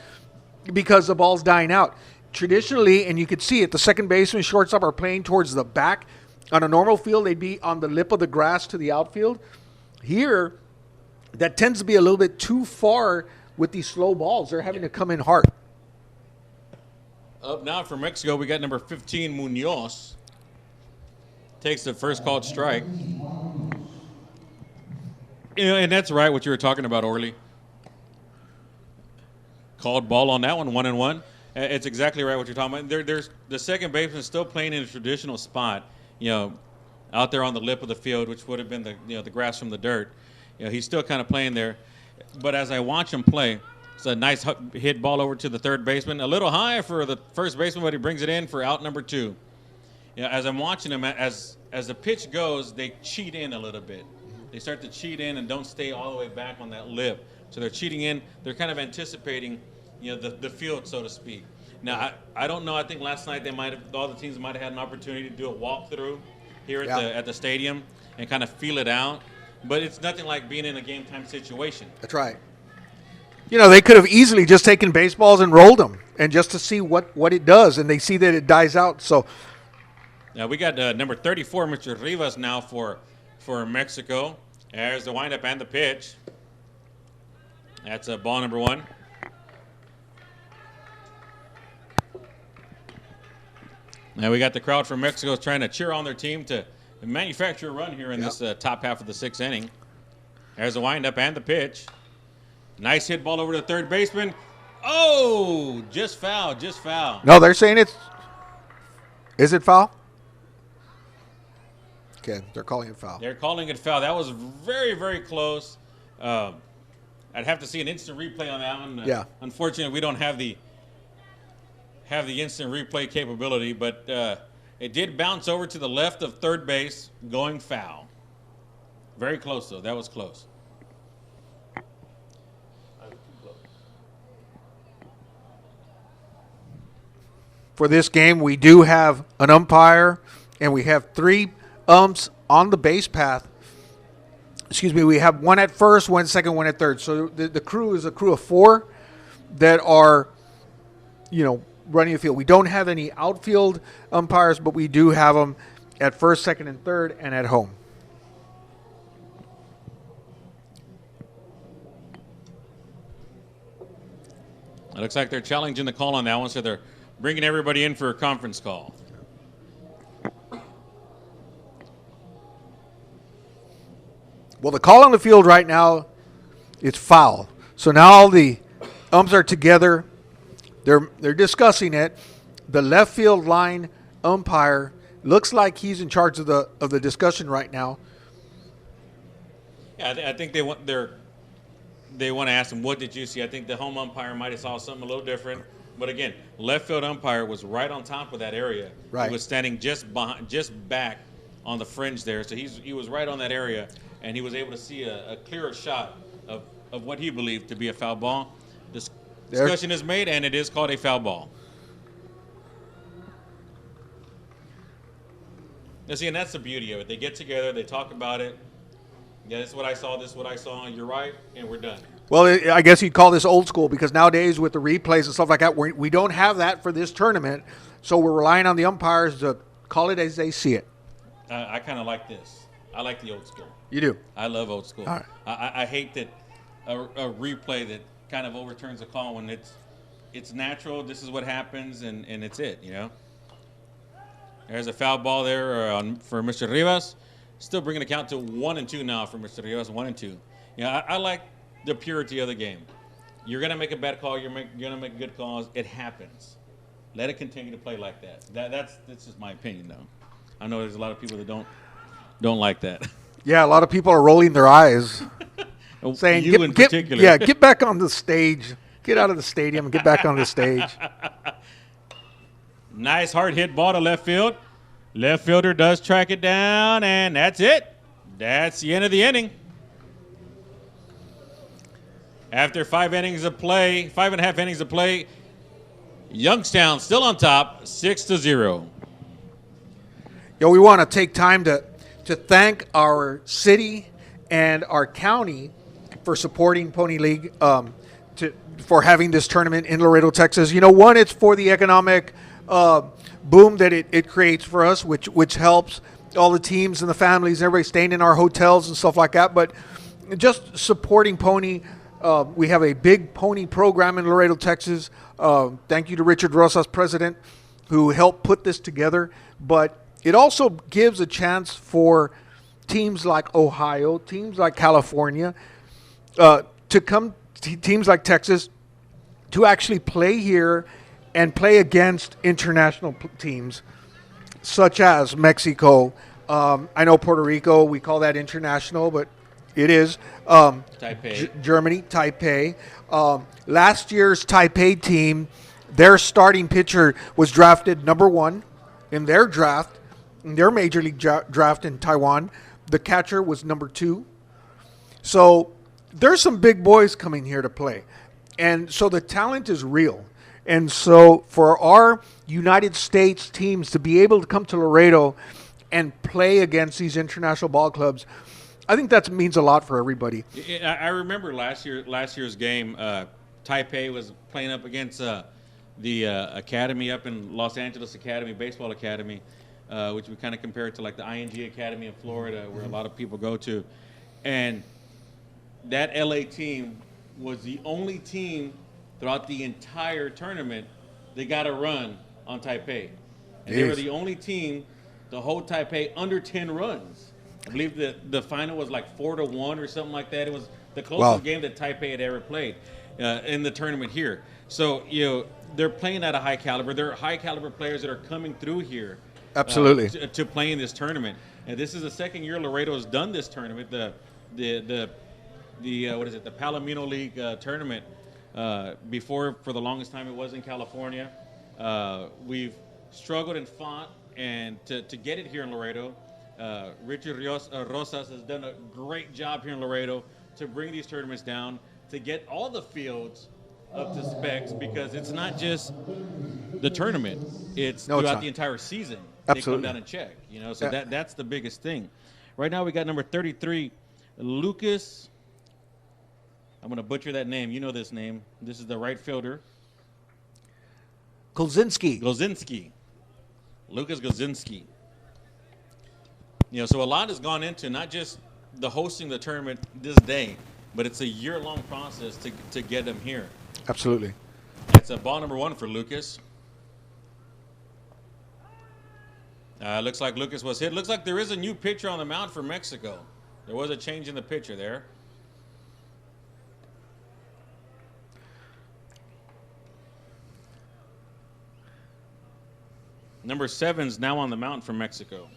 because the ball's dying out. Traditionally, and you could see it, the second baseman, shortstop are playing towards the back. On a normal field, they'd be on the lip of the grass to the outfield. Here, that tends to be a little bit too far with these slow balls. They're having to come in hard. Up now for Mexico, we got number 15, Munoz. Takes the first called strike. And that's right, what you were talking about, Orly. Called ball on that one, 1-1. It's exactly right what you're talking about. There's the second baseman still playing in a traditional spot, out there on the lip of the field, which would have been the grass from the dirt. He's still kind of playing there. But as I watch him play, it's a nice hit ball over to the third baseman. A little high for the first baseman, but he brings it in for out number 2. As I'm watching him, as the pitch goes, they cheat in a little bit. They start to cheat in and don't stay all the way back on that lip. So they're cheating in. They're kind of anticipating, the field, so to speak. Now, I don't know. I think last night all the teams might have had an opportunity to do a walkthrough here at the stadium and kind of feel it out. But it's nothing like being in a game time situation. That's right. They could have easily just taken baseballs and rolled them, and just to see what it does, and they see that it dies out. So, now we got number 34, Mr. Rivas, now for Mexico. There's the windup and the pitch. That's ball number 1. Now we got the crowd from Mexico trying to cheer on their team to manufacture a run here in this top half of the 6th inning. There's the windup and the pitch. Nice hit ball over to the third baseman. Oh, just foul. No, they're saying is it foul? Okay, they're calling it foul. They're calling it foul. That was very, very close. I'd have to see an instant replay on that one. Yeah. Unfortunately, we don't have the instant replay capability, but it did bounce over to the left of third base, going foul. Very close, though. That was close. For this game, we do have an umpire, and we have 3 umps on the base path. Excuse me, we have 1 at first, 1 at second, 1 at third. So the crew is a crew of 4 that are, running the field. We don't have any outfield umpires, but we do have them at first, second, and third, and at home. It looks like they're challenging the call on that one, so they're bringing everybody in for a conference call. Well, the call on the field right now, it's foul. So now all the umps are together. They're discussing it. The left field line umpire looks like he's in charge of the discussion right now. Yeah, I think they want to ask him, what did you see? I think the home umpire might have saw something a little different. But again, left field umpire was right on top of that area. Right. He was standing just back on the fringe there. So he was right on that area, and he was able to see a clearer shot of what he believed to be a foul ball. Discussion is made, and it is called a foul ball. Now, see, and that's the beauty of it. They get together, they talk about it. Yeah, this is what I saw, this is what I saw. You're right, and we're done. Well, I guess you'd call this old school, because nowadays with the replays and stuff like that, we don't have that for this tournament. So we're relying on the umpires to call it as they see it. I kind of like this. I like the old school. You do? I love old school. All right. I hate that a replay that kind of overturns a call when it's natural. This is what happens, and it's it, There's a foul ball there for Mr. Rivas. Still bringing the count to 1-2 now for Mr. Rivas, 1-2. I like the purity of the game. You're going to make a bad call. You're going to make good calls. It happens. Let it continue to play like that. That's just my opinion, though. I know there's a lot of people that don't like that. Yeah, a lot of people are rolling their eyes, saying, you in particular. Get back on the stage. Get out of the stadium and get back on the stage. Nice hard hit ball to left field. Left fielder does track it down, and that's it. That's the end of the inning. After 5 innings of play, 5.5 innings of play, Youngstown still on top, 6-0. We want to take time to thank our city and our county for supporting Pony League, for having this tournament in Laredo, Texas. One, it's for the economic boom that it creates for us, which helps all the teams and the families, everybody staying in our hotels and stuff like that. But just supporting Pony. We have a big Pony program in Laredo, Texas. Thank you to Richard Rosas, president, who helped put this together. But it also gives a chance for teams like Ohio, teams like California, to come, teams like Texas, to actually play here and play against international teams such as Mexico. I know Puerto Rico, we call that international, but it is. Taipei. Germany, Taipei. Last year's Taipei team, their starting pitcher was drafted number 1 in their draft, in their major league draft in Taiwan. The catcher was number 2. So there's some big boys coming here to play. And so the talent is real. And so for our United States teams to be able to come to Laredo and play against these international ball clubs, I think that means a lot for everybody. I remember last year's game. Taipei was playing up against the academy up in Los Angeles Academy, Baseball Academy, which we kind of compare it to like the ING Academy in Florida, where a lot of people go to. And that LA team was the only team throughout the entire tournament that got a run on Taipei. And they were the only team to hold Taipei under 10 runs. I believe the final was like 4-1 or something like that. It was the closest game that Taipei had ever played in the tournament here. So, they're playing at a high caliber. There are high caliber players that are coming through here. Absolutely. To play in this tournament. And this is the second year Laredo has done this tournament. The what is it? The Palomino League tournament. Before, for the longest time, it was in California. We've struggled and fought, and to get it here in Laredo. Richard Rosas has done a great job here in Laredo to bring these tournaments down, to get all the fields up to specs, because it's not just the tournament. It's throughout the entire season. Absolutely. They come down and check. So that's the biggest thing. Right now we got number 33, Lucas. I'm going to butcher that name. You know this name. This is the right fielder. Golzinski. Lucas Golzinski. So a lot has gone into not just the hosting the tournament this day, but it's a year-long process to get them here. Absolutely. It's a ball number 1 for Lucas. Looks like Lucas was hit. Looks like there is a new pitcher on the mound for Mexico. There was a change in the pitcher there. Number 7's now on the mound for Mexico.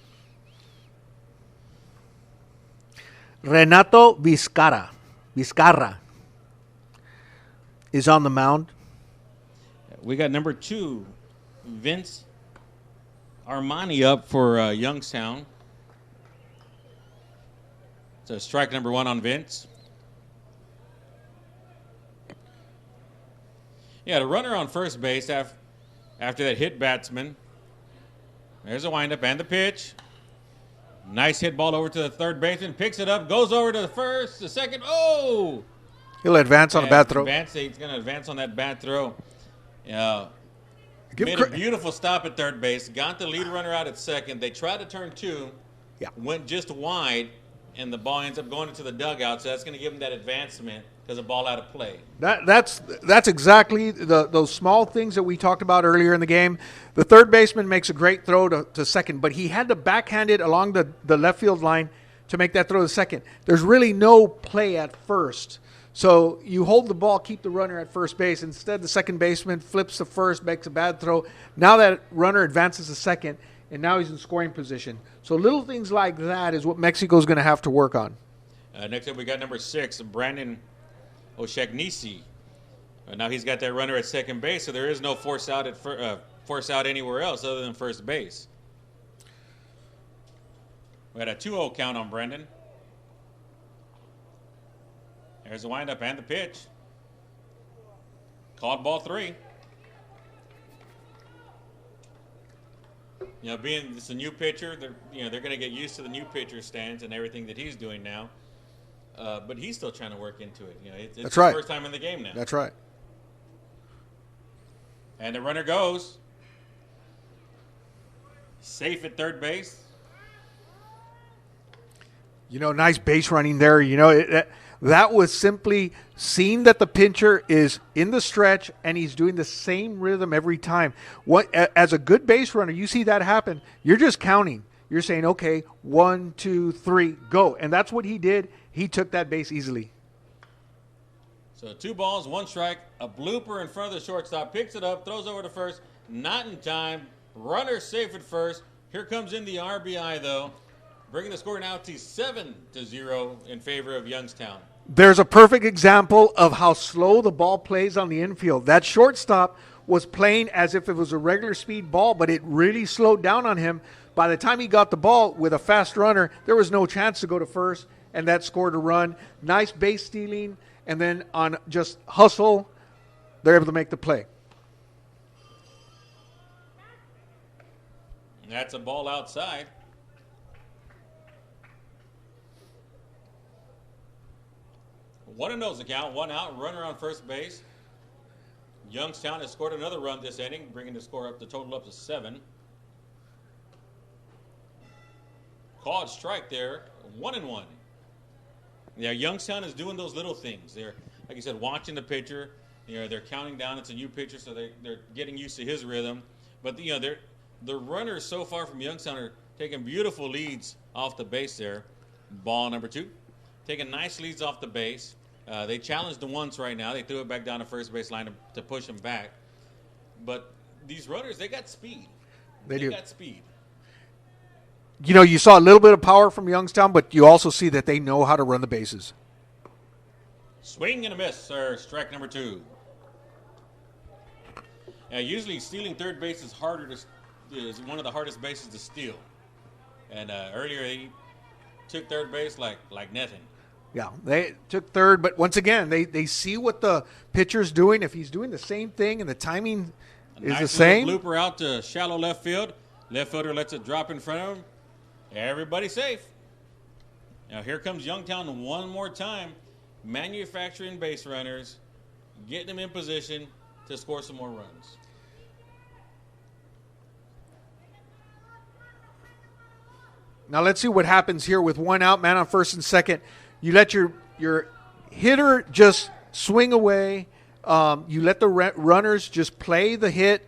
Renato Vizcarra is on the mound. We got number 2, Vince Armani, up for Youngstown. So strike number 1 on Vince. Yeah, the runner on first base after that hit batsman. There's a windup and the pitch. Nice hit ball over to the third baseman. Picks it up, goes over to the first, the second. Oh! He'll advance on a bad throw. He's going to advance on that bad throw. Made a beautiful stop at third base. Got the lead runner out at second. They tried to turn 2. Yeah. Went just wide, and the ball ends up going into the dugout. So that's going to give him that advancement because the ball out of play. That's exactly those small things that we talked about earlier in the game. The third baseman makes a great throw to second, but he had to backhand it along the left field line to make that throw to second. There's really no play at first. So you hold the ball, keep the runner at first base. Instead, the second baseman flips to first, makes a bad throw. Now that runner advances to second, and now he's in scoring position. So little things like that is what Mexico's going to have to work on. Next up, we got number 6, Brandon Oshagnisi. Now he's got that runner at second base, so there is no force out anywhere else other than first base. We had a 2-0 count on Brandon. There's the windup and the pitch. Called ball 3. Being this a new pitcher, they're going to get used to the new pitcher stance and everything that he's doing now. But he's still trying to work into it. It's That's his right. first time in the game now. That's right. And the runner goes. Safe at third base. Nice base running there. That was simply seeing that the pitcher is in the stretch and he's doing the same rhythm every time. As a good base runner, you see that happen, you're just counting. You're saying, okay, 1, 2, 3, go. And that's what he did. He took that base easily. So 2 balls, 1 strike, a blooper in front of the shortstop, picks it up, throws over to first, not in time. Runner safe at first. Here comes in the RBI, though, bringing the score now to 7-0 in favor of Youngstown. There's a perfect example of how slow the ball plays on the infield. That shortstop was playing as if it was a regular speed ball, but it really slowed down on him. By the time he got the ball with a fast runner, there was no chance to go to first, and that scored a run. Nice base stealing, and then on just hustle, they're able to make the play. That's a ball outside. One and no's the count, 1 out, runner on first base. Youngstown has scored another run this inning, bringing the score up, the total up to 7. Called strike there, 1-1. Yeah, Youngstown is doing those little things. They're, like you said, watching the pitcher. They're counting down. It's a new pitcher, so they're getting used to his rhythm. But the runners so far from Youngstown are taking beautiful leads off the base there. Ball number 2, taking nice leads off the base. They challenged the once right now. They threw it back down the first base line to push them back. But these runners, they got speed. They got speed. You saw a little bit of power from Youngstown, but you also see that they know how to run the bases. Swing and a miss, sir. Strike number 2. Usually stealing third base is is one of the hardest bases to steal. And earlier he took third base like nothing. Yeah, they took third, but once again, they see what the pitcher's doing. If he's doing the same thing and the timing is the same. Nice blooper out to shallow left field. Left fielder lets it drop in front of him. Everybody safe. Now here comes Youngstown one more time, manufacturing base runners, getting them in position to score some more runs. Now let's see what happens here with 1 out, man on first and second. You let your hitter just swing away. You let the runners just play the hit,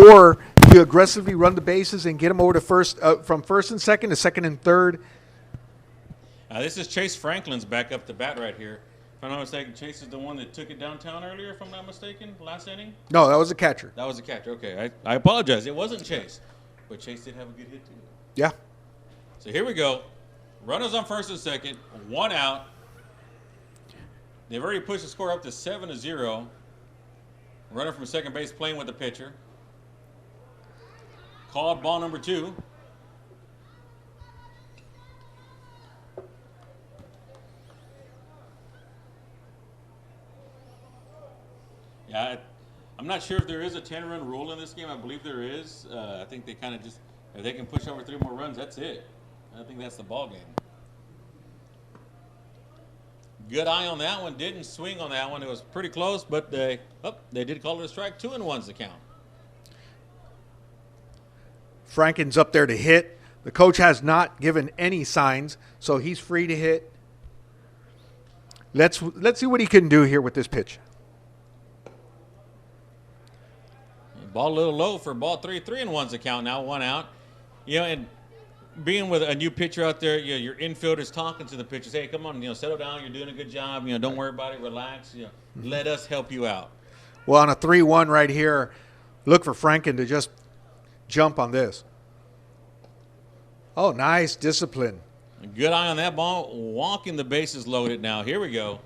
or you aggressively run the bases and get them over to first, from first and second to second and third. This is Chase Franklin's back up to bat right here. If I'm not mistaken, Chase is the one that took it downtown earlier, if I'm not mistaken, last inning? No, that was a catcher. That was a catcher. Okay, I apologize. It wasn't Chase, but Chase did have a good hit too. Yeah. So here we go. Runners on first and second, 1 out. They've already pushed the score up to 7-0. Runner from second base playing with the pitcher. Called ball number 2. Yeah, I'm not sure if there is a 10-run rule in this game. I believe there is. I think they kind of just, if they can push over 3 more runs, that's it. I think that's the ball game. Good eye on that one. Didn't swing on that one. It was pretty close, but they did call it a strike. 2-1's the count. Franken's up there to hit. The coach has not given any signs, so he's free to hit. Let's see what he can do here with this pitch. Ball a little low for ball 3. 3-1's the count now. 1 out. And being with a new pitcher out there, your infielders talking to the pitchers, hey, come on, settle down. You're doing a good job. Don't worry about it. Relax. Let us help you out. Well, on a 3-1 right here, look for Franken to just jump on this. Oh, nice discipline. Good eye on that ball. Walking the bases loaded now. Here we go.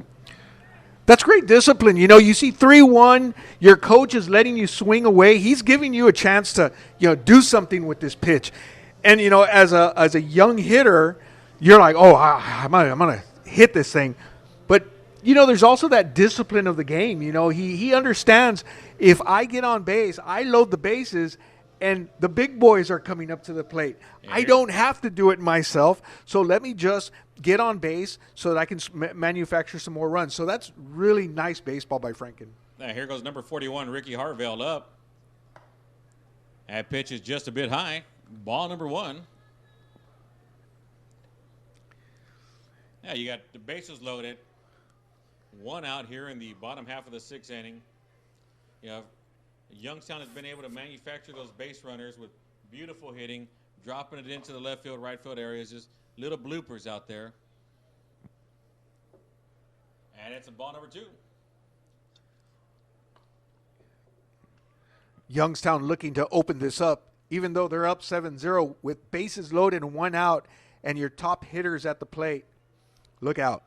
That's great discipline. You see 3-1, your coach is letting you swing away. He's giving you a chance to, do something with this pitch. And, as a young hitter, you're like, oh, I'm going to hit this thing. But, there's also that discipline of the game. He understands if I get on base, I load the bases, and the big boys are coming up to the plate. Yeah. I don't have to do it myself, so let me just get on base so that I can manufacture some more runs. So that's really nice baseball by Franken. Now here goes number 41, Ricky Harveld up. That pitch is just a bit high. Ball number 1. Yeah, you got the bases loaded. 1 out here in the bottom half of the 6th inning. You know, Youngstown has been able to manufacture those base runners with beautiful hitting, dropping it into the left field, right field areas. Just little bloopers out there. And it's a ball number 2. Youngstown looking to open this up, even though they're up 7-0 with bases loaded and 1 out, and your top hitters at the plate. Look out.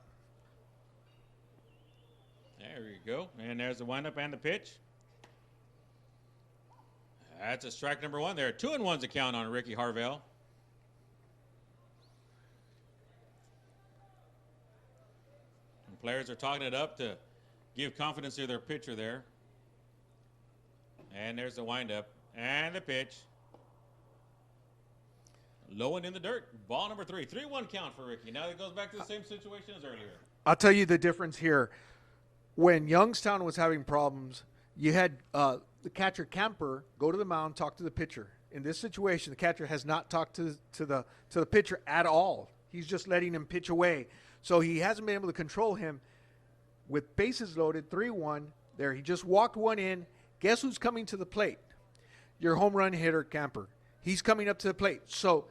There you go. And there's the windup and the pitch. That's a strike number 1 there. 2-1's a count on Ricky Harvell. And players are talking it up to give confidence to their pitcher there. And there's the windup and the pitch. Low and in the dirt. Ball number 3. 3-1 count for Ricky. Now it goes back to the same situation as earlier. I'll tell you the difference here. When Youngstown was having problems, you had the catcher Camper go to the mound, talk to the pitcher. In this situation, the catcher has not talked to the pitcher at all. He's just letting him pitch away. So he hasn't been able to control him. With bases loaded, 3-1 there. He just walked one in. Guess who's coming to the plate? Your home run hitter, Camper. He's coming up to the plate. So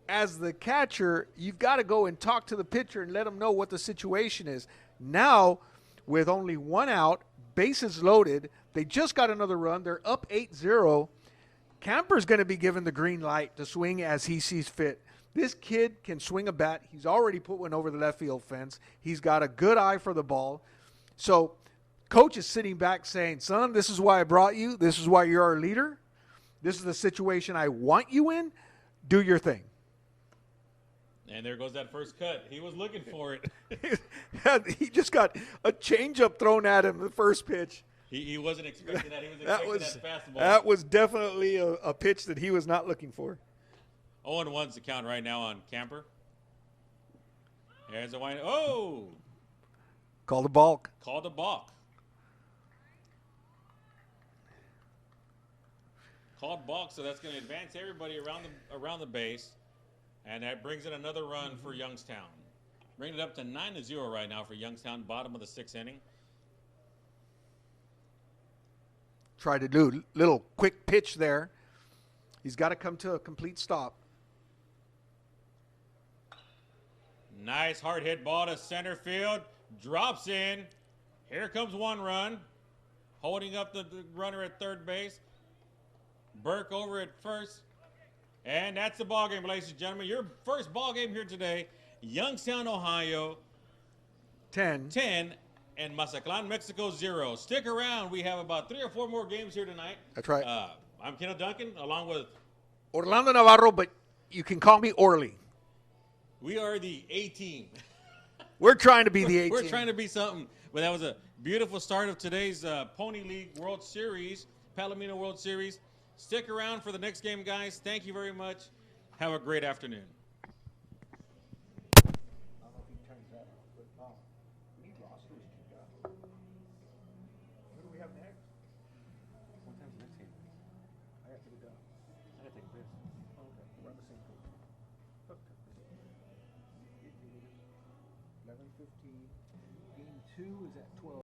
as the catcher, you've got to go and talk to the pitcher and let him know what the situation is. Now, with only 1 out, bases loaded, they just got another run. They're up 8-0. Camper's going to be given the green light to swing as he sees fit. This kid can swing a bat. He's already put one over the left field fence. He's got a good eye for the ball. So coach is sitting back saying, son, this is why I brought you. This is why you're our leader. This is the situation I want you in. Do your thing. And there goes that first cut. He was looking for it. He just got a changeup thrown at him the first pitch. He wasn't expecting that. He was expecting that fastball. That was definitely a pitch that he was not looking for. 0-1's the count right now on Camper. There's a wind. Oh! Called a balk. Called a balk. Called balk, so that's going to advance everybody around the base. And that brings in another run for Youngstown. Bringing it up to 9-0 right now for Youngstown, bottom of the 6th inning. Try to do a little quick pitch there. He's got to come to a complete stop. Nice hard hit ball to center field. Drops in. Here comes 1 run. Holding up the runner at third base. Burke over at first. And that's the ball game, ladies and gentlemen. Your first ball game here today. Youngstown, Ohio. 10. And Mazatlan, Mexico 0. Stick around. We have about 3 or 4 more games here tonight. That's right. I'm Kenneth Duncan, along with Orlando Navarro, but you can call me Orly. we are the A-team. We're trying to be the A-team. We're trying to be something. But that was a beautiful start of today's Pony League World Series, Palomino World Series. Stick around for the next game, guys. Thank you very much. Have a great afternoon. Game 2 is at 12.